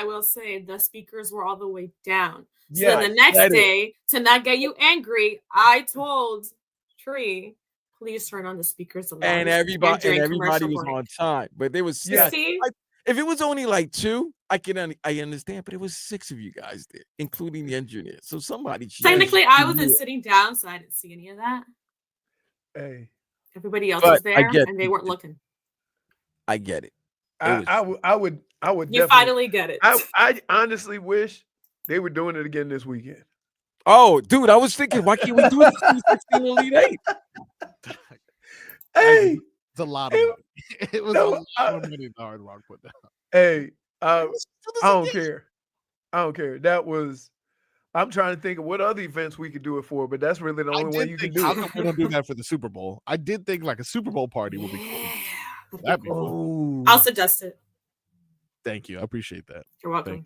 J: will say, the speakers were all the way down. So then the next day, to not get you angry, I told Tree, please turn on the speakers.
F: And everybody was on time. But there was if it was only like 2, I understand, but it was 6 of you guys there, including the engineer. So somebody
J: technically I wasn't sitting down, so I didn't see any of that.
A: Hey,
J: everybody else was there, and they weren't looking.
F: I get it.
A: I would.
J: You finally get it.
A: I honestly wish they were doing it again this weekend.
F: Oh, dude, I was thinking, why can't we do it in 2016 Elite 8?
A: Hey,
C: it's a lot of money. It was a lot of money the Hard Rock put down.
A: Hey, I don't care. That was. I'm trying to think of what other events we could do it for, but that's really the only way you can do
C: how
A: it.
C: come we don't do that for the Super Bowl? I did think like a Super Bowl party would be cool. That'd be cool.
J: I'll suggest it.
C: Thank you. I appreciate that.
J: You're welcome.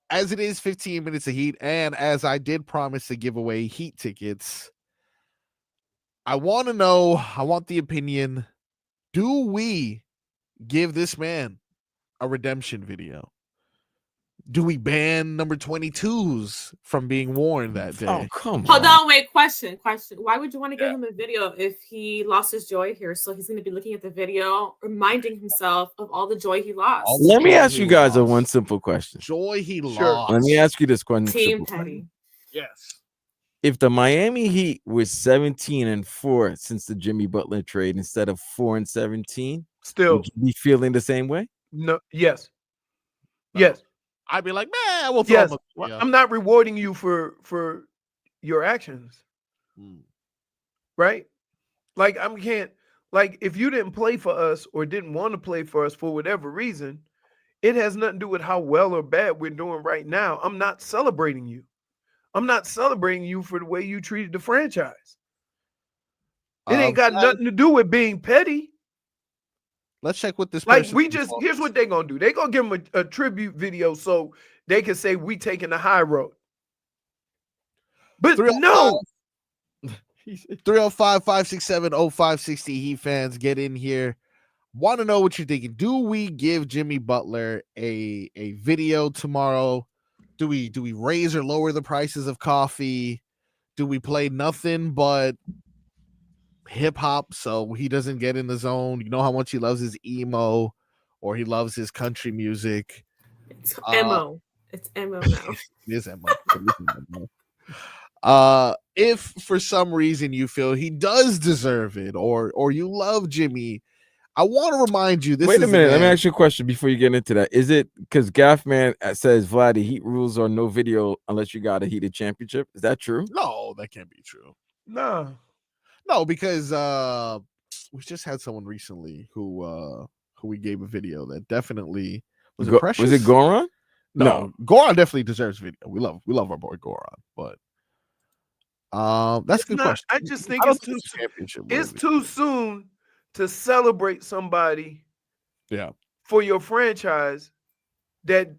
C: As it is 15 minutes of Heat, and as I did promise to give away Heat tickets, I want the opinion. Do we give this man a redemption video? Do we ban number 22s from being worn that day?
F: Oh, come on.
J: Hold on, wait, question. Why would you want to give him a video if he lost his joy here? So he's going to be looking at the video, reminding himself of all the joy he lost.
F: Let me ask you guys one simple question.
C: Joy he lost.
F: Let me ask you this question.
J: Team Petty.
C: Yes.
F: If the Miami Heat was 17-4 since the Jimmy Butler trade instead of 4-17,
A: still
F: would you be feeling the same way?
A: No. Yes. Yes.
C: I'd be like, man, we'll throw him
A: I'm not rewarding you for your actions. Right? Like if you didn't play for us or didn't want to play for us for whatever reason, it has nothing to do with how well or bad we're doing right now. I'm not celebrating you. I'm not celebrating you for the way you treated the franchise. It ain't got nothing to do with being petty.
C: Let's check what this
A: like here's what they're gonna do. They're gonna give him a tribute video so they can say we taking the high road. But no.
C: 305-567-0560 Heat fans, get in here. Want to know what you're thinking. Do we give Jimmy Butler a video tomorrow? Do we raise or lower the prices of coffee? Do we play nothing but hip hop so he doesn't get in the zone? You know how much he loves his emo or he loves his country music.
J: It's emo. It's emo now.
C: It is emo. If for some reason you feel he does deserve it or you love Jimmy, I want to remind you this.
F: Wait a minute, let me ask you a question before you get into that. Is it because Gaffman says Vlad, the Heat rules are no video unless you got a heated championship? Is that true?
C: No, that can't be true.
A: No,
C: because we just had someone recently who we gave a video that definitely was it Precious?
F: Was it Goran?
C: No, Goran definitely deserves video. We love our boy Goran, but that's a good question.
A: I just think it's too soon to celebrate somebody for your franchise that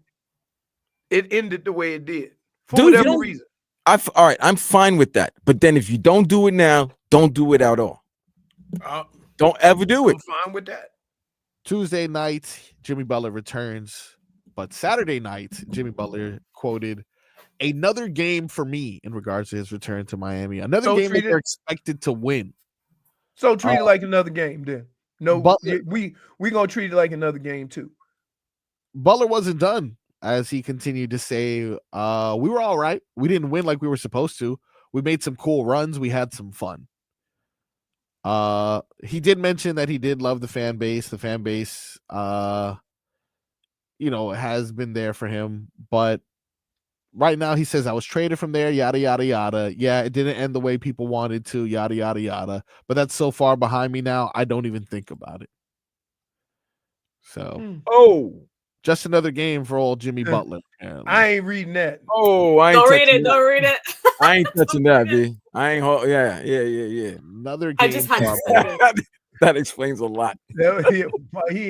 A: it ended the way it did for whatever reason.
F: All right, I'm fine with that. But then if you don't do it now, don't do it at all. Don't ever do it.
A: I'm fine with that.
C: Tuesday night, Jimmy Butler returns But Saturday night, Jimmy Butler quoted, "Another game for me," in regards to his return to Miami. Another game that they're expected to win.
A: So treat it like another game then. No,
C: Butler,
A: we gonna treat it like another game too.
C: Butler wasn't done, as he continued to say, "We were all right. We didn't win like we were supposed to. We made some cool runs. We had some fun." He did mention that he did love the fan base. The fan base, has been there for him. But right now, he says, "I was traded from there, yada, yada, yada. Yeah, it didn't end the way people wanted to, yada, yada, yada. But that's so far behind me now, I don't even think about it." So, just another game for old Jimmy Butler. Apparently.
A: I ain't reading that.
F: Oh, I ain't
J: don't read it. Don't read it.
F: I ain't touching that, B. I ain't. Yeah.
C: Another game.
J: I just had to say it.
F: That explains a lot.
A: He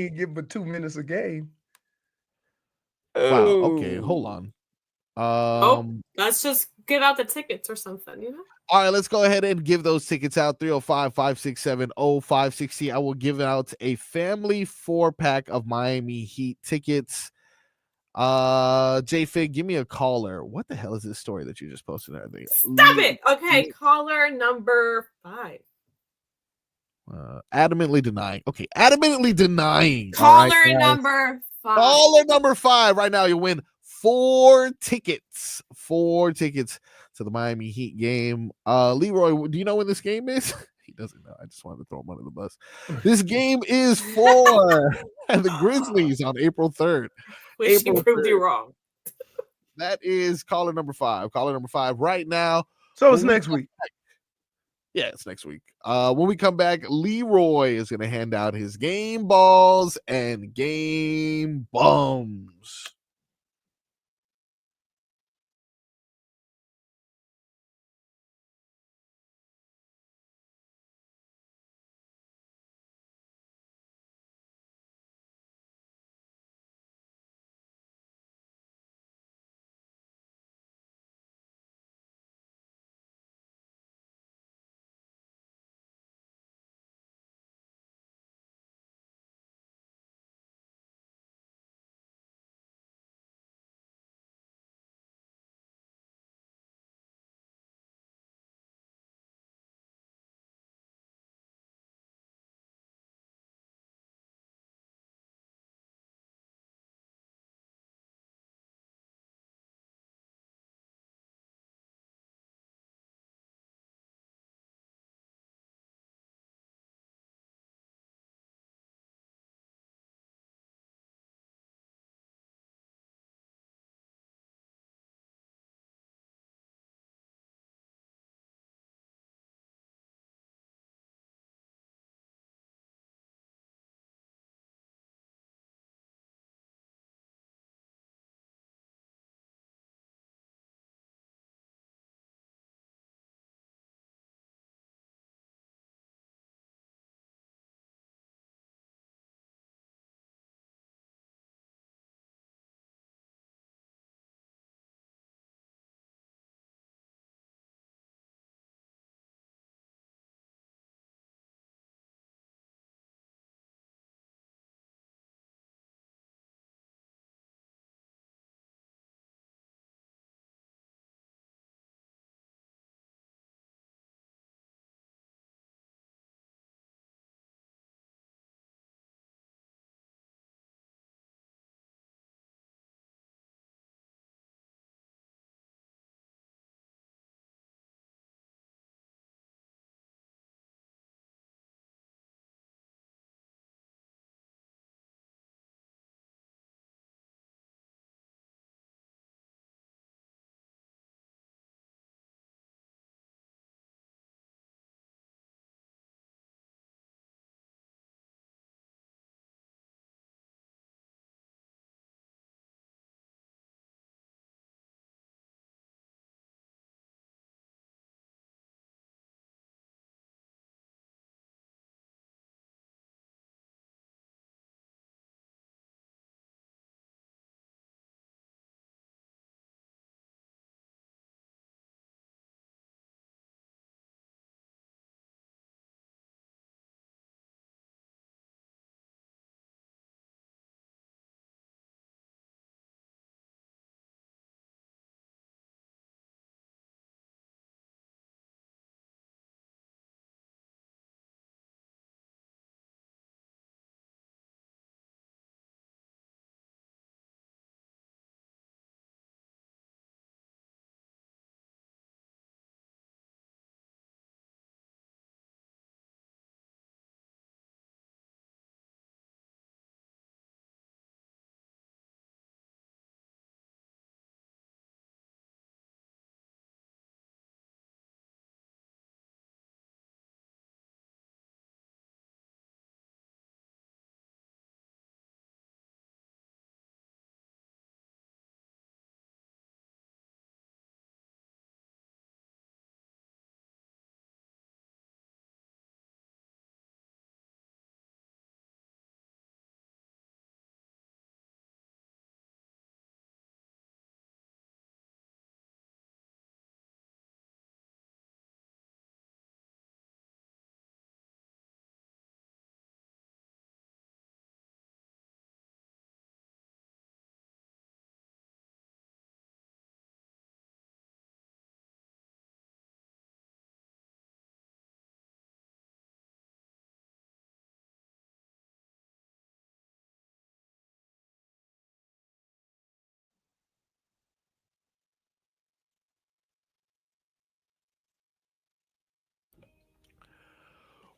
A: ain't give but 2 minutes a game.
C: Wow. Okay, hold on.
J: Let's just give out the tickets or something, you know?
C: All right, let's go ahead and give those tickets out. 305-567-0560. I will give out a family 4-pack of Miami Heat tickets. JFig, give me a caller. What the hell is this story that you just posted? I think.
J: Stop it. Okay, caller number 5.
C: Adamantly denying. Okay, adamantly denying.
J: Caller number 5.
C: Caller number 5. Right now, you win 4 tickets. 4 tickets to the Miami Heat game. Leroy, do you know when this game is? He doesn't know. I just wanted to throw him under the bus. This game is for the Grizzlies on April 3rd.
J: Which he proved you wrong.
C: That is caller number 5. Caller number 5 right now.
A: So it's next week.
C: Yeah, it's next week. When we come back, Leroy is going to hand out his game balls and game bums.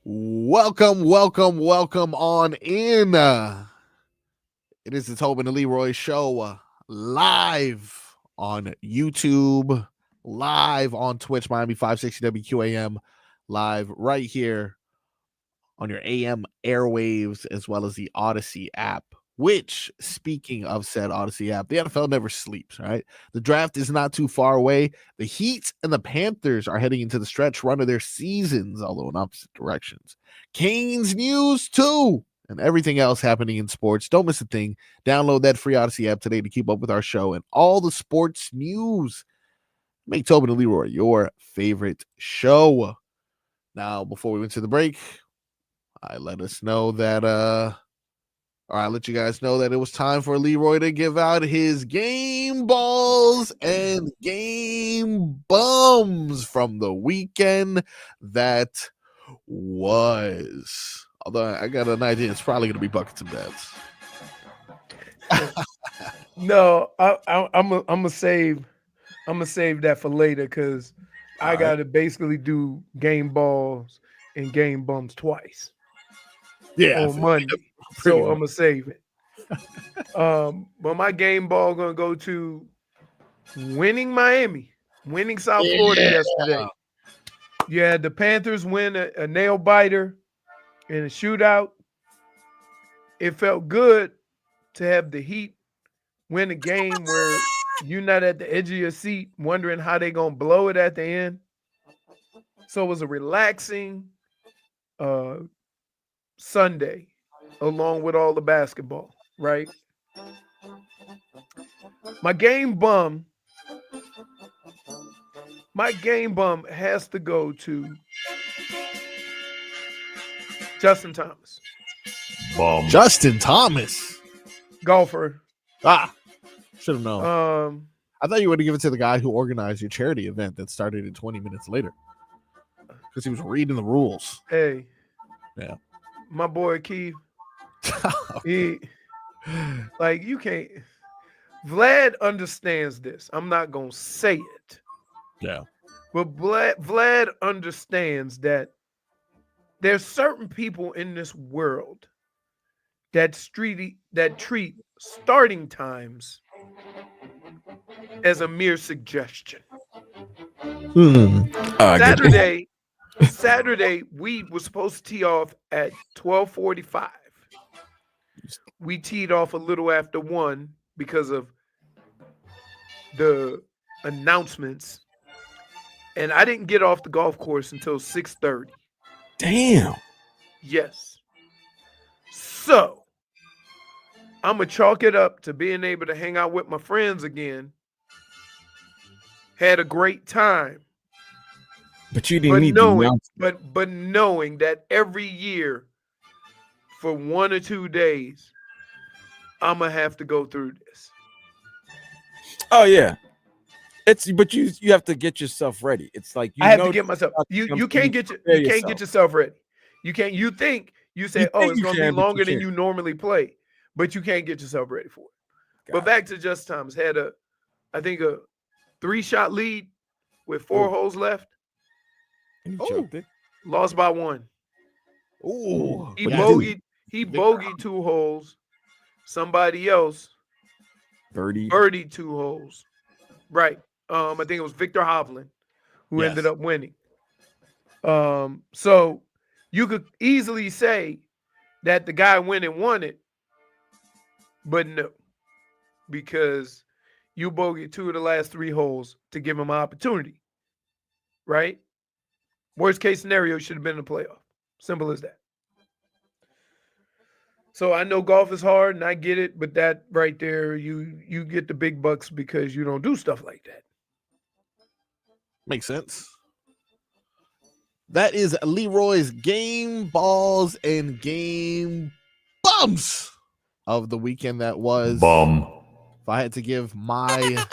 C: Welcome on in. It is the Tobin and Leroy show live on YouTube, live on Twitch, Miami 560 WQAM, live right here on your AM airwaves, as well as the Odyssey app. Which, speaking of said Odyssey app, the NFL never sleeps, right? The draft is not too far away. The Heat and the Panthers are heading into the stretch run of their seasons, although in opposite directions. Canes news too, and everything else happening in sports. Don't miss a thing. Download that free Odyssey app today to keep up with our show and all the sports news. Make Tobin and Leroy your favorite show. Now, before we went to the break, I let you guys know that it was time for Leroy to give out his game balls and game bums from the weekend that was. Although I got an idea, it's probably going to be buckets and bets.
A: No, I'm gonna save that for later because I got to basically do game balls and game bums twice.
C: Yeah,
A: on Monday. So I'm gonna save it. But my game ball gonna go to winning Miami, winning South Florida yesterday. You had the Panthers win a nail biter in a shootout. It felt good to have the Heat win a game where you're not at the edge of your seat wondering how they're gonna blow it at the end. So it was a relaxing Sunday, along with all the basketball, right? My game bum has to go to Justin Thomas.
I: Bum.
C: Justin Thomas,
A: golfer.
C: Should have known. I thought you would have given it to the guy who organized your charity event that started in 20 minutes later because he was reading the rules.
A: Hey,
C: yeah.
A: My boy Keith, you can't. Vlad understands this. I'm not gonna say it.
C: Yeah.
A: But Vlad understands that there's certain people in this world that treat starting times as a mere suggestion. Saturday, we were supposed to tee off at 12:45. We teed off a little after 1 because of the announcements. And I didn't get off the golf course until 6:30.
F: Damn.
A: Yes. So, I'm going to chalk it up to being able to hang out with my friends again. Had a great time.
F: But you didn't need to.
A: But knowing that every year for 1 or 2 days, I'm gonna have to go through this.
F: Oh yeah, but you have to get yourself ready. It's like
A: I have to get myself. You can't get yourself ready. You can't. You say it's gonna be longer than you normally play, but you can't get yourself ready for it. But back to Justin Thomas, had a 3-shot lead with 4 holes left. Lost by 1.
C: Oh,
A: he bogeyed 2 holes. Somebody else birdied 2 holes. Right. I think it was Victor Hovland who ended up winning. So you could easily say that the guy went and won it, but no, because you bogeyed 2 of the last 3 holes to give him an opportunity. Right? Worst case scenario should have been in the playoff. Simple as that. So I know golf is hard and I get it, but that right there, you get the big bucks because you don't do stuff like that.
C: Makes sense. That is Leroy's game balls and game bums of the weekend that was.
I: Bum.
C: If I had to give my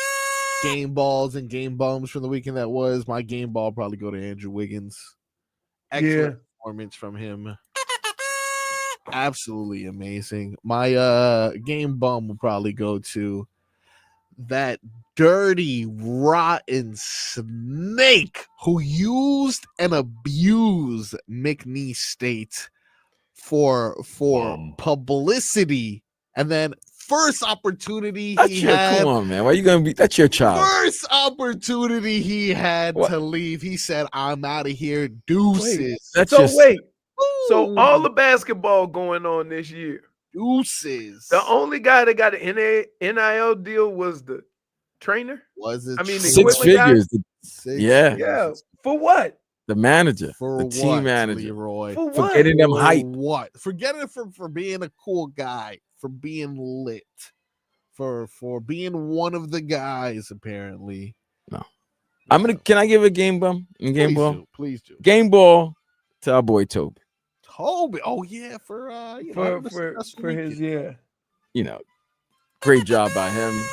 C: game balls and game bums from the weekend that was, my game ball probably go to Andrew Wiggins. Excellent performance from him. Absolutely amazing. My game bum will probably go to that dirty, rotten snake who used and abused McNeese State for publicity, and then first opportunity he had.
F: Come on, man. Why are you gonna be? That's your child.
C: First opportunity he had to leave. He said, "I'm out of here, deuces."
A: So all the basketball going on this year,
C: deuces.
A: The only guy that got an NIL deal was the trainer.
C: Was it?
A: I mean, the
F: six figures.
A: Yeah. For what?
F: The manager,
C: for
F: the team
C: what,
F: manager,
C: Leroy?
A: For
F: for getting them hype.
C: What? Forget it for being a cool guy, for being lit, for being one of the guys. Apparently,
F: no. Can I give a game bum? Game ball,
C: please do.
F: Game ball to our boy Tobin.
C: Toby, oh yeah, for
A: his
F: great job by him.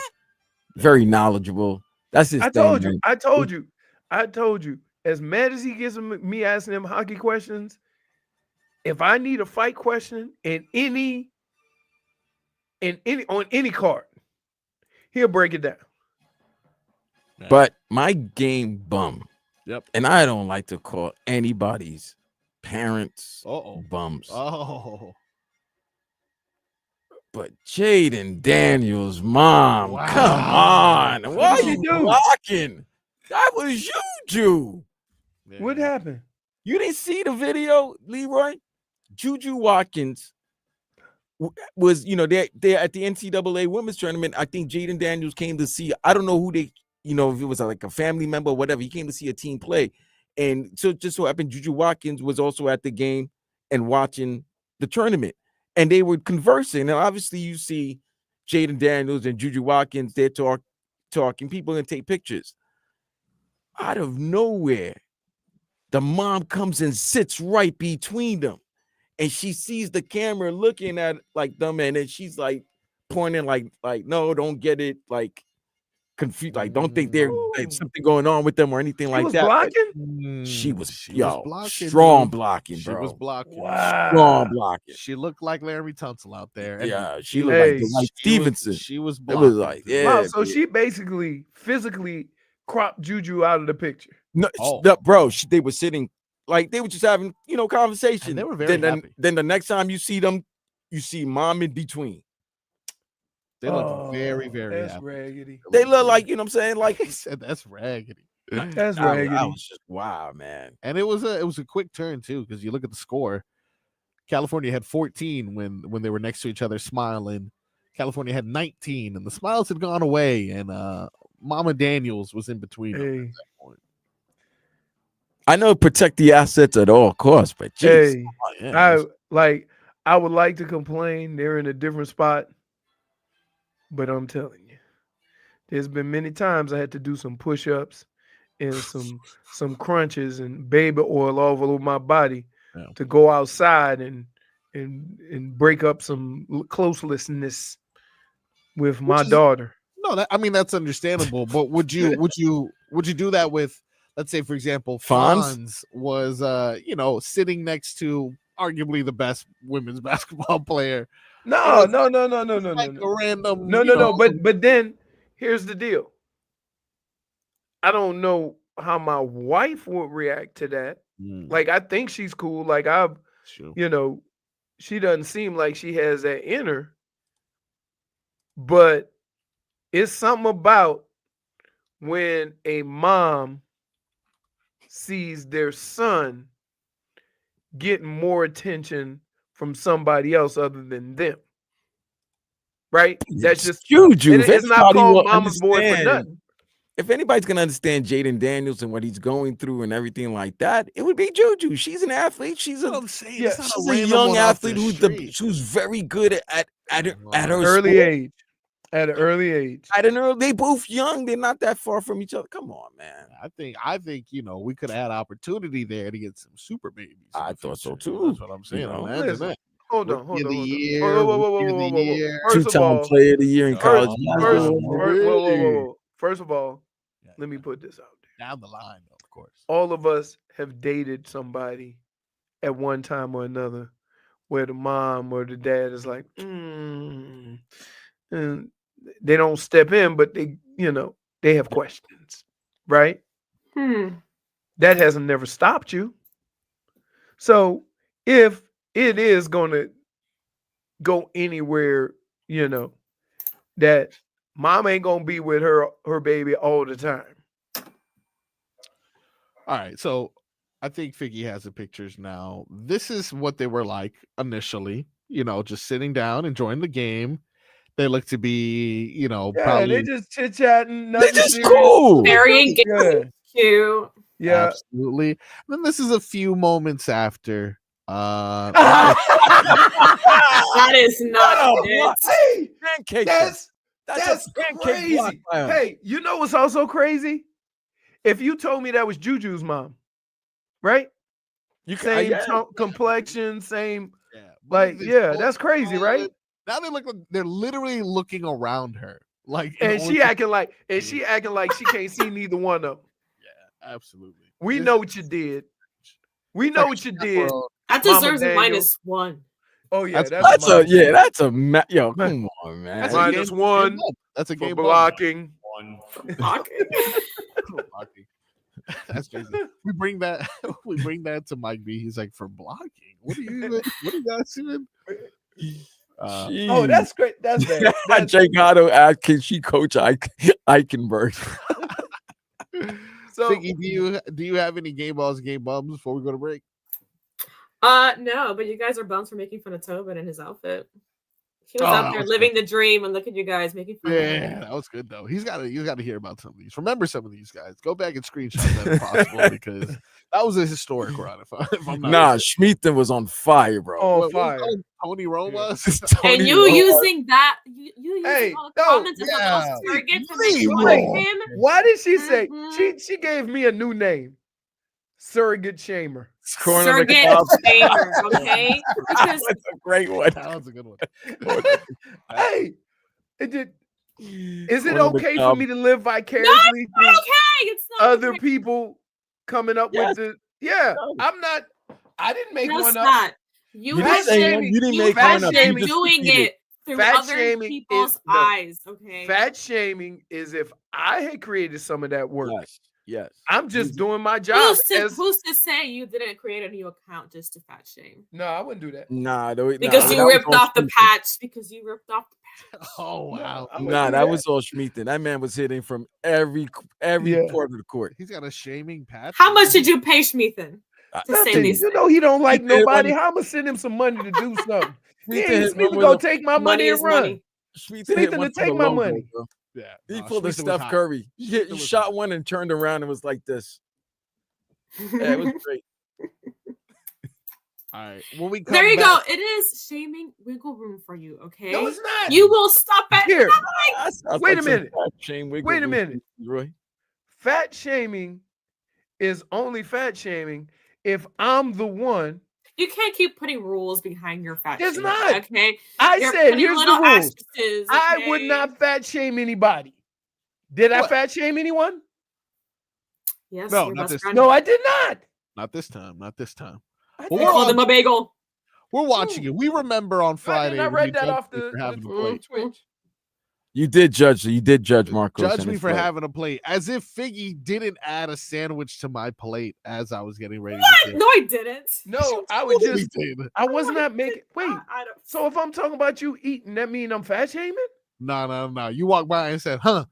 F: Very knowledgeable. That's his thing.
A: I told you. As mad as he gets me asking him hockey questions, if I need a fight question on any card, he'll break it down.
F: But my game bum.
C: Yep.
F: And I don't like to call anybody's parents bums.
C: Oh.
F: But Jayden Daniels' mom, come on. Why are you blocking? That was JuJu.
A: What happened?
F: You didn't see the video, Leroy? JuJu Watkins was, they're at the NCAA women's tournament. I think Jayden Daniels came to see, I don't know who they, if it was like a family member or whatever, he came to see a team play. And so just so happened, JuJu Watkins was also at the game and watching the tournament. And they were conversing. And obviously you see Jayden Daniels and JuJu Watkins, they're talking. People going to take pictures. Out of nowhere, the mom comes and sits right between them. And she sees the camera looking at like them. And then she's like pointing like, no, don't get it. Like, confused, like don't think there's something going on with them or anything like that.
A: Blocking?
F: She was
C: blocking,
F: strong blocking, bro.
C: She was blocking.
A: Wow.
F: Strong blocking.
C: She looked like Larry Tunsil out there. And
F: yeah, she looked like Dwight Stevenson.
C: She was blocking.
F: It was like,
A: wow, so she basically physically cropped JuJu out of the picture.
F: No, bro, they were sitting like they were just having, conversation.
C: And they were very happy.
F: Then the next time you see them, you see mom in between.
C: They look very, very
A: that's
C: happy.
A: raggedy.
F: They look like, you know what I'm saying? Like
C: he said, that's raggedy.
A: That's raggedy.
F: I was just wow, man.
C: And it was a quick turn too, because you look at the score. California had 14 when they were next to each other smiling. California had 19, and the smiles had gone away, and Mama Daniels was in between them at that point.
F: I know protect the assets at all costs, but geez,
A: I would like to complain. They're in a different spot. But I'm telling you, there's been many times I had to do some push-ups and some crunches and baby oil all over my body to go outside and break up some closelessness with my daughter.
C: No, that's understandable. But would you do that with, let's say, for example, Fonz was sitting next to arguably the best women's basketball player.
A: No.
C: Like a random,
A: But then here's the deal. I don't know how my wife would react to that. Like, I think she's cool. Like, she doesn't seem like she has that in her. But it's something about when a mom sees their son getting more attention from somebody else other than them. Right? That's just
F: JuJu.
A: It's not called mama's boy for nothing.
F: If anybody's gonna understand Jayden Daniels and what he's going through and everything like that, it would be JuJu. She's an athlete. She's a young athlete who's very good at her
A: early age. At an early age.
F: They both young. They're not that far from each other. Come on, man.
C: I think we could have had opportunity there to get some super babies.
F: I thought so too.
C: That's what I'm saying.
A: Hold on.
F: Two-time player of the year in college.
A: First of all, let me put this out there.
C: Down the line, of course.
A: All of us have dated somebody at one time or another where the mom or the dad is like, and they don't step in, but they, they have questions, right? That hasn't never stopped you. So if it is going to go anywhere, that mom ain't going to be with her baby all the time.
C: All right, so I think Figgy has the pictures now. This is what they were like initially, just sitting down, enjoying the game. They look to be, probably
A: they just chit-chatting.
F: They're just cool.
J: Very engaged, cute.
A: Yeah,
C: absolutely. And then this is a few moments after.
J: That is not it.
A: Hey,
F: pancake.
A: That's crazy. Hey, you know what's also crazy? If you told me that was JuJu's mom, right? Same complexion, same. Yeah, that's crazy, right?
C: Now they look like they're literally looking around her,
A: and she acting like she can't see neither one of them.
C: Yeah, absolutely.
A: We know what you did. We know what you did.
J: That deserves a -1.
A: Oh yeah,
F: that's a yo. Come on, man.
A: That's -1.
C: That's a game
A: blocking.
J: Blocking.
C: That's crazy. We bring that to Mike B. He's like, for blocking. What are you guys doing?
A: Oh, that's great. That's bad.
F: Jake Otto Atkins, she coach Eichenberg.
C: So, Figgy, do you have any game balls, game bums before we go to break?
J: No, but you guys are bums for making fun of Tobin and his outfit. He was out there living the dream, and look at you guys making fun of him.
C: Yeah, that was good though. You got to hear about some of these. Remember some of these guys. Go back and screenshot that if possible, because that was a historic run. If I'm not
F: Schmeaton was on fire, bro.
A: Oh, fire!
C: Tony Roma.
J: And you using that? You using all the comments about those surrogates to make fun of him?
A: Why did she say she gave me a new name? Surrogate shamer.
J: Surrogate shamer, okay? Because
F: that's a great one.
C: That was a good one.
A: Hey, is it okay for me to live vicariously through
J: It's not
A: other people coming up with the? Yeah, I'm not. I didn't make one up.
J: You didn't make one up. You're doing it through other people's eyes. Okay.
A: Fat shaming is if I had created some of that work.
F: Yes.
A: I'm just doing my job.
J: Who's to say you didn't create a new account just to fat shame?
A: No, I wouldn't do that.
J: Because you ripped off the patch.
C: Oh wow.
F: That was all Schmeaton. That man was hitting from every part of the court.
C: He's got a shaming patch.
J: How much did you pay Schmeaton to say these?
A: You know he don't like nobody. How am I send him some money to do something? Schmeaton gonna take my money and run. Schmeaton to take my money.
C: Yeah,
F: he pulled a Steph Curry. He shot one and turned around and was like this. Yeah, it was great.
C: All right. When we
J: there you go. It is shaming wiggle room for you, okay?
A: No, it's not.
J: You will stop at
A: here.
F: Wait a
A: minute.
F: Wait
A: a minute. Roy. Fat shaming is only fat shaming if I'm the one.
J: You can't keep putting rules behind your fat
A: shaming. It's not.
J: Okay.
A: I said, here's the rules. Okay? I would not fat shame anybody. Did I fat shame anyone?
J: Yes.
C: No, not this time.
A: No, I did not.
C: Not this time.
J: I called him a bagel.
C: We're watching it. We remember on Friday.
A: I read that off the Twitch.
F: You did judge Marcos.
C: Judge me for having a plate. As if Figgy didn't add a sandwich to my plate as I was getting ready.
J: What? No, I didn't.
A: No, I was just. I was not making. Wait. So if I'm talking about you eating, that mean I'm fat shaming?
C: No. You walked by and said, "Huh,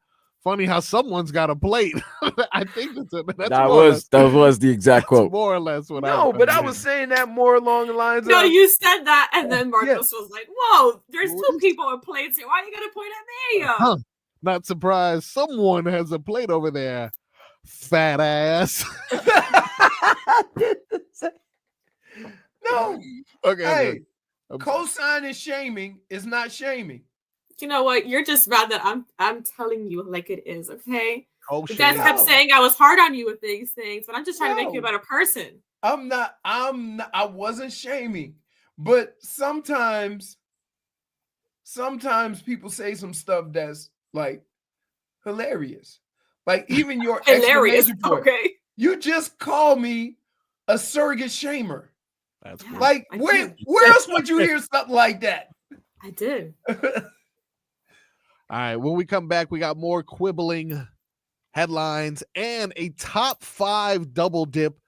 C: funny how someone's got a plate." I think
F: that was the exact quote.
C: More or less what I.
A: No, but I was saying that more along the lines.
J: No, you said that, and then Marcos was like, "Whoa, there's two people with plates here. Why are you gonna point at me?"
C: Huh. Not surprised. Someone has a plate over there. Fat ass.
A: No.
C: Okay.
A: Hey, co-signing shaming is not shaming.
J: You know what? You're just mad that I'm telling you like it is, okay?
C: Oh,
J: you guys kept saying I was hard on you with these things, but I'm just trying to make you a better person.
A: I'm not. I wasn't shaming, but sometimes people say some stuff that's like hilarious. Like even your
J: hilarious. Okay.
A: You just call me a surrogate shamer.
C: That's cool.
A: Like where else would you hear something like that?
J: I did.
C: All right, when we come back, we got more quibbling headlines and a top 5 double dip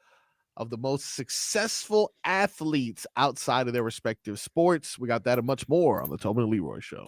C: of the most successful athletes outside of their respective sports. We got that and much more on the Tobin and Leroy Show.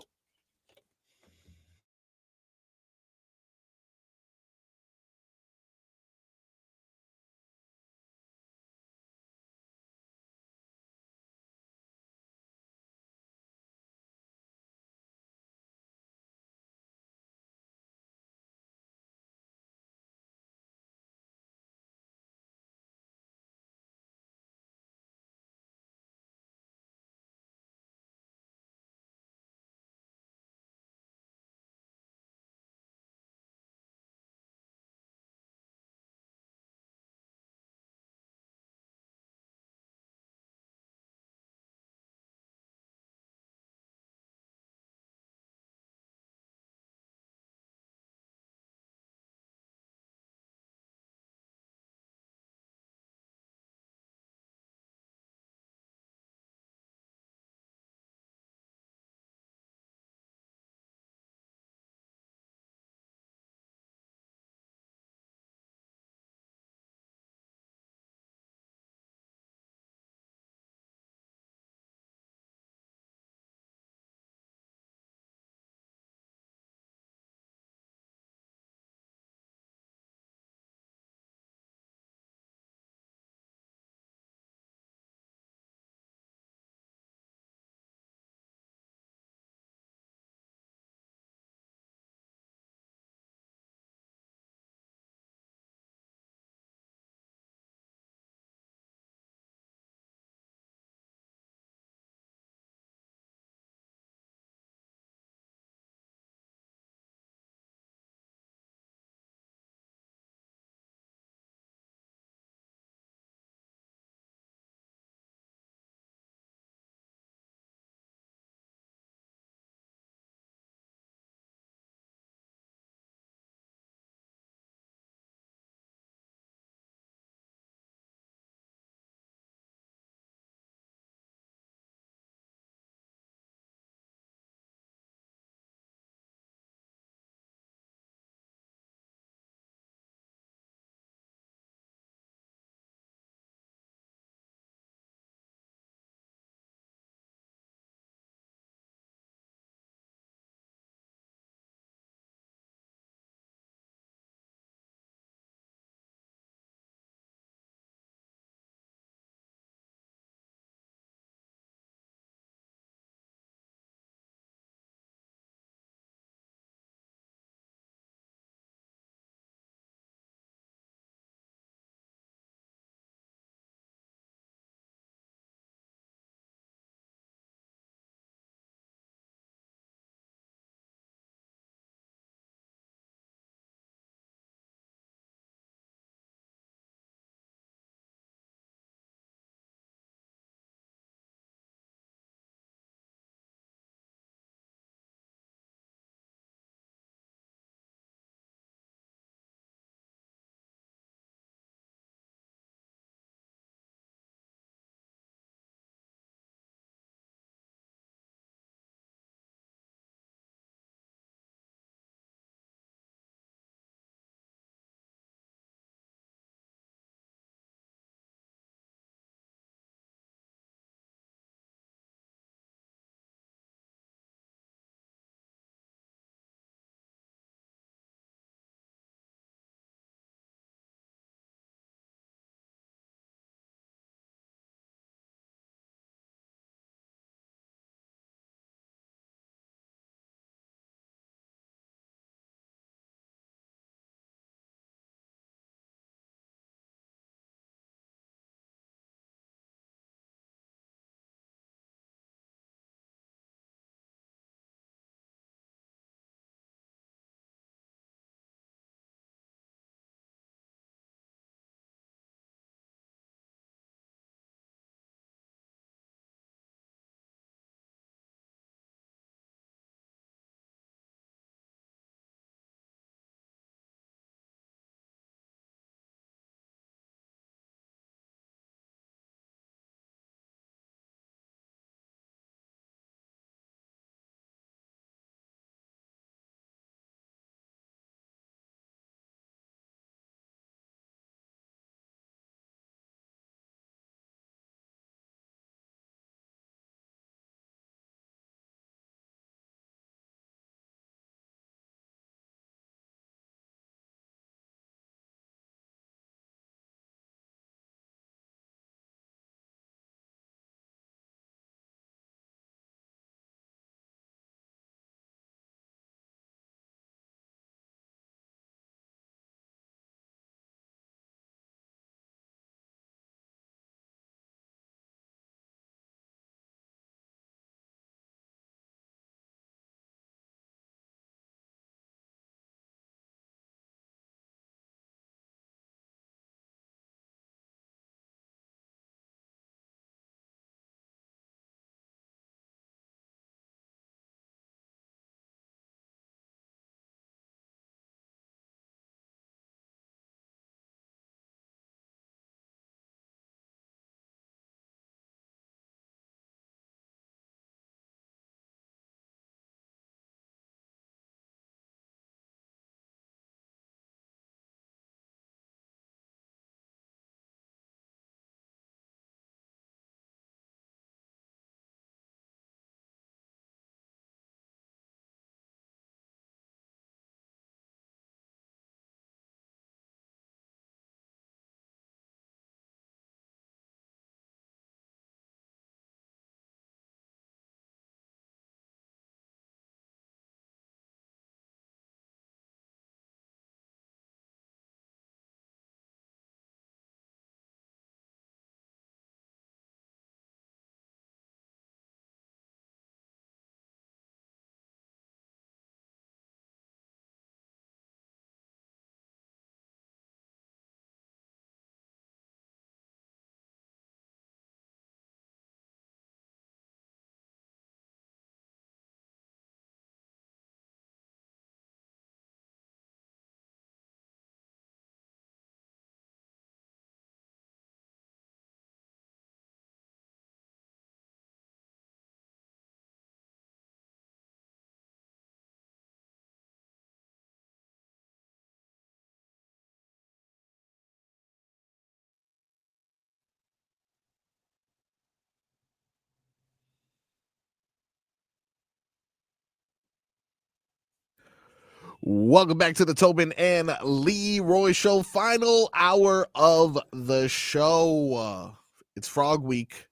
C: Welcome back to the Tobin and Leroy show. Final hour of the show. It's Frog Week.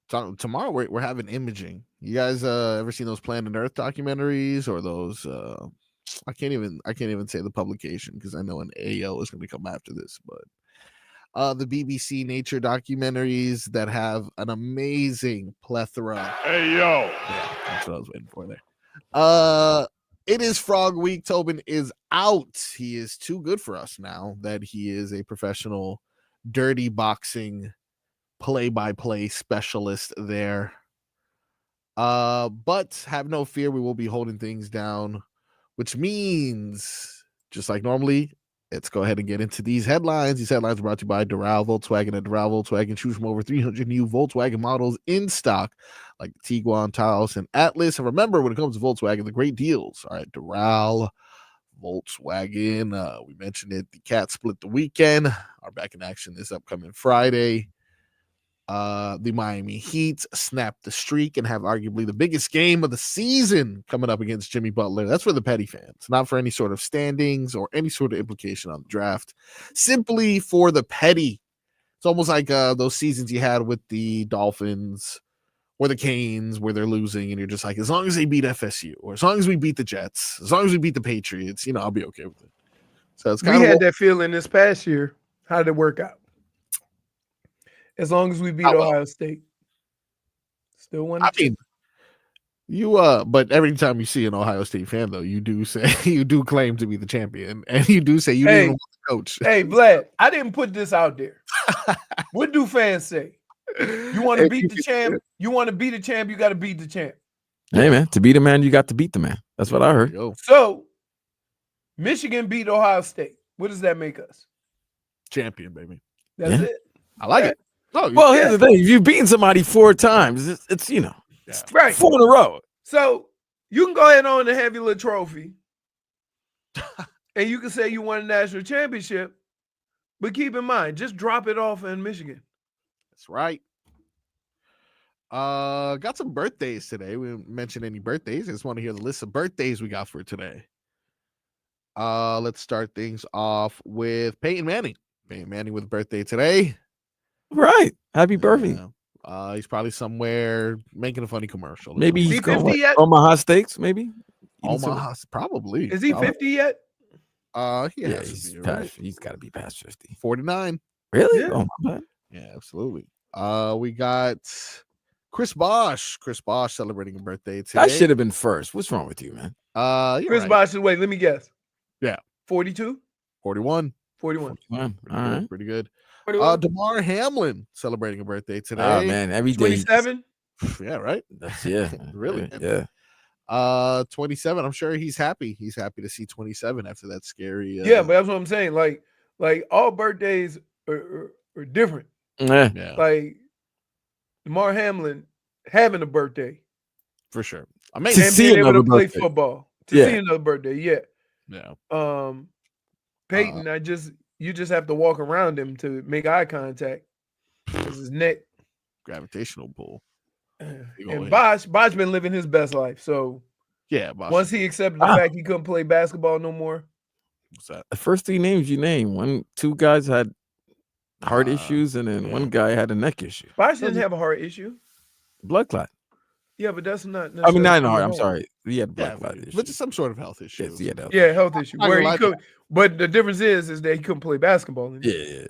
C: Tomorrow we're having imaging. You guys ever seen those Planet Earth documentaries or those? I can't even say the publication because I know an AO is going to come after this, but the BBC Nature documentaries that have an amazing plethora.
I: Hey yo,
C: yeah, that's what I was waiting for there. It is Frog Week. Tobin is out. He is too good for us now that he is a professional dirty boxing play-by-play specialist there. But have no fear, we will be holding things down, which means, just like normally, let's go ahead and get into these headlines. These headlines are brought to you by Doral Volkswagen. At Doral Volkswagen, choose from over 300 new Volkswagen models in stock, like the Tiguan, Taos, and Atlas. And remember, when it comes to Volkswagen, the great deals are at Doral Volkswagen. We mentioned it. The Cats split the weekend. Are back in action this upcoming Friday. The Miami Heat snapped the streak and have arguably the biggest game of the season coming up against Jimmy Butler. That's for the petty fans, not for any sort of standings or any sort of implication on the draft. Simply for the petty. It's almost like those seasons you had with the Dolphins or the Canes where they're losing and you're just like, as long as they beat FSU or as long as we beat the Jets, as long as we beat the Patriots, I'll be okay with it. So it's kind of
A: that feeling this past year. How did it work out? As long as we beat Ohio State. Still one.
C: But every time you see an Ohio State fan, though, you do claim to be the champion, and you do say you didn't want the coach.
A: Hey, Vlad, I didn't put this out there. What do fans say? You want to beat the champ? You want to beat the champ? You got to beat the champ.
F: Hey, man, to beat a man, you got to beat the man. That's what I heard.
A: So, Michigan beat Ohio State. What does that make us?
C: Champion, baby.
A: That's it.
C: I like it.
F: Oh, well, here's the thing. If you've beaten somebody 4 times, it's
A: right.
F: 4 in a row.
A: So you can go ahead on and have your little trophy. And you can say you won a national championship. But keep in mind, just drop it off in Michigan.
C: That's right. Got some birthdays today. We didn't mention any birthdays. I just want to hear the list of birthdays we got for today. Let's start things off with Peyton Manning. Peyton Manning with a birthday today.
F: Right. Happy birthday.
C: He's probably somewhere making a funny commercial.
F: Maybe he's going yet? Omaha Steaks, maybe?
C: Omaha, probably.
A: Is he 50 yet?
C: He's
F: got to be past 50.
C: 49.
F: Really?
A: Yeah.
F: Oh, my God.
C: Yeah, absolutely. We got Chris Bosh. Chris Bosh celebrating a birthday today.
F: That should have been first. What's wrong with you, man?
A: Chris Bosh, wait, let me guess.
C: Yeah.
A: 42?
C: 41.
A: 41.
F: All right.
C: Pretty good. DeMar Hamlin celebrating a birthday today.
F: Oh, man. Every day.
A: 27?
C: Yeah, right?
F: Really?
C: Yeah. 27. I'm sure he's happy. He's happy to see 27 after that scary.
A: Yeah, but that's what I'm saying. Like all birthdays are different.
F: Yeah.
A: Like DeMar Hamlin having a birthday.
C: For sure.
A: Amazing. And being able to play football. See another birthday.
C: Yeah.
A: Peyton, you just have to walk around him to make eye contact. Because his neck.
C: Gravitational pull.
A: And Bosh been living his best life. So
C: yeah, Bosh.
A: Once he accepted the fact he couldn't play basketball no more.
C: What's that?
F: The first 3 names you name, 2 guys had heart issues, and then one guy had a neck issue.
A: Bosh didn't have a heart issue.
F: Blood clot.
A: Yeah, but that's not.
F: I mean, not heart. I'm sorry. He had blood clot issue.
C: But just some sort of health issue.
F: Yes, he had
A: health issue. Where he could, but the difference is that he couldn't play basketball anymore.
F: Yeah.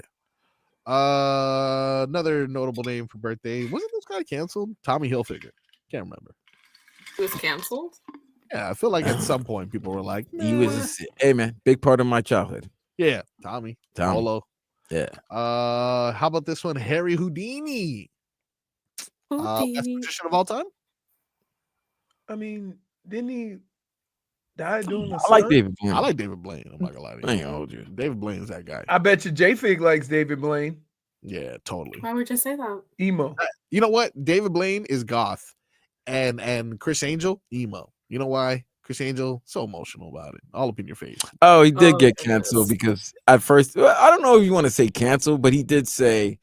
C: Another notable name for birthday. Wasn't this guy canceled? Tommy Hilfiger. Can't remember.
J: He was canceled?
C: Yeah, I feel like at some point people were like,
F: he was hey man, big part of my childhood.
C: Yeah, Tommy. Polo.
F: Yeah.
C: How about this one? Harry Houdini. Best magician of all time?
A: I mean, didn't he die doing the
F: I like David Blaine.
C: I like David Blaine. I'm not gonna lie to you.
F: I ain't gonna hold you.
C: David Blaine's that guy.
A: I bet you JFig likes David Blaine.
C: Yeah, totally.
J: Why would you say that?
A: Emo.
C: You know what? David Blaine is goth. And Chris Angel, emo. You know why? Chris Angel, so emotional about it. All up in your face.
F: Oh, he did get canceled because at first, I don't know if you want to say canceled, but he did say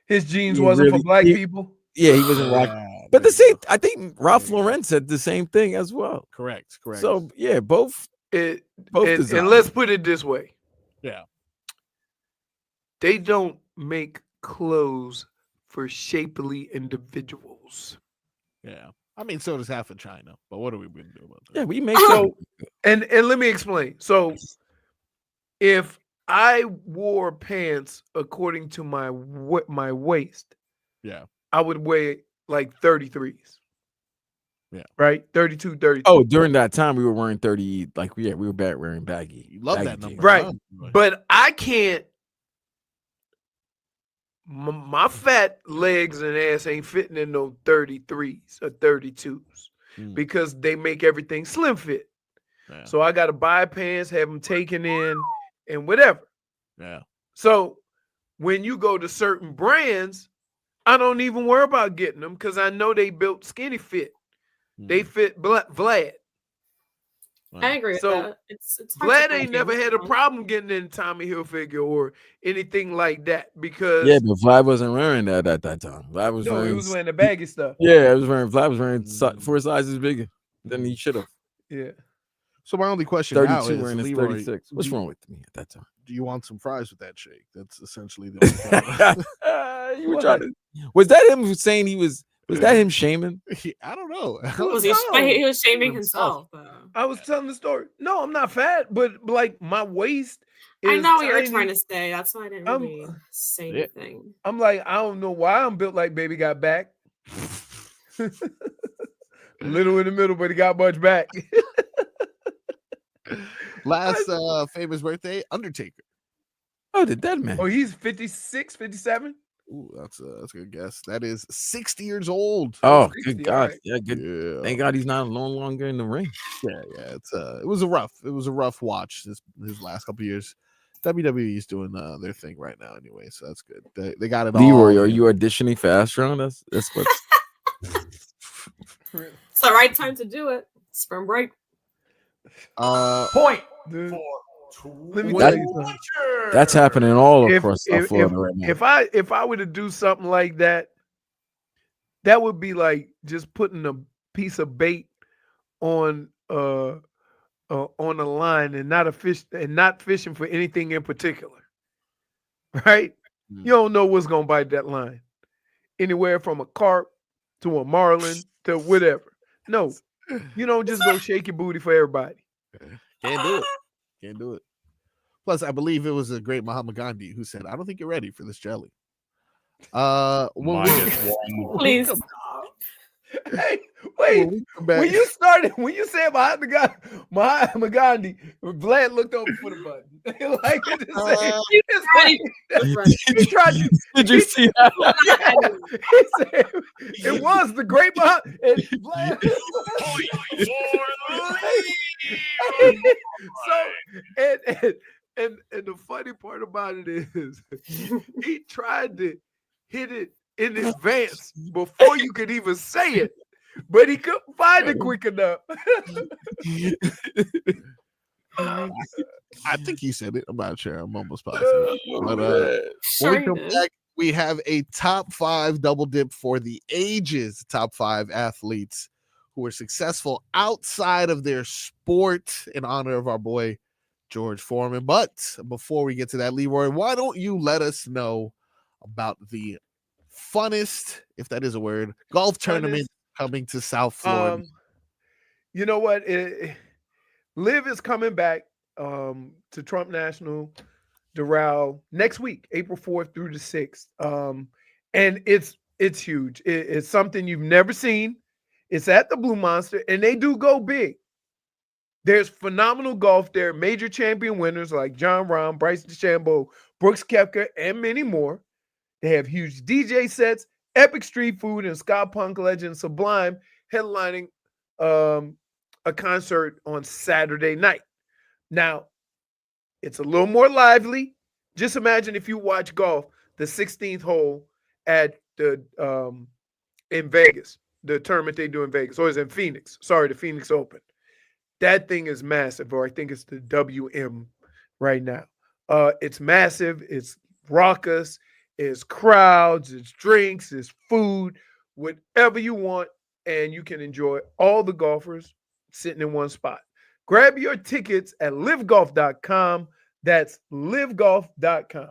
A: his jeans wasn't for black people.
F: Yeah, he wasn't rock. But the same, I think Ralph Lauren said the same thing as well.
C: Correct.
F: So yeah, both
A: And
F: designs.
A: let's put it this way.
C: Yeah.
A: They don't make clothes for shapely individuals.
C: Yeah. I mean, so does half of China. But what are we going to do about that?
F: Yeah, we make
A: so. And let me explain. So, if I wore pants according to my waist,
C: yeah,
A: I would wear like 33s.
C: Yeah.
A: Right? 32, 33.
F: Oh, during that time we were wearing 30, like we were back wearing baggy.
C: You love
F: baggy
C: that number.
F: jeans.
A: Right.
C: Huh?
A: But I can't. My fat legs and ass ain't fitting in no 33s or 32s because they make everything slim fit.
C: Yeah.
A: So I got to buy pants, have them taken in, and whatever.
C: Yeah.
A: So when you go to certain brands, I don't even worry about getting them because I know they built skinny fit. They fit Vlad.
J: I agree with
A: So
J: that. It's hard to
A: Vlad
J: find
A: ain't never
J: things.
A: had a problem getting in Tommy Hilfiger or anything like that because
F: Yeah, but Vlad wasn't wearing that at that time. Vlad was
A: he
F: wearing
A: was wearing the baggy stuff.
F: Yeah, Vlad was wearing 4 sizes bigger than he should have.
A: Yeah.
C: So my only question
F: 32
C: now is,
F: wearing his
C: Leroy,
F: 36. What's wrong with me at that time?
C: do you want some fries with that shake? That's essentially the only question.
F: You were trying to, was that him saying he was that him shaming?
C: I don't know.
J: He was shaming himself.
A: I was telling the story. No, I'm not fat, but like my waist is
J: I know what you were
A: tiny.
J: trying to say. That's why I didn't really say anything.
A: I'm like, I don't know why I'm built like Baby Got Back. Little in the middle, but he got much back.
C: Last famous birthday, Undertaker.
F: Oh, the dead man.
A: Oh, he's 56, 57?
C: Ooh, that's a good guess. That is 60 years old.
F: Oh,
A: 60,
F: good God.
A: right.
F: Yeah, good.
C: Yeah.
F: Thank God he's not no longer in the ring.
C: Yeah. It's it was a rough watch his last couple years. WWE is doing their thing right now anyway, so that's good. They got it all.
F: Leroy, are you auditioning for Astron? That's what's
J: It's the right time to do it. Spring break.
A: Point. Let me
F: That-
A: tell you something.
F: that's happening all
A: If-
F: across
A: if-
F: Florida right now.
A: If I were to do something like that, that would be like just putting a piece of bait on a line and not fishing for anything in particular. Right? You don't know what's gonna bite that line. Anywhere from a carp to a marlin to whatever. No, you don't just go shake your booty for everybody.
C: Can't do it. Plus, I believe it was a great Mahatma Gandhi who said, "I don't think you're ready for this jelly."
I: -1.
J: Please.
A: Hey, wait. When you said Mahatma Gandhi, Vlad looked over for the button. Like he tried to.
F: Did you see that?
A: He said it was the great Mahatma. And Vlad, and the funny part about it is he tried to hit it in advance before you could even say it, but he couldn't find it quick enough.
C: I think he said it. I'm not sure. I'm almost positive. But when we come back, we have a top 5 double dip for the ages. Top 5 athletes who are successful outside of their sport in honor of our boy George Foreman. But before we get to that, Leroy, why don't you let us know about the funnest, if that is a word, golf tournament coming to South Florida?
A: You know what? Liv is coming back to Trump National Doral next week, April 4th through the 6th. And it's huge. It's something you've never seen. It's at the Blue Monster, and they do go big. There's phenomenal golf there, major champion winners like John Rahm, Bryce DeChambeau, Brooks Koepka, and many more. They have huge DJ sets, epic street food, and ska punk legend Sublime headlining a concert on Saturday night. Now, it's a little more lively. Just imagine if you watch golf, the 16th hole at the in Vegas, the tournament they do in Vegas, or is in Phoenix. Sorry, the Phoenix Open. That thing is massive, or I think it's the WM right now. It's massive. It's raucous. It's crowds. It's drinks. It's food. whatever you want, and you can enjoy all the golfers sitting in one spot. Grab your tickets at livegolf.com. That's livegolf.com.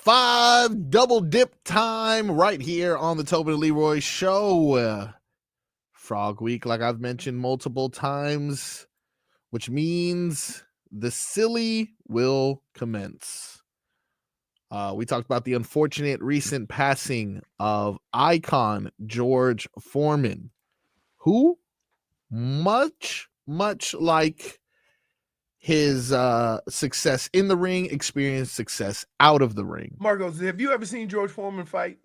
C: 5 double dip time right here on the Tobin and Leroy show. Frog week, like I've mentioned multiple times, which means the silly will commence. We talked about the unfortunate recent passing of icon George Foreman, who much like his success in the ring, experienced success out of the ring.
A: Marcos, have you ever seen George Foreman fight?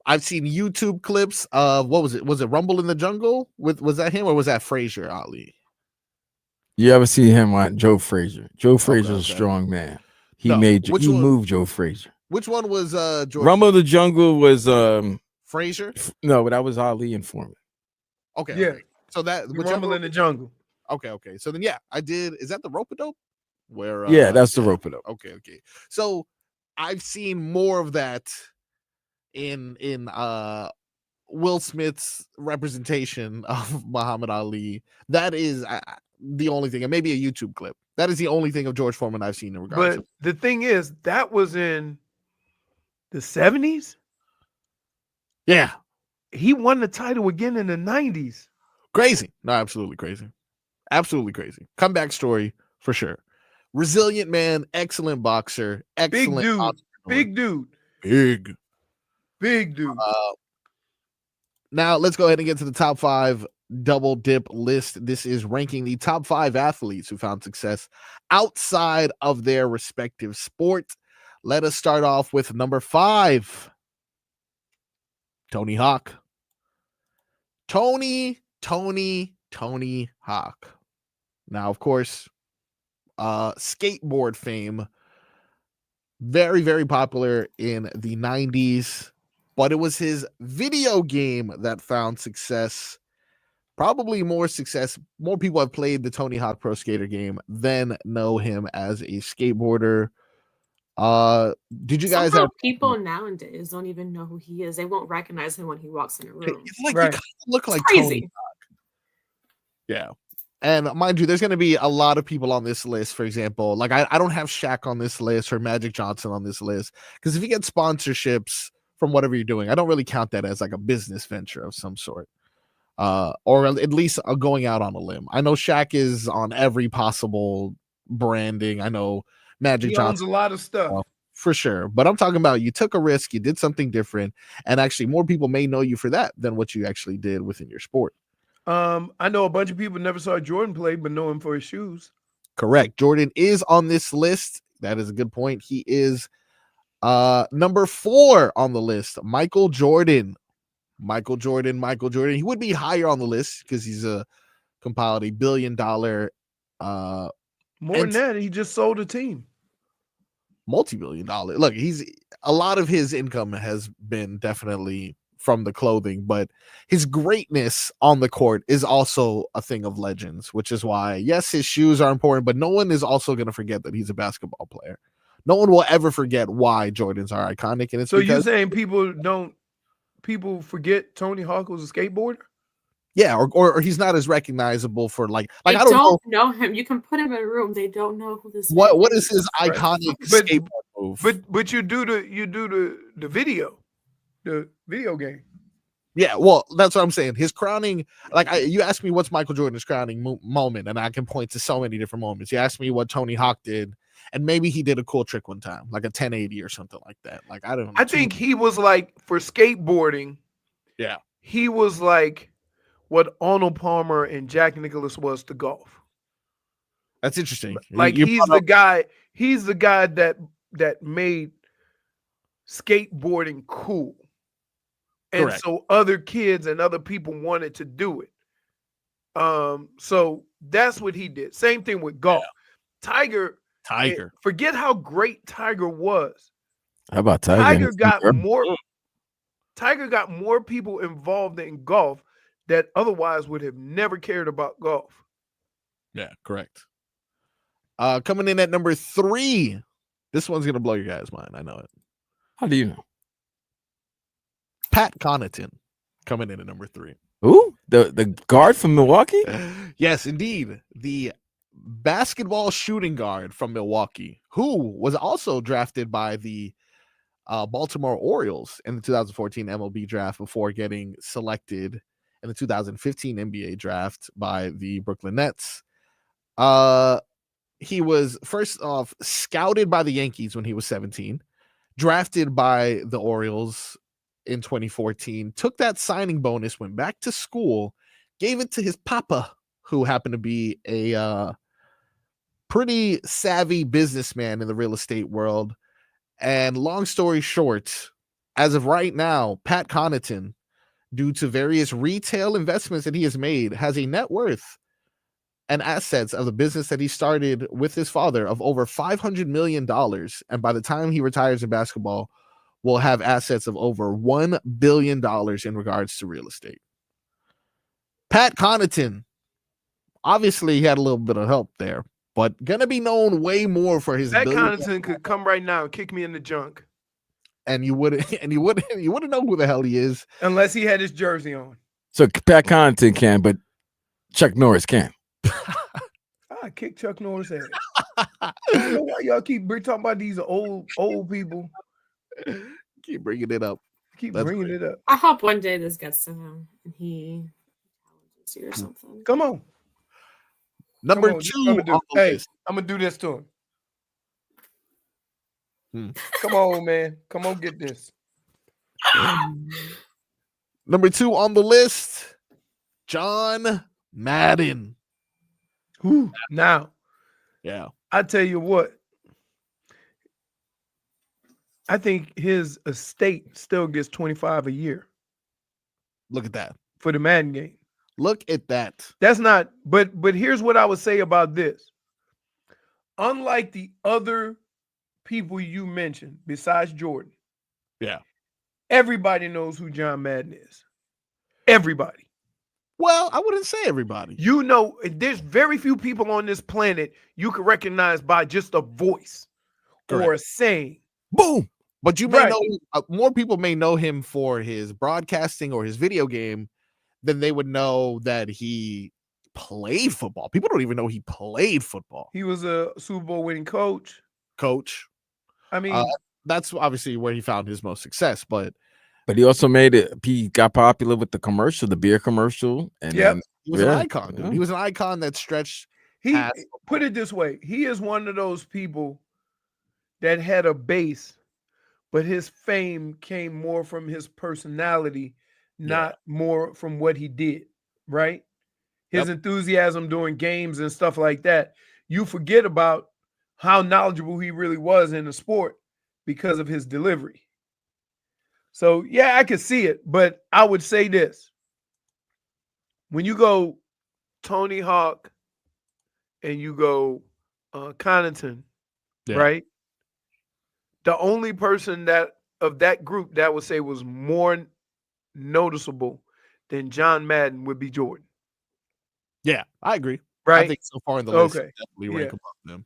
C: I've seen YouTube clips of, what was it? Was it Rumble in the Jungle? Was that him or was that Frazier Ali?
F: You ever see him on Joe Frazier? Joe Frazier's a strong man. He moved Joe Frazier.
C: Which one was George?
F: Rumble in the Jungle was
C: Frazier?
F: No, but that was Ali and Foreman.
C: Okay.
A: Yeah.
C: Okay. So that
A: Rumble in the Jungle.
C: Okay. So then, yeah, I did. Is that the rope-a-dope? Where?
F: Yeah, that's the rope-a-dope.
C: Okay. So I've seen more of that in Will Smith's representation of Muhammad Ali. That is the only thing, and maybe a YouTube clip. That is the only thing of George Foreman I've seen in regards.
A: But the thing is, that was in the 70s.
C: Yeah,
A: he won the title again in the 90s.
C: Crazy. No, absolutely crazy. Absolutely crazy. Comeback story for sure. Resilient man, excellent boxer, excellent
A: big dude.
C: Now let's go ahead and get to the top 5 double dip list. This is ranking the top 5 athletes who found success outside of their respective sport. Let us start off with number 5. Tony Hawk. Tony Hawk. Now, of course, skateboard fame, very, very popular in the 90s, but it was his video game that found success. Probably more success. More people have played the Tony Hawk Pro Skater game than know him as a skateboarder. Did you guys have
J: people nowadays don't even know who he is? They won't recognize him when he walks in a room.
C: It's like, right. You kind of look like
J: crazy.
C: Tony Hawk. Yeah. And mind you, there's going to be a lot of people on this list. For example, like I don't have Shaq on this list or Magic Johnson on this list, because if you get sponsorships from whatever you're doing, I don't really count that as like a business venture of some sort, or at least going out on a limb. I know Shaq is on every possible branding. I know Magic
A: he
C: Johnson
A: owns a lot of stuff.
C: For sure. But I'm talking about you took a risk, you did something different, and actually more people may know you for that than what you actually did within your sport.
A: I know a bunch of people never saw Jordan play, but know him for his shoes.
C: Correct. Jordan is on this list. That is a good point. He is number 4 on the list. Michael Jordan. He would be higher on the list because he's compiled $1 billion.
A: More than that, he just sold a team.
C: Multi-billion-dollar. Look, a lot of his income has been definitely from the clothing, but his greatness on the court is also a thing of legends, which is why, yes, his shoes are important, but no one is also going to forget that he's a basketball player. No one will ever forget why Jordans are iconic. And it's
A: so you're saying people forget Tony Hawk was a skateboarder?
C: Yeah, or he's not as recognizable for like
J: I
C: don't
J: know him. You can put him in a room. They don't know who this.
C: What is his iconic skateboard move?
A: But you do the video game.
C: Yeah, well, that's what I'm saying. His crowning, you asked me what's Michael Jordan's crowning moment, and I can point to so many different moments. You asked me what Tony Hawk did, and maybe he did a cool trick one time, like a 1080 or something like that. Like I don't know.
A: I think he was like for skateboarding.
C: Yeah,
A: he was like what Arnold Palmer and Jack Nicklaus was to golf.
C: That's interesting.
A: Like he's the guy that made skateboarding cool. And
C: correct.
A: So other kids and other people wanted to do it. So that's what he did. Same thing with golf. Yeah. Tiger. Forget how great Tiger was.
F: How about Tiger?
A: Tiger got more people involved in golf that otherwise would have never cared about golf.
C: Yeah, correct. Coming in at number 3. This one's gonna blow your guys' mind. I know it.
F: How do you know?
C: Pat Connaughton coming in at number 3.
F: Who? The guard from Milwaukee?
C: Yes, indeed. The basketball shooting guard from Milwaukee, who was also drafted by the Baltimore Orioles in the 2014 MLB draft before getting selected in the 2015 NBA draft by the Brooklyn Nets. He was first off scouted by the Yankees when he was 17, drafted by the Orioles in 2014, took that signing bonus, went back to school, gave it to his papa, who happened to be a pretty savvy businessman in the real estate world. And long story short, as of right now, Pat Connaughton, due to various retail investments that he has made, has a net worth and assets of the business that he started with his father of over $500 million. And by the time he retires in basketball, will have assets of over $1 billion in regards to real estate. Pat Connaughton, obviously he had a little bit of help there, but gonna be known way more for his.
A: Pat Connaughton could come right now and kick me in the junk,
C: and you wouldn't know who the hell he is
A: unless he had his jersey on.
F: So Pat Connaughton can, but Chuck Norris can.
A: I kick Chuck Norris' ass. I don't know why y'all keep talking about these old people.
C: Keep bringing it up.
A: Bringing it up.
J: I hope one day this gets to him and he challenges you or something.
A: Come on.
C: Number 2.
A: Hey, I'm gonna do this to him. Come on, man. Come on, get this.
C: Number 2 on the list, John Madden.
A: Now,
C: yeah,
A: I tell you what, I think his estate still gets $25 a year.
C: Look at that
A: for the Madden game.
C: Look at that.
A: That's not, but here's what I would say about this. Unlike the other people you mentioned, besides Jordan,
C: yeah,
A: everybody knows who John Madden is. Everybody.
C: Well, I wouldn't say everybody.
A: You know, there's very few people on this planet you can recognize by just a voice. Correct. Or a saying.
C: Boom. But you may know, more people may know him for his broadcasting or his video game than they would know that he played football. People don't even know he played football.
A: He was a Super Bowl winning coach. I mean,
C: that's obviously where he found his most success, but
F: he also made it. He got popular with the commercial, the beer commercial, and
C: he was an icon. Dude. He was an icon that stretched.
A: He put it this way: he is one of those people that had a base, but his fame came more from his personality, not more from what he did. Right? His enthusiasm during games and stuff like that. You forget about how knowledgeable he really was in the sport because of his delivery. So, yeah, I could see it, but I would say this. When you go Tony Hawk and you go Connaughton, right? The only person that of that group that I would say was more noticeable than John Madden would be Jordan.
C: Yeah, I agree.
A: Right?
C: I think so far in the list, definitely rank above them.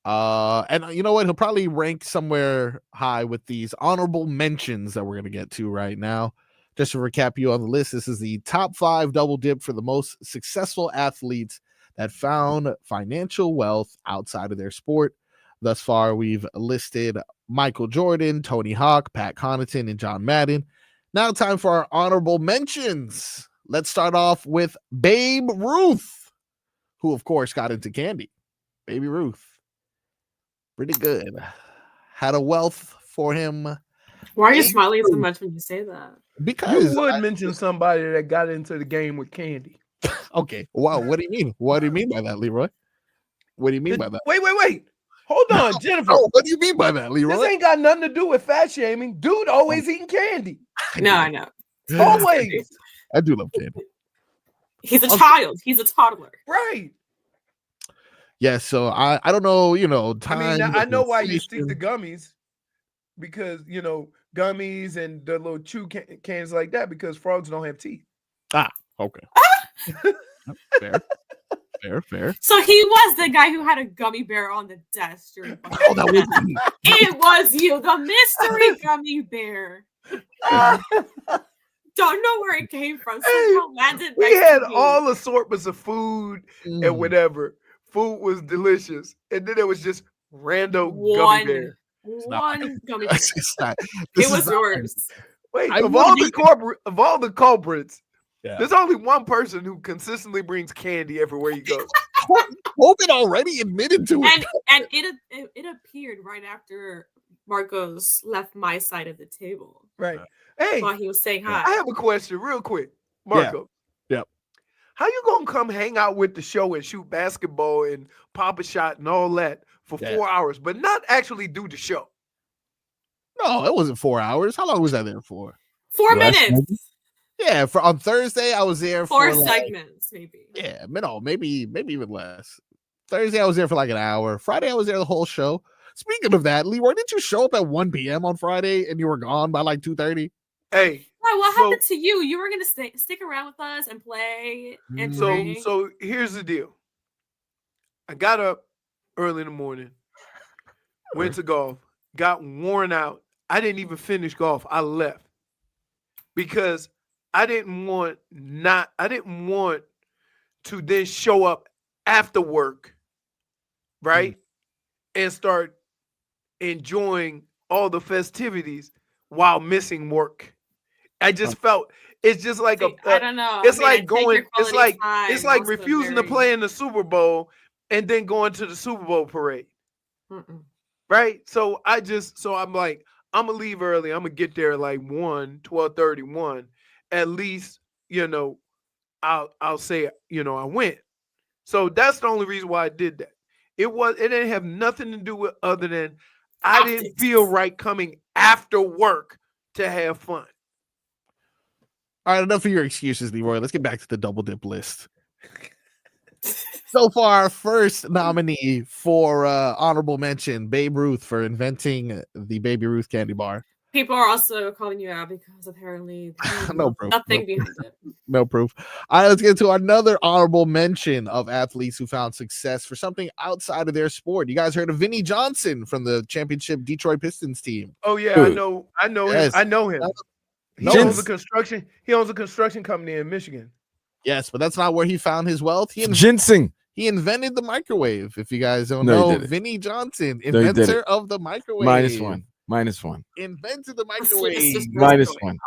C: And you know what? He'll probably rank somewhere high with these honorable mentions that we're going to get to right now. Just to recap you on the list, this is the top 5 double dip for the most successful athletes that found financial wealth outside of their sport. Thus far, we've listed Michael Jordan, Tony Hawk, Pat Connaughton, and John Madden. Now time for our honorable mentions. Let's start off with Babe Ruth, who, of course, got into candy. Baby Ruth. Pretty good. Had a wealth for him.
J: Why are you smiling so much when you say that?
C: Because
A: you would mention somebody that got into the game with candy.
C: Okay. Wow. What do you mean? What do you mean by that, Leroy? What do you mean by that?
A: Wait. Hold on, Jennifer.
C: Oh, what do you mean by that, Leroy?
A: This ain't got nothing to do with fat shaming. Dude always eating candy.
J: No, I know.
A: Always.
C: I do love candy.
J: He's a child. He's a toddler.
A: Right.
C: Yeah, so I don't know,
A: time. I mean, I know why you stick to gummies, because, gummies and the little chew cans like that, because frogs don't have teeth.
C: Ah, okay. Fair.
J: So he was the guy who had a gummy bear on the desk.
C: Oh, that was me.
J: It was you, the mystery gummy bear. Don't know where it came from.
A: We had all assortments of food and whatever. food was delicious, and then there was just random gummy bear.
J: One gummy bear.
C: It
J: was yours.
A: Wait, of all the culprits, there's only one person who consistently brings candy everywhere you go.
C: Tobin already admitted to it.
J: And it appeared right after Marcos left my side of the table.
A: Right. Hey,
J: while he was saying hi.
A: I have a question real quick. Marco.
C: Yep.
A: How you gonna come hang out with the show and shoot basketball and pop a shot and all that for 4 hours, but not actually do the show?
C: No, it wasn't 4 hours. How long was I there for?
J: 4 minutes.
C: Yeah, on Thursday I was there
J: for
C: 4
J: segments, maybe.
C: Yeah, maybe even less. Thursday I was there for like an hour. Friday I was there the whole show. Speaking of that, Leroy, didn't you show up at 1 p.m. on Friday and you were gone by like 2:30?
A: Hey,
J: what happened to you? You were gonna stick around with us and play and drink.
A: So here's the deal. I got up early in the morning, went to golf, got worn out. I didn't even finish golf. I left because I didn't want to then show up after work, right? And start enjoying all the festivities while missing work. I just felt it's just like
J: I don't know.
A: It's
J: I mean,
A: like going. It's like
J: also
A: refusing to play in the Super Bowl and then going to the Super Bowl parade. Right. So I'm like, I'm gonna leave early. I'm gonna get there like 12:31. At least, I'll say, I went. So that's the only reason why I did that. It didn't have nothing to do with other than I didn't feel right coming after work to have fun.
C: All right, enough of your excuses, Leroy. Let's get back to the double dip list. So far, first nominee for honorable mention, Babe Ruth for inventing the Baby Ruth candy bar.
J: People are also calling you out because apparently nothing behind it.
C: No proof. All right, let's get to another honorable mention of athletes who found success for something outside of their sport. You guys heard of Vinnie Johnson from the championship Detroit Pistons team?
A: Oh yeah, I know him. I know him. He owns a construction company in Michigan.
C: Yes, but that's not where he found his wealth. He invented the microwave. If you guys don't know, Vinnie Johnson, inventor of the microwave.
F: Minus one.
C: Invented the microwave.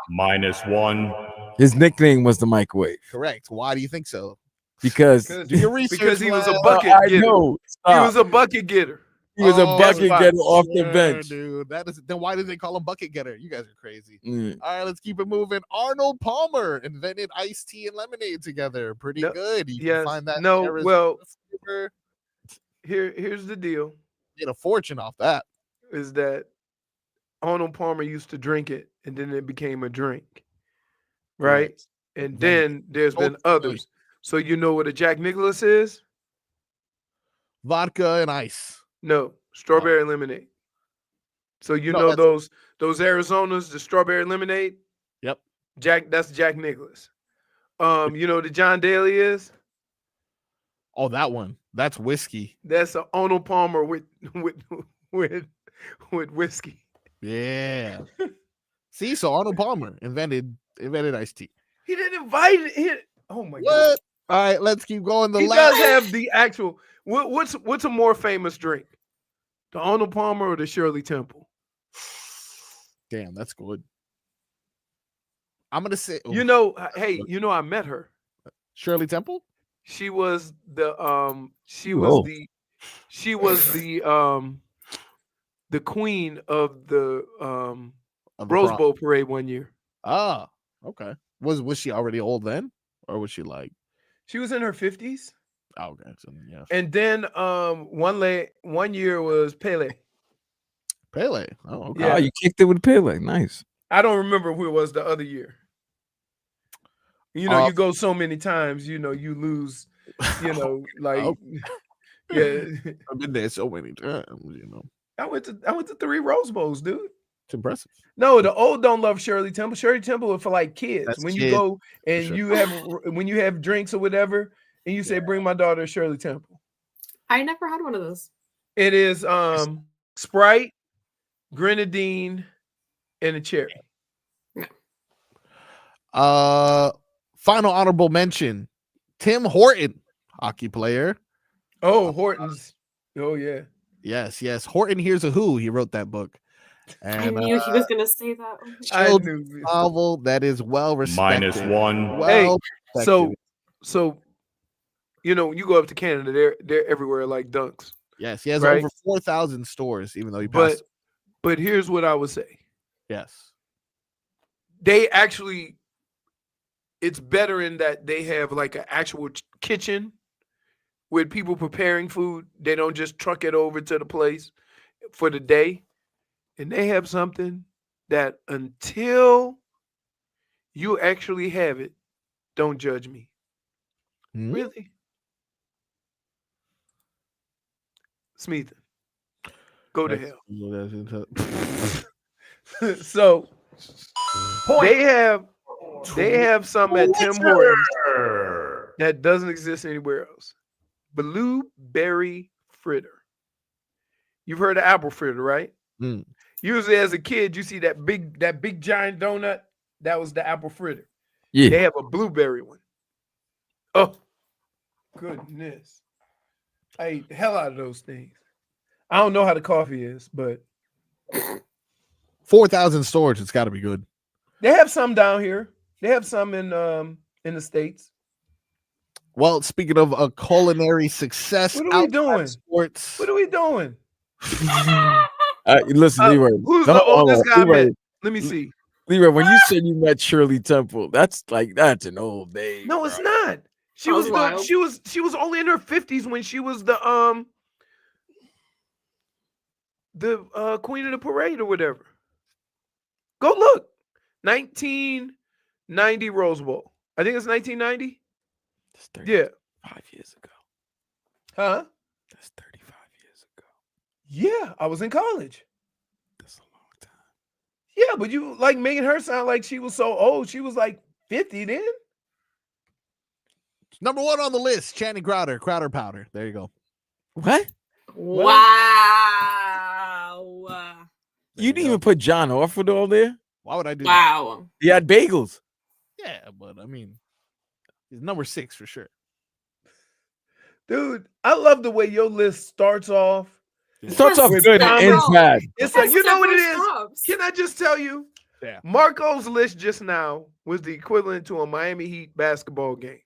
K: Minus one.
F: His nickname was the microwave.
C: Correct. Why do you think so?
F: Because
C: do your research.
A: Because he was a bucket getter. He was a bucket getter.
F: He was a bucket getter off the bench.
C: Dude, then why did they call him bucket getter? You guys are crazy. All right, let's keep it moving. Arnold Palmer invented iced tea and lemonade together. Pretty good. You can find that.
A: Here's the deal.
C: Made a fortune off that.
A: Is that Arnold Palmer used to drink it, and then it became a drink, right? And then there's been others. So you know what a Jack Nicholas is?
C: Vodka and ice.
A: No, strawberry lemonade. So those Arizonas, the strawberry lemonade?
C: Yep.
A: That's Jack Nicholas. You know what the John Daly is?
C: Oh, that one. That's whiskey.
A: That's an Arnold Palmer with whiskey.
C: Yeah. See, so Arnold Palmer invented iced tea.
A: He didn't invite it. Oh my God.
C: All right, let's keep going.
A: He does have the actual. What's a more famous drink? The Arnold Palmer or the Shirley Temple?
C: Damn, that's good. I'm gonna say.
A: I met her.
C: Shirley Temple.
A: She was the queen of the Rose Bowl parade one year.
C: Ah, okay. Was she already old then, or was she like?
A: She was in her 50s.
C: Oh, okay. So, yeah.
A: And then one year was Pele.
C: Pele. Oh, okay.
F: Yeah, you kicked it with Pele. Nice.
A: I don't remember who it was the other year. You go so many times, you lose, like yeah.
C: I've been there so many times,
A: I went to 3 Rose Bowls, dude.
C: It's impressive.
A: No, the old don't love Shirley Temple. Shirley Temple is for like kids.
C: That's
A: when
C: kid.
A: You go and when you have drinks or whatever, and you say, "Bring my daughter to Shirley Temple."
J: I never had one of those.
A: It is Sprite, grenadine, and a cherry.
C: Final honorable mention: Tim Horton, hockey player.
A: Oh, Hortons. Oh yeah.
C: Yes. Horton Hears a Who. He wrote that book.
J: I
C: And
J: knew he was gonna say that. Oh my
A: I
C: children's
A: knew.
C: novel that is well respected.
K: -1.
C: Well
A: So
C: respected.
A: you know, you go up to Canada, they're everywhere like Dunks.
C: Yes, he has
A: right?
C: over 4,000 stores, even though he passed.
A: But here's what I would say.
C: Yes.
A: They actually, it's better in that they have like an actual kitchen with people preparing food. They don't just truck it over to the place for the day. And they have something that until you actually have it, don't judge me. Really? Smeethan, go to hell. So they have something at Tim Hortons that doesn't exist anywhere else. Blueberry fritter. You've heard of apple fritter, right? Usually as a kid, you see that big giant donut. That was the apple fritter.
F: Yeah.
A: They have a blueberry one. Oh, goodness. I ate the hell out of those things. I don't know how the coffee is, but
C: 4,000 stores. It's got to be good.
A: they have some down here. They have some in the States.
C: Well, speaking of a culinary success,
A: What are we doing?
C: Sports.
A: What are we doing?
F: Listen, Leroy.
A: Who's the oldest guy I met? Let me see.
F: Leroy, when you said you met Shirley Temple, that's an old name.
A: No, it's not. She was only in her 50s when she was the queen of the parade or whatever. Go look. 1990 Rose Bowl. I think it's 1990.
F: That's
A: 5
F: years ago.
A: Huh?
F: That's 35 years ago.
A: Yeah, I was in college.
F: That's a long time.
A: Yeah, but you like making her sound like she was so old. She was like 50 then.
C: Number 1 on the list, Channing Crowder powder. There you go.
F: What?
J: Wow.
F: You didn't even put John Orford on there?
C: Why would I do
J: that?
F: He had bagels.
C: Yeah, but I mean, he's number 6 for sure.
A: Dude, I love the way your list starts off.
F: It starts off good and ends bad.
A: It's like, you know what it is? Can I just tell you?
C: Yeah.
A: Marco's list just now was the equivalent to a Miami Heat basketball game.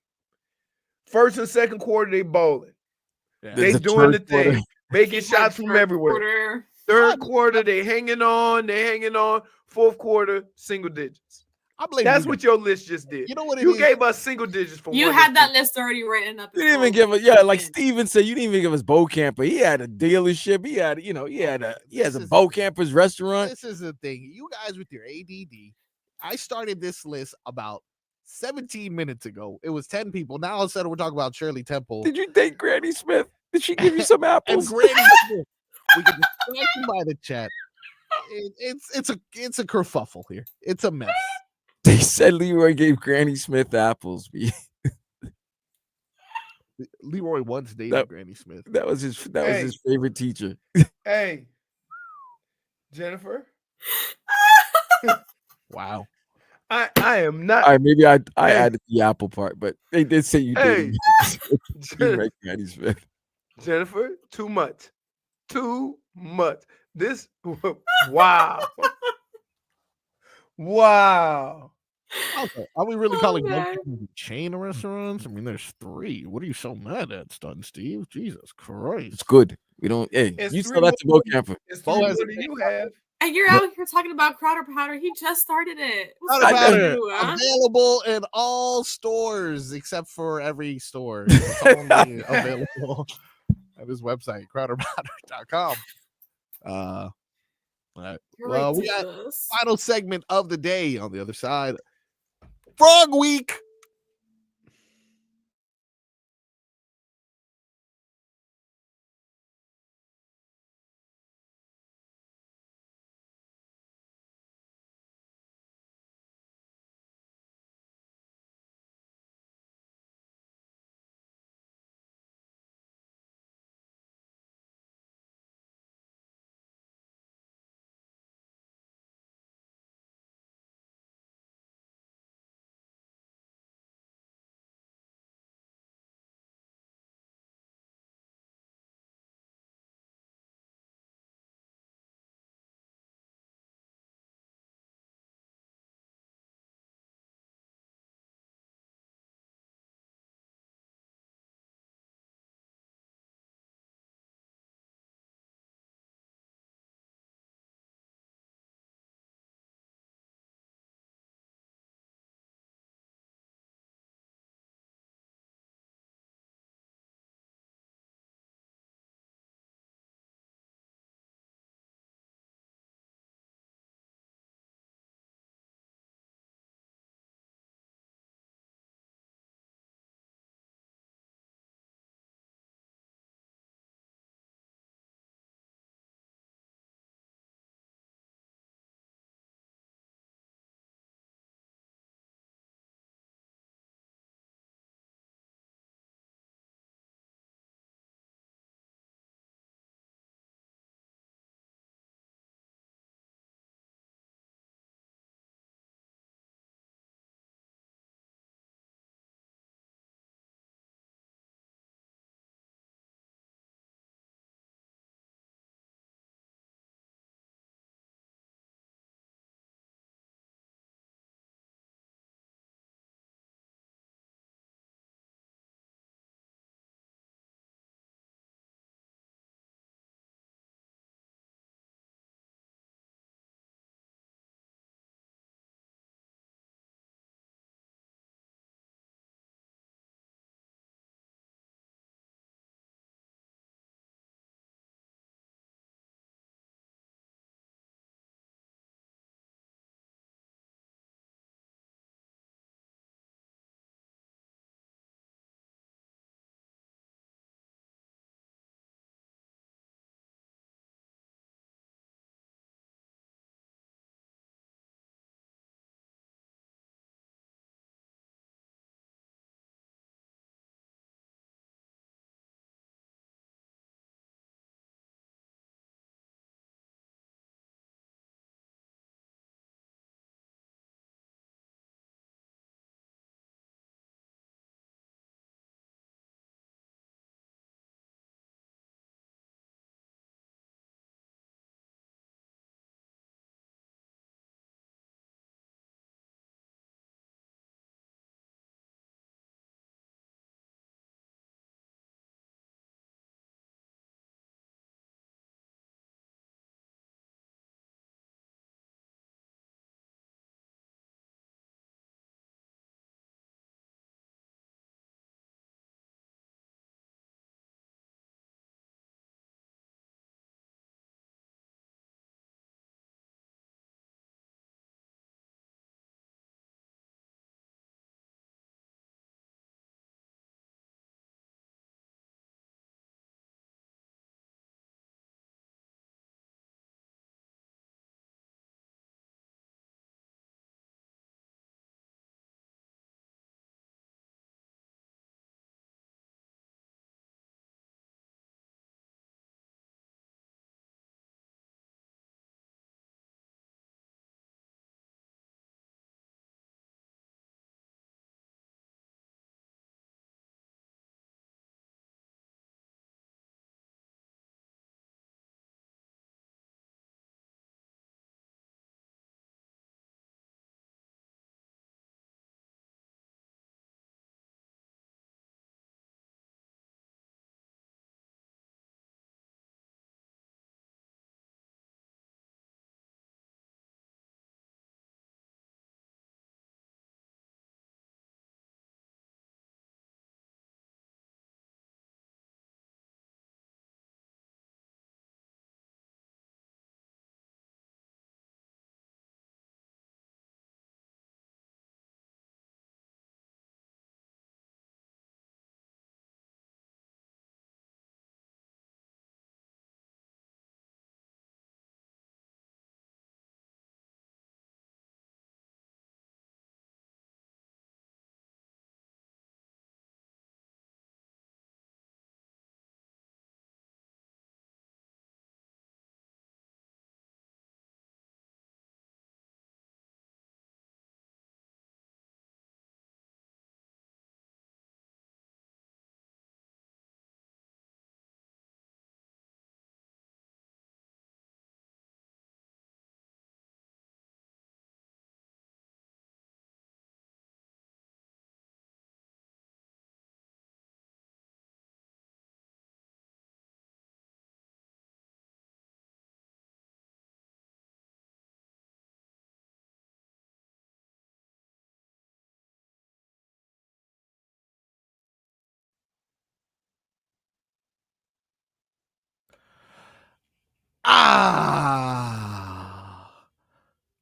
A: First and second quarter, they bowling.
C: Yeah.
A: They doing the thing, making shots from everywhere. Third quarter, they hanging on. Fourth quarter, single digits. That's what your list just did.
C: You know what
A: you gave us single digits for
J: you had that list already written up.
F: You didn't even give us, like Steven said, you didn't even give us Bo Camper. He had a dealership. He has a Bo Camper's restaurant.
C: This is the thing. You guys with your ADD. I started this list about 17 minutes ago. It was 10 people. Now all of a sudden we're talking about Shirley Temple.
F: Did you date Granny Smith? Did she give you some apples?
C: And Granny Smith. We can distract you by the chat. It's a kerfuffle here. It's a mess.
F: They said Leroy gave Granny Smith apples.
C: Leroy once dated Granny Smith.
F: That was his favorite teacher.
A: Hey, Jennifer.
C: Wow.
A: I am not.
F: All right, maybe I added the apple part, but they did say you did. Granny Smith.
A: Jennifer, too much. This, wow. Wow.
C: Okay. Are we really calling one chain of restaurants? I mean, there's 3. What are you so mad at, Stun Steve? Jesus Christ.
F: It's good. We don't. Hey, you still have to Bo Camper.
A: What do you have?
J: And you're out here talking about Crowder powder. He just started it.
C: Crowder powder available in all stores except for every store. It's only available at his website, crowderpowder.com. All right. Well, we got final segment of the day on the other side. Frog Week.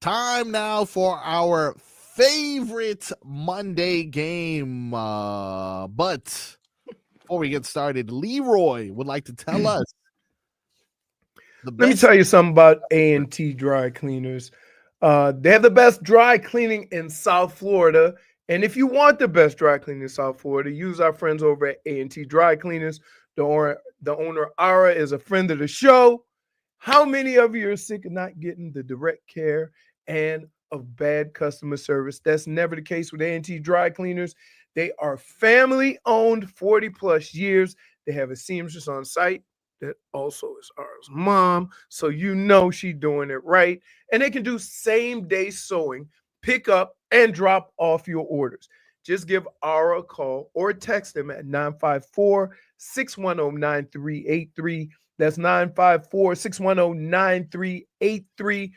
C: Time now for our favorite Monday game. But before we get started, Leroy would like to tell us.
A: Let me tell you something about A&T Dry Cleaners. They have the best dry cleaning in South Florida. And if you want the best dry cleaning in South Florida, use our friends over at A&T Dry Cleaners. The owner, Ara, is a friend of the show. How many of you are sick of not getting the direct care and of bad customer service? That's never the case with A&T Dry Cleaners. They are family-owned, 40-plus years. They have a seamstress on site that also is Ara's mom, so you know she's doing it right. And they can do same-day sewing, pick up, and drop off your orders. Just give Ara a call or text them at 954-610-9383. That's 954-610-9383.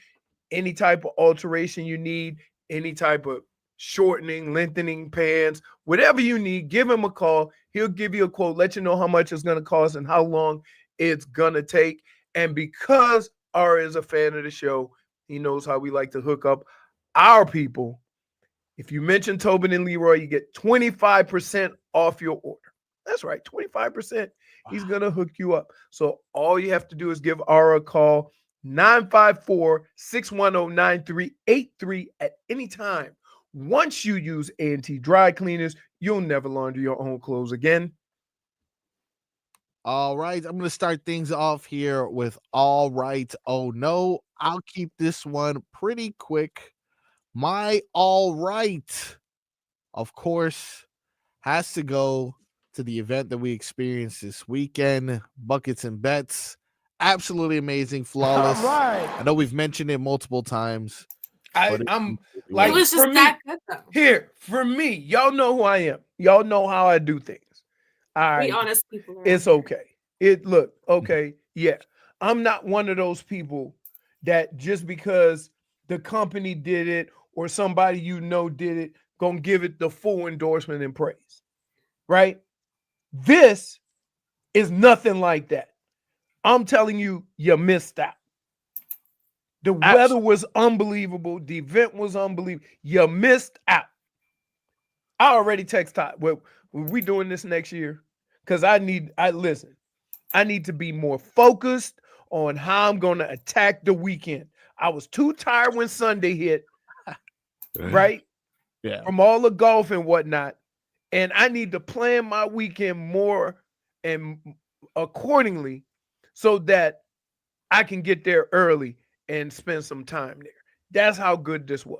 A: Any type of alteration you need, any type of shortening, lengthening pants, whatever you need, give him a call. He'll give you a quote, let you know how much it's going to cost and how long it's going to take. And because Ara is a fan of the show, he knows how we like to hook up our people. If you mention Tobin and Leroy, you get 25% off your order. That's right, 25%. He's going to hook you up. So all you have to do is give Ara a call, 954-610-9383 at any time. Once you use A&T Dry Cleaners, you'll never launder your own clothes again.
C: All right, I'm going to start things off here with all right. Oh, no, I'll keep this one pretty quick. My all right, of course, has to go to the event that we experienced this weekend, Buckets and Bets. Absolutely amazing, flawless.
A: All right.
C: I know we've mentioned it multiple times.
A: I'm like,
J: it was just
A: for me,
J: that good, though.
A: Here, for me, y'all know who I am. Y'all know how I do things. All right.
J: We honest people.
A: It's okay. Okay. Yeah. I'm not one of those people that just because the company did it or somebody you know did it, gonna give it the full endorsement and praise. Right? This is nothing like that. I'm telling you, you missed out. The weather was unbelievable. The event was unbelievable. You missed out. I already text Todd. Well, we doing this next year? Because I need to be more focused on how I'm going to attack the weekend. I was too tired when Sunday hit, right?
C: Yeah.
A: From all the golf and whatnot. And I need to plan my weekend more and accordingly so that I can get there early and spend some time there. That's how good this was.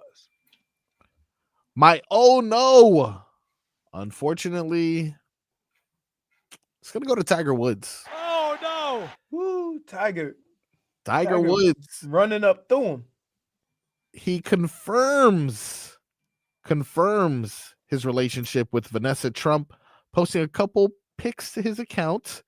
C: My oh no. Unfortunately, it's going to go to Tiger Woods.
H: Oh, no.
A: Woo, Tiger
C: Woods
A: running up through him.
C: He confirms his relationship with Vanessa Trump, posting a couple pics to his account.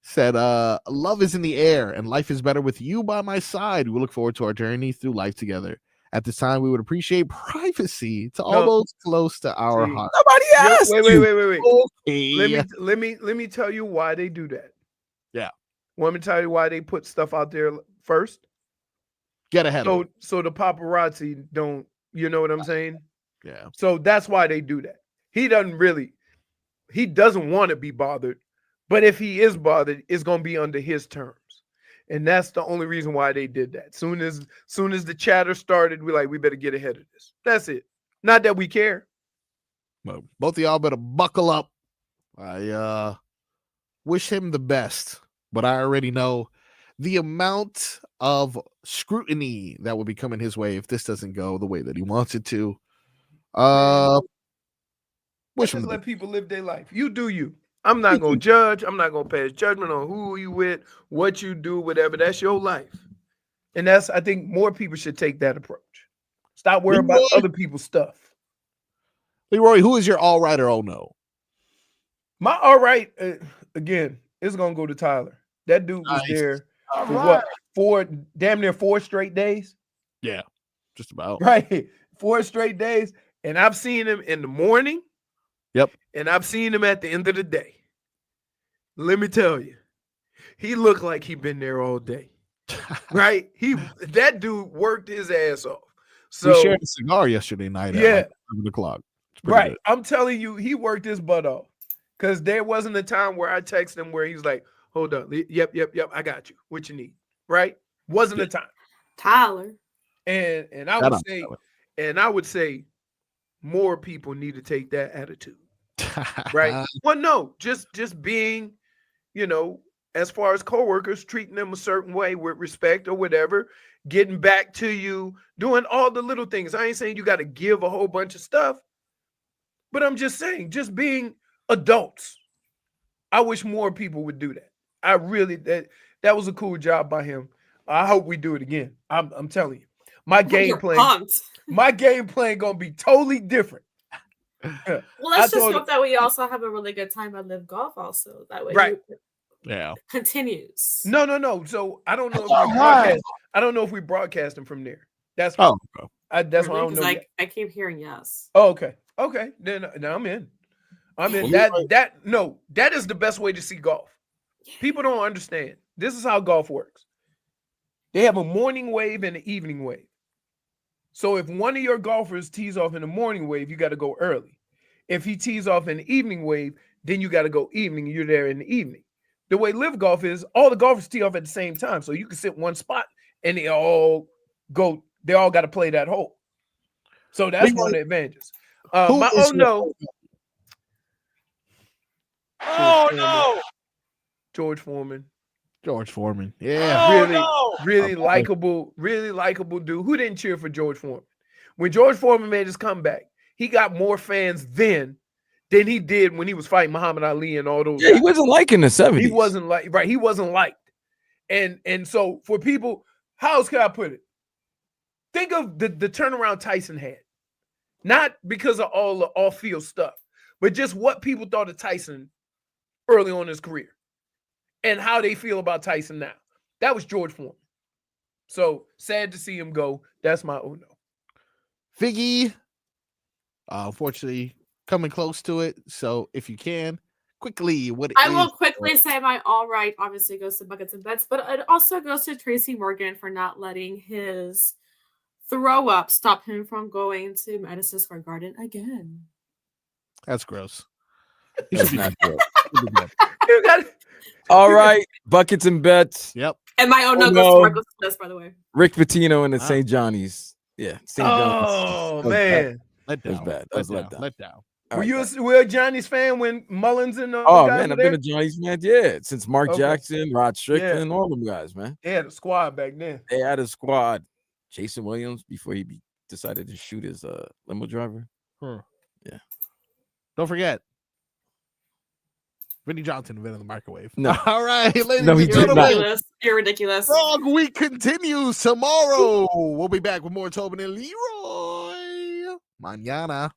C: Said, love is in the air and life is better with you by my side. We look forward to our journey through life together. At this time, we would appreciate privacy to all those close to our heart.
F: Nobody asked
A: Wait.
C: Okay.
A: Let me tell you why they do that.
C: Yeah.
A: Want me to tell you why they put stuff out there first?
C: Get ahead of it.
A: So the paparazzi don't, you know what I'm saying?
C: Yeah.
A: So that's why they do that. He doesn't want to be bothered, but if he is bothered, it's going to be under his terms. And that's the only reason why they did that. Soon as the chatter started, we better get ahead of this. That's it. Not that we care.
C: Well, both of y'all better buckle up. I wish him the best, but I already know the amount of scrutiny that will be coming his way if this doesn't go the way that he wants it to. Wish him
A: let people live their life. You do you. I'm not going to judge. I'm not going to pass judgment on who you with, what you do, whatever. That's your life. And I think more people should take that approach. Stop worrying about other people's stuff.
C: Leroy, who is your all right or oh no?
A: My all right, again, it's going to go to Tyler. That dude was there for damn near 4 straight days?
C: Yeah, just about.
A: Right. 4 straight days. And I've seen him in the morning.
C: Yep.
A: And I've seen him at the end of the day. Let me tell you, he looked like he'd been there all day. right? That dude worked his ass off. So
C: we shared a cigar yesterday night at like 7 o'clock.
A: Right. Good. I'm telling you, he worked his butt off. Because there wasn't a time where I texted him where he's like, hold up. Yep. I got you. What you need. Right? Wasn't a time.
J: Tyler.
A: And I would say more people need to take that attitude. Right? Well, no, just being, as far as coworkers, treating them a certain way with respect or whatever, getting back to you, doing all the little things. I ain't saying you got to give a whole bunch of stuff, but I'm just saying, just being adults. I wish more people would do that. I really, that was a cool job by him. I hope we do it again. I'm telling you, my game plan gonna be totally different.
J: Well, let's just hope that we also have a really good time at Live Golf also. That way continues.
A: No. So I don't know if we broadcast them from there. That's what that's why I don't know.
J: I keep hearing yes.
A: Oh, okay. Then I'm in. That is the best way to see golf. People don't understand. This is how golf works. They have a morning wave and an evening wave. So if one of your golfers tees off in the morning wave, you got to go early. If he tees off in the evening wave, then you got to go evening. You're there in the evening. The way Live Golf is, all the golfers tee off at the same time. So you can sit one spot and they all got to play that hole. So that's one of the advantages. George Foreman. Yeah. Really likable dude. Who didn't cheer for George Foreman? When George Foreman made his comeback, he got more fans then than he did when he was fighting Muhammad Ali and all those guys.
F: He wasn't like in the 70s.
A: He wasn't liked. And so for people, how else can I put it? Think of the turnaround Tyson had. Not because of all the off-field stuff, but just what people thought of Tyson early on in his career and how they feel about Tyson now. That was George Foreman. So sad to see him go. That's my oh no.
C: Figgy, unfortunately, coming close to it. So if you can, quickly,
J: I will quickly say my all right obviously goes to Buckets and Bets, but it also goes to Tracy Morgan for not letting his throw up stop him from going to Madison Square Garden again.
C: That's gross.
F: All right, Buckets and Bets.
C: Yep.
J: And my own goes to Marcos Smith, by the way.
F: Rick Pitino and the St. Johnny's. Yeah. St.
A: Johnny's. Man.
F: That was bad. That was let down.
A: Were you a Johnny's fan when Mullins and
F: man, I've been a Johnny's man, since Mark Jackson, Rod Strickland, all them guys, man.
A: They had a squad back then.
F: They had a squad. Jason Williams before he decided to shoot his limo driver. Yeah.
C: Don't forget. Vinny Johnson invented the microwave.
F: No.
C: All right, ladies
F: and
C: gentlemen.
J: You're ridiculous.
C: Frog Week continues tomorrow. We'll be back with more Tobin and Leroy. Mañana.